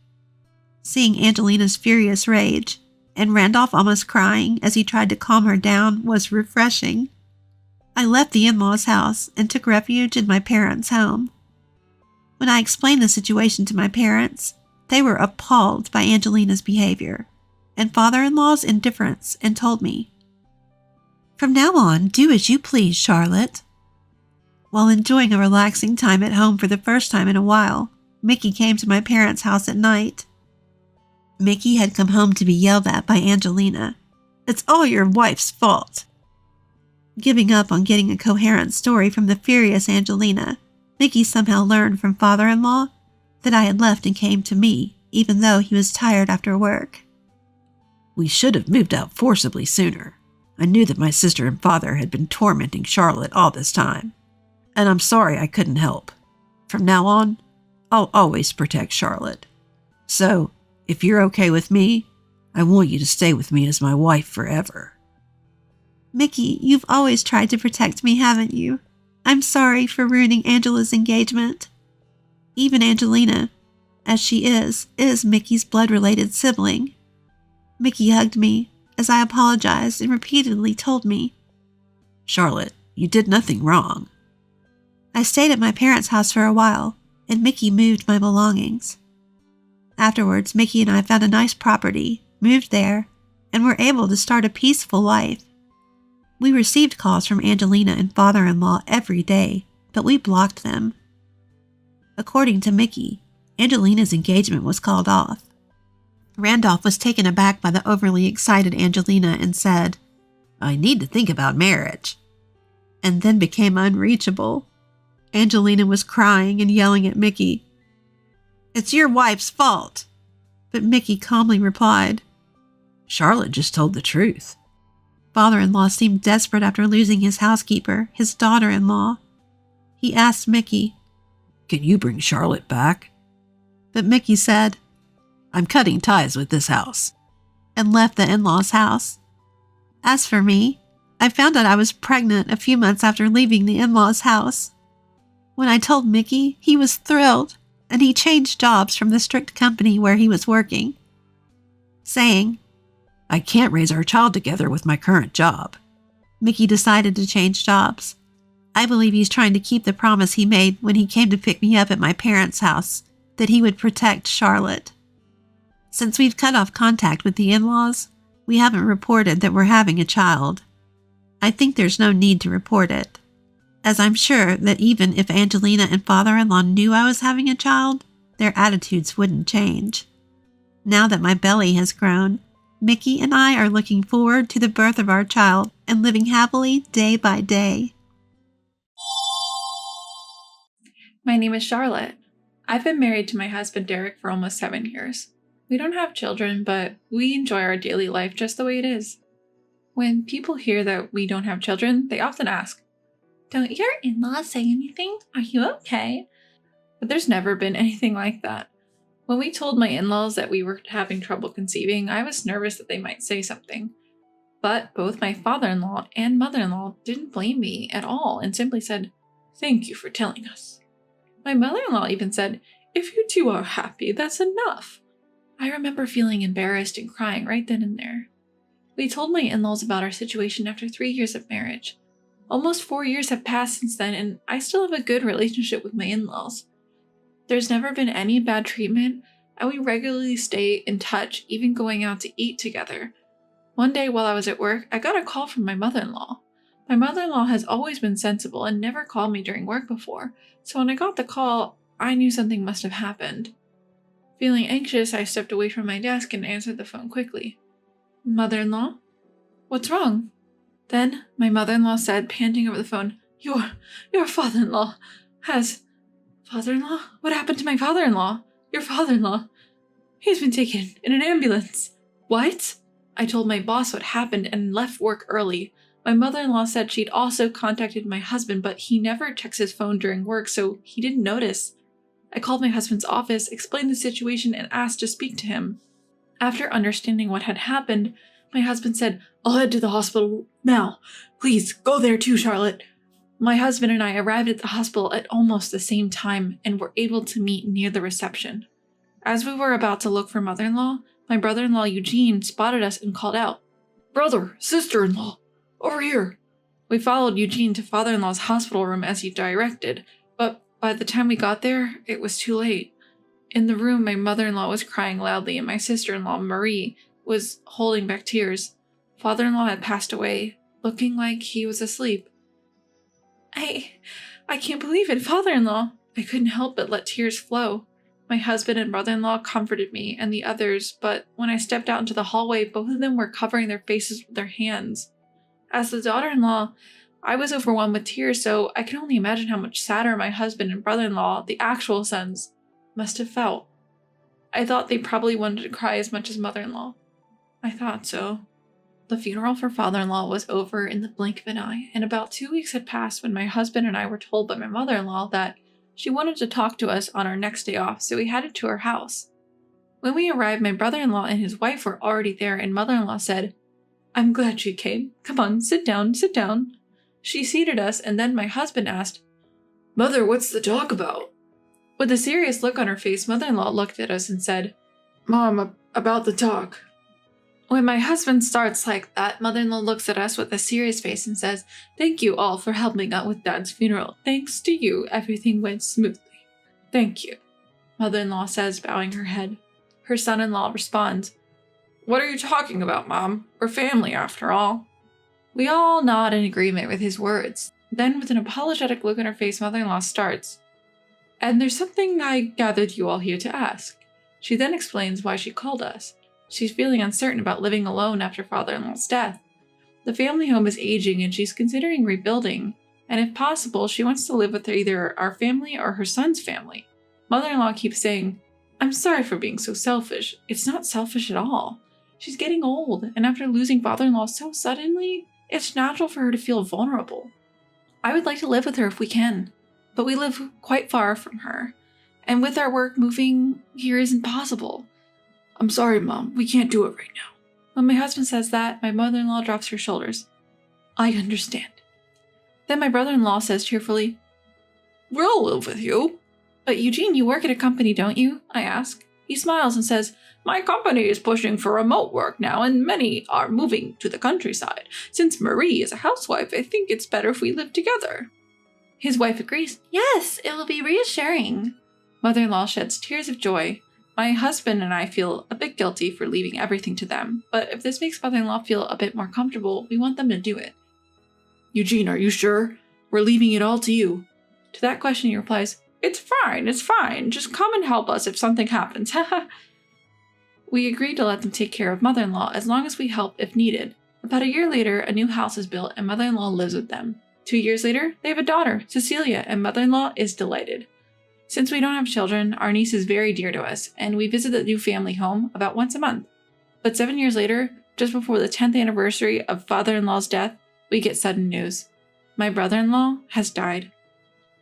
Seeing Angelina's furious rage, and Randolph almost crying as he tried to calm her down, was refreshing. I left the in-laws' house and took refuge in my parents' home. When I explained the situation to my parents, they were appalled by Angelina's behavior and father-in-law's indifference and told me, "From now on, do as you please, Charlotte." While enjoying a relaxing time at home for the first time in a while, Mickey came to my parents' house at night. Mickey had come home to be yelled at by Angelina. "It's all your wife's fault." Giving up on getting a coherent story from the furious Angelina, Mickey somehow learned from father-in-law that I had left and came to me, even though he was tired after work. We should have moved out forcibly sooner. I knew that my sister and father had been tormenting Charlotte all this time, and I'm sorry I couldn't help. From now on, I'll always protect Charlotte. So, if you're okay with me, I want you to stay with me as my wife forever. Mickey, you've always tried to protect me, haven't you? I'm sorry for ruining Angela's engagement. Even Angelina, as she is Mickey's blood-related sibling. Mickey hugged me as I apologized and repeatedly told me, Charlotte, you did nothing wrong. I stayed at my parents' house for a while, and Mickey moved my belongings. Afterwards, Mickey and I found a nice property, moved there, and were able to start a peaceful life. We received calls from Angelina and father-in-law every day, but we blocked them. According to Mickey, Angelina's engagement was called off. Randolph was taken aback by the overly excited Angelina and said, I need to think about marriage. And then became unreachable. Angelina was crying and yelling at Mickey. It's your wife's fault. But Mickey calmly replied, Charlotte just told the truth. Father-in-law seemed desperate after losing his housekeeper, his daughter-in-law. He asked Mickey, Can you bring Charlotte back? But Mickey said, I'm cutting ties with this house, and left the in-laws' house. As for me, I found out I was pregnant a few months after leaving the in-laws' house. When I told Mickey, he was thrilled, and he changed jobs from the strict company where he was working, saying, I can't raise our child together with my current job. Mickey decided to change jobs. I believe he's trying to keep the promise he made when he came to pick me up at my parents' house, that he would protect Charlotte. Since we've cut off contact with the in-laws, we haven't reported that we're having a child. I think there's no need to report it, as I'm sure that even if Angelina and father-in-law knew I was having a child, their attitudes wouldn't change. Now that my belly has grown, Mickey and I are looking forward to the birth of our child and living happily day by day. My name is Charlotte. I've been married to my husband Derek for almost 7 years. We don't have children, but we enjoy our daily life just the way it is. When people hear that we don't have children, they often ask, Don't your in-laws say anything? Are you okay? But there's never been anything like that. When we told my in-laws that we were having trouble conceiving, I was nervous that they might say something. But both my father-in-law and mother-in-law didn't blame me at all and simply said, Thank you for telling us. My mother-in-law even said, If you two are happy, that's enough. I remember feeling embarrassed and crying right then and there. We told my in-laws about our situation after 3 years of marriage. Almost 4 years have passed since then, and I still have a good relationship with my in-laws. There's never been any bad treatment, and we regularly stay in touch, even going out to eat together. One day while I was at work, I got a call from my mother-in-law. My mother-in-law has always been sensible and never called me during work before, so when I got the call, I knew something must have happened. Feeling anxious, I stepped away from my desk and answered the phone quickly. Mother-in-law? What's wrong? Then my mother-in-law said, panting over the phone, Your father-in-law has... Father-in-law? What happened to my father-in-law? Your father-in-law? He's been taken in an ambulance. What? I told my boss what happened and left work early. My mother-in-law said she'd also contacted my husband, but he never checks his phone during work, so he didn't notice. I called my husband's office, explained the situation, and asked to speak to him. After understanding what had happened, my husband said, "I'll head to the hospital now. Please, go there too, Charlotte." My husband and I arrived at the hospital at almost the same time and were able to meet near the reception. As we were about to look for mother-in-law, my brother-in-law Eugene spotted us and called out, "Brother, sister-in-law, over here." We followed Eugene to father-in-law's hospital room as he directed, but by the time we got there, it was too late. In the room, my mother-in-law was crying loudly and my sister-in-law, Marie, was holding back tears. Father-in-law had passed away, looking like he was asleep. I can't believe it, father-in-law. I couldn't help but let tears flow. My husband and brother-in-law comforted me and the others, but when I stepped out into the hallway, both of them were covering their faces with their hands. As the daughter-in-law, I was overwhelmed with tears, so I can only imagine how much sadder my husband and brother-in-law, the actual sons, must have felt. I thought they probably wanted to cry as much as mother-in-law. I thought so. The funeral for father-in-law was over in the blink of an eye, and about 2 weeks had passed when my husband and I were told by my mother-in-law that she wanted to talk to us on our next day off, so we headed to her house. When we arrived, my brother-in-law and his wife were already there, and mother-in-law said, "I'm glad she came. Come on, sit down, sit down." She seated us, and then my husband asked, "Mother, what's the talk about?" With a serious look on her face, mother-in-law looked at us and said, "Mom, about the talk." When my husband starts like that, mother-in-law looks at us with a serious face and says, "Thank you all for helping out with Dad's funeral. Thanks to you, everything went smoothly." "Thank you," mother-in-law says, bowing her head. Her son-in-law responds, "What are you talking about, Mom? We're family after all." We all nod in agreement with his words. Then, with an apologetic look on her face, mother-in-law starts, "And there's something I gathered you all here to ask." She then explains why she called us. She's feeling uncertain about living alone after father-in-law's death. The family home is aging and she's considering rebuilding, and if possible, she wants to live with either our family or her son's family. Mother-in-law keeps saying, "I'm sorry for being so selfish." It's not selfish at all. She's getting old, and after losing father-in-law so suddenly, it's natural for her to feel vulnerable. I would like to live with her if we can, but we live quite far from her, and with our work, moving here isn't possible. "I'm sorry, Mom, we can't do it right now." When my husband says that, my mother-in-law drops her shoulders. "I understand." Then my brother-in-law says cheerfully, "We'll live with you." "But Eugene, you work at a company, don't you?" I ask. He smiles and says, "My company is pushing for remote work now, and many are moving to the countryside. Since Marie is a housewife, I think it's better if we live together." His wife agrees. "Yes, it will be reassuring." Mother-in-law sheds tears of joy. My husband and I feel a bit guilty for leaving everything to them, but if this makes mother-in-law feel a bit more comfortable, we want them to do it. "Eugene, are you sure? We're leaving it all to you." To that question he replies, it's fine. Just come and help us if something happens." We agreed to let them take care of mother-in-law as long as we help if needed. About a year later, a new house is built and mother-in-law lives with them. 2 years later, they have a daughter, Cecilia, and mother-in-law is delighted. Since we don't have children, our niece is very dear to us, and we visit the new family home about once a month. But 7 years later, just before the 10th anniversary of father-in-law's death, we get sudden news. My brother-in-law has died.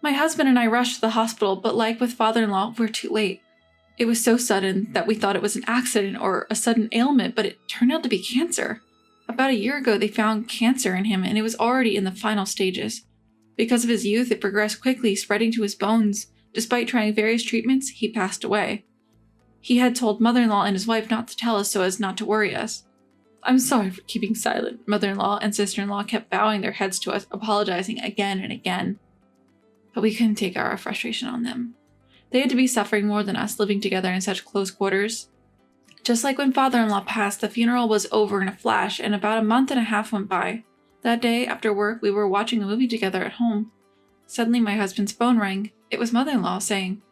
My husband and I rushed to the hospital, but like with father-in-law, we're too late. It was so sudden that we thought it was an accident or a sudden ailment, but it turned out to be cancer. About a year ago, they found cancer in him, and it was already in the final stages. Because of his youth, it progressed quickly, spreading to his bones. Despite trying various treatments, he passed away. He had told mother-in-law and his wife not to tell us so as not to worry us. "I'm sorry for keeping silent." Mother-in-law and sister-in-law kept bowing their heads to us, apologizing again and again. But we couldn't take our frustration on them. They had to be suffering more than us living together in such close quarters. Just like when father-in-law passed, the funeral was over in a flash, and about a month and a half went by. That day, after work, we were watching a movie together at home. Suddenly, my husband's phone rang. It was mother-in-law saying,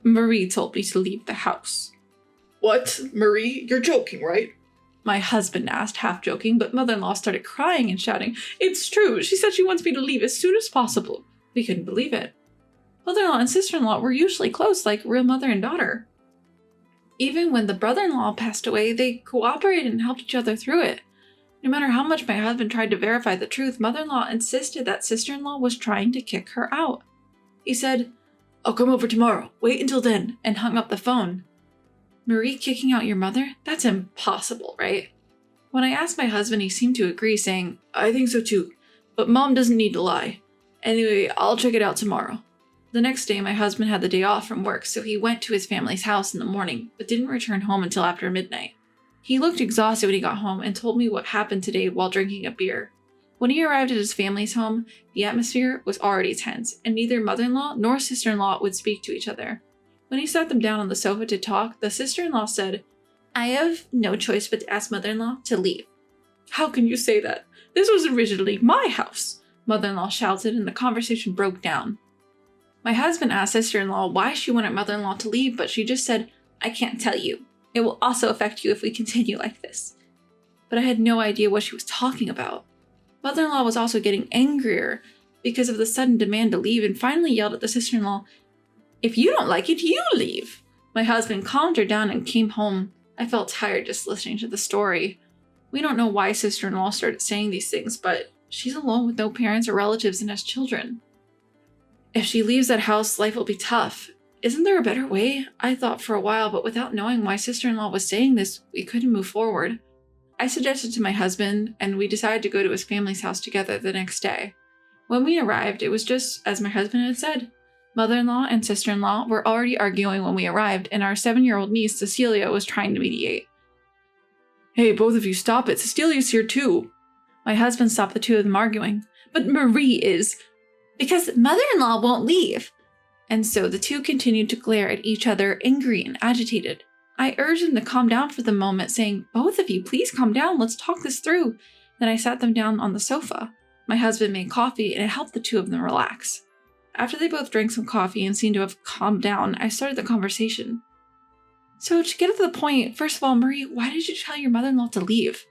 "Marie told me to leave the house." "What? Marie? You're joking, right?" My husband asked, half joking, but mother-in-law started crying and shouting, "It's true. She said she wants me to leave as soon as possible." We couldn't believe it. Mother-in-law and sister-in-law were usually close, like real mother and daughter. Even when the brother-in-law passed away, they cooperated and helped each other through it. No matter how much my husband tried to verify the truth, mother-in-law insisted that sister-in-law was trying to kick her out. He said, "I'll come over tomorrow. Wait until then," and hung up the phone. Marie kicking out your mother? That's impossible, right? When I asked my husband, he seemed to agree, saying, "I think so too, but Mom doesn't need to lie. Anyway, I'll check it out tomorrow." The next day, my husband had the day off from work, so he went to his family's house in the morning, but didn't return home until after midnight. He looked exhausted when he got home and told me what happened today while drinking a beer. When he arrived at his family's home, the atmosphere was already tense, and neither mother-in-law nor sister-in-law would speak to each other. When he sat them down on the sofa to talk, the sister-in-law said, "I have no choice but to ask mother-in-law to leave." "How can you say that? This was originally my house," mother-in-law shouted, and the conversation broke down. My husband asked sister-in-law why she wanted mother-in-law to leave, but she just said, "I can't tell you. It will also affect you if we continue like this." But I had no idea what she was talking about. Mother-in-law was also getting angrier because of the sudden demand to leave and finally yelled at the sister-in-law, "If you don't like it, you leave." My husband calmed her down and came home. I felt tired just listening to the story. We don't know why sister-in-law started saying these things, but she's alone with no parents or relatives and has children. If she leaves that house, life will be tough. Isn't there a better way? I thought for a while, but without knowing why sister-in-law was saying this, we couldn't move forward. I suggested to my husband, and we decided to go to his family's house together the next day. When we arrived, it was just as my husband had said. Mother-in-law and sister-in-law were already arguing when we arrived, and our 7-year-old niece, Cecilia, was trying to mediate. "Hey, both of you, stop it. Cecilia's here too." My husband stopped the two of them arguing. "But Marie is..." "Because mother-in-law won't leave." And so the two continued to glare at each other, angry and agitated. I urged them to calm down for the moment, saying, "Both of you, please calm down. Let's talk this through." Then I sat them down on the sofa. My husband made coffee, and it helped the two of them relax. After they both drank some coffee and seemed to have calmed down, I started the conversation. "So to get to the point, first of all, Marie, why did you tell your mother-in-law to leave?"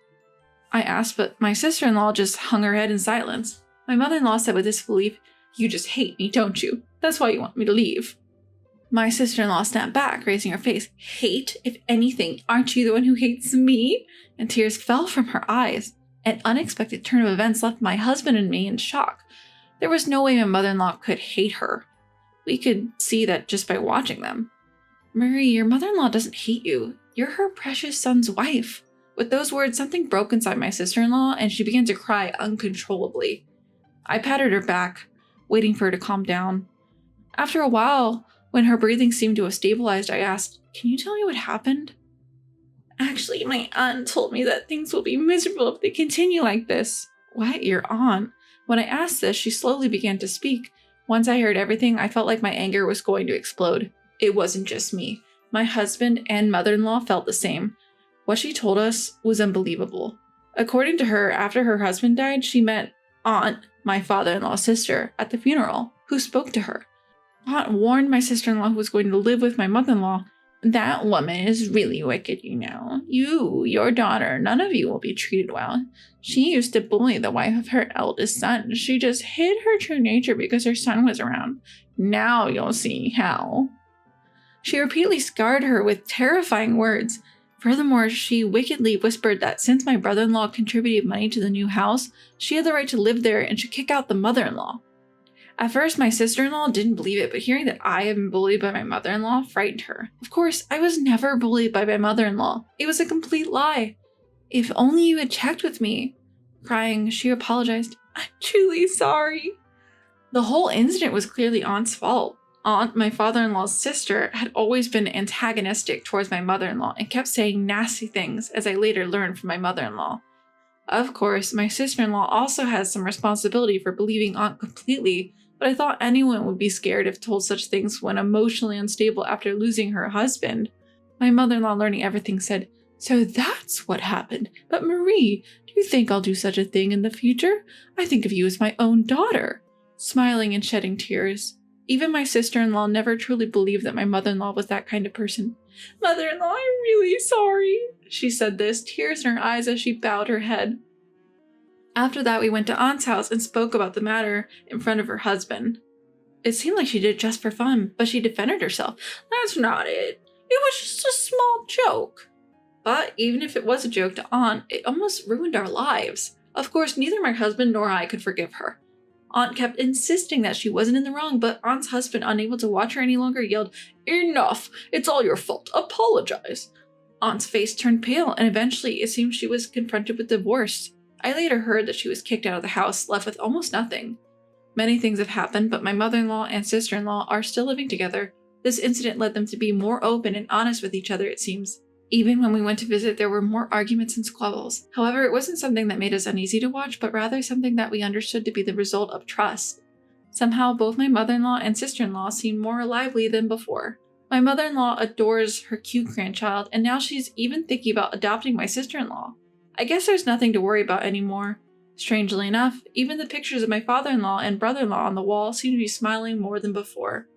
I asked, but my sister-in-law just hung her head in silence. My mother-in-law said with disbelief, "You just hate me, don't you? That's why you want me to leave." My sister-in-law snapped back, raising her face. "Hate? If anything, aren't you the one who hates me?" And tears fell from her eyes. An unexpected turn of events left my husband and me in shock. There was no way my mother-in-law could hate her. We could see that just by watching them. "Marie, your mother-in-law doesn't hate you. You're her precious son's wife." With those words, something broke inside my sister-in-law, and she began to cry uncontrollably. I patted her back, waiting for her to calm down. After a while, when her breathing seemed to have stabilized, I asked, "Can you tell me what happened?" "Actually, my aunt told me that things will be miserable if they continue like this." "What? Your aunt?" When I asked this, she slowly began to speak. Once I heard everything, I felt like my anger was going to explode. It wasn't just me. My husband and mother-in-law felt the same. What she told us was unbelievable. According to her, after her husband died, she met Aunt, my father-in-law's sister, at the funeral, who spoke to her. Aunt warned my sister-in-law who was going to live with my mother-in-law, "That woman is really wicked, you know. You, your daughter, none of you will be treated well. She used to bully the wife of her eldest son. She just hid her true nature because her son was around. Now you'll see how." She repeatedly scarred her with terrifying words. Furthermore, she wickedly whispered that since my brother-in-law contributed money to the new house, she had the right to live there and should kick out the mother-in-law. At first, my sister-in-law didn't believe it, but hearing that I had been bullied by my mother-in-law frightened her. Of course, I was never bullied by my mother-in-law. It was a complete lie. "If only you had checked with me." Crying, she apologized. "I'm truly sorry." The whole incident was clearly Aunt's fault. Aunt, my father-in-law's sister, had always been antagonistic towards my mother-in-law and kept saying nasty things, as I later learned from my mother-in-law. Of course, my sister-in-law also has some responsibility for believing Aunt completely, but I thought anyone would be scared if told such things when emotionally unstable after losing her husband. My mother-in-law, learning everything, said, "So that's what happened. But Marie, do you think I'll do such a thing in the future? I think of you as my own daughter." Smiling and shedding tears. Even my sister-in-law never truly believed that my mother-in-law was that kind of person. "Mother-in-law, I'm really sorry." She said this, tears in her eyes as she bowed her head. After that, we went to Aunt's house and spoke about the matter in front of her husband. It seemed like she did it just for fun, but she defended herself. "That's not it. It was just a small joke. But even if it was a joke to Aunt, it almost ruined our lives. Of course, neither my husband nor I could forgive her. Aunt kept insisting that she wasn't in the wrong, but Aunt's husband, unable to watch her any longer, yelled, "Enough! It's all your fault. Apologize." Aunt's face turned pale, and eventually it seemed she was confronted with divorce. I later heard that she was kicked out of the house, left with almost nothing. Many things have happened, but my mother-in-law and sister-in-law are still living together. This incident led them to be more open and honest with each other, it seems. Even when we went to visit, there were more arguments and squabbles. However, it wasn't something that made us uneasy to watch, but rather something that we understood to be the result of trust. Somehow, both my mother-in-law and sister-in-law seemed more lively than before. My mother-in-law adores her cute grandchild, and now she's even thinking about adopting my sister-in-law. I guess there's nothing to worry about anymore. Strangely enough, even the pictures of my father-in-law and brother-in-law on the wall seem to be smiling more than before.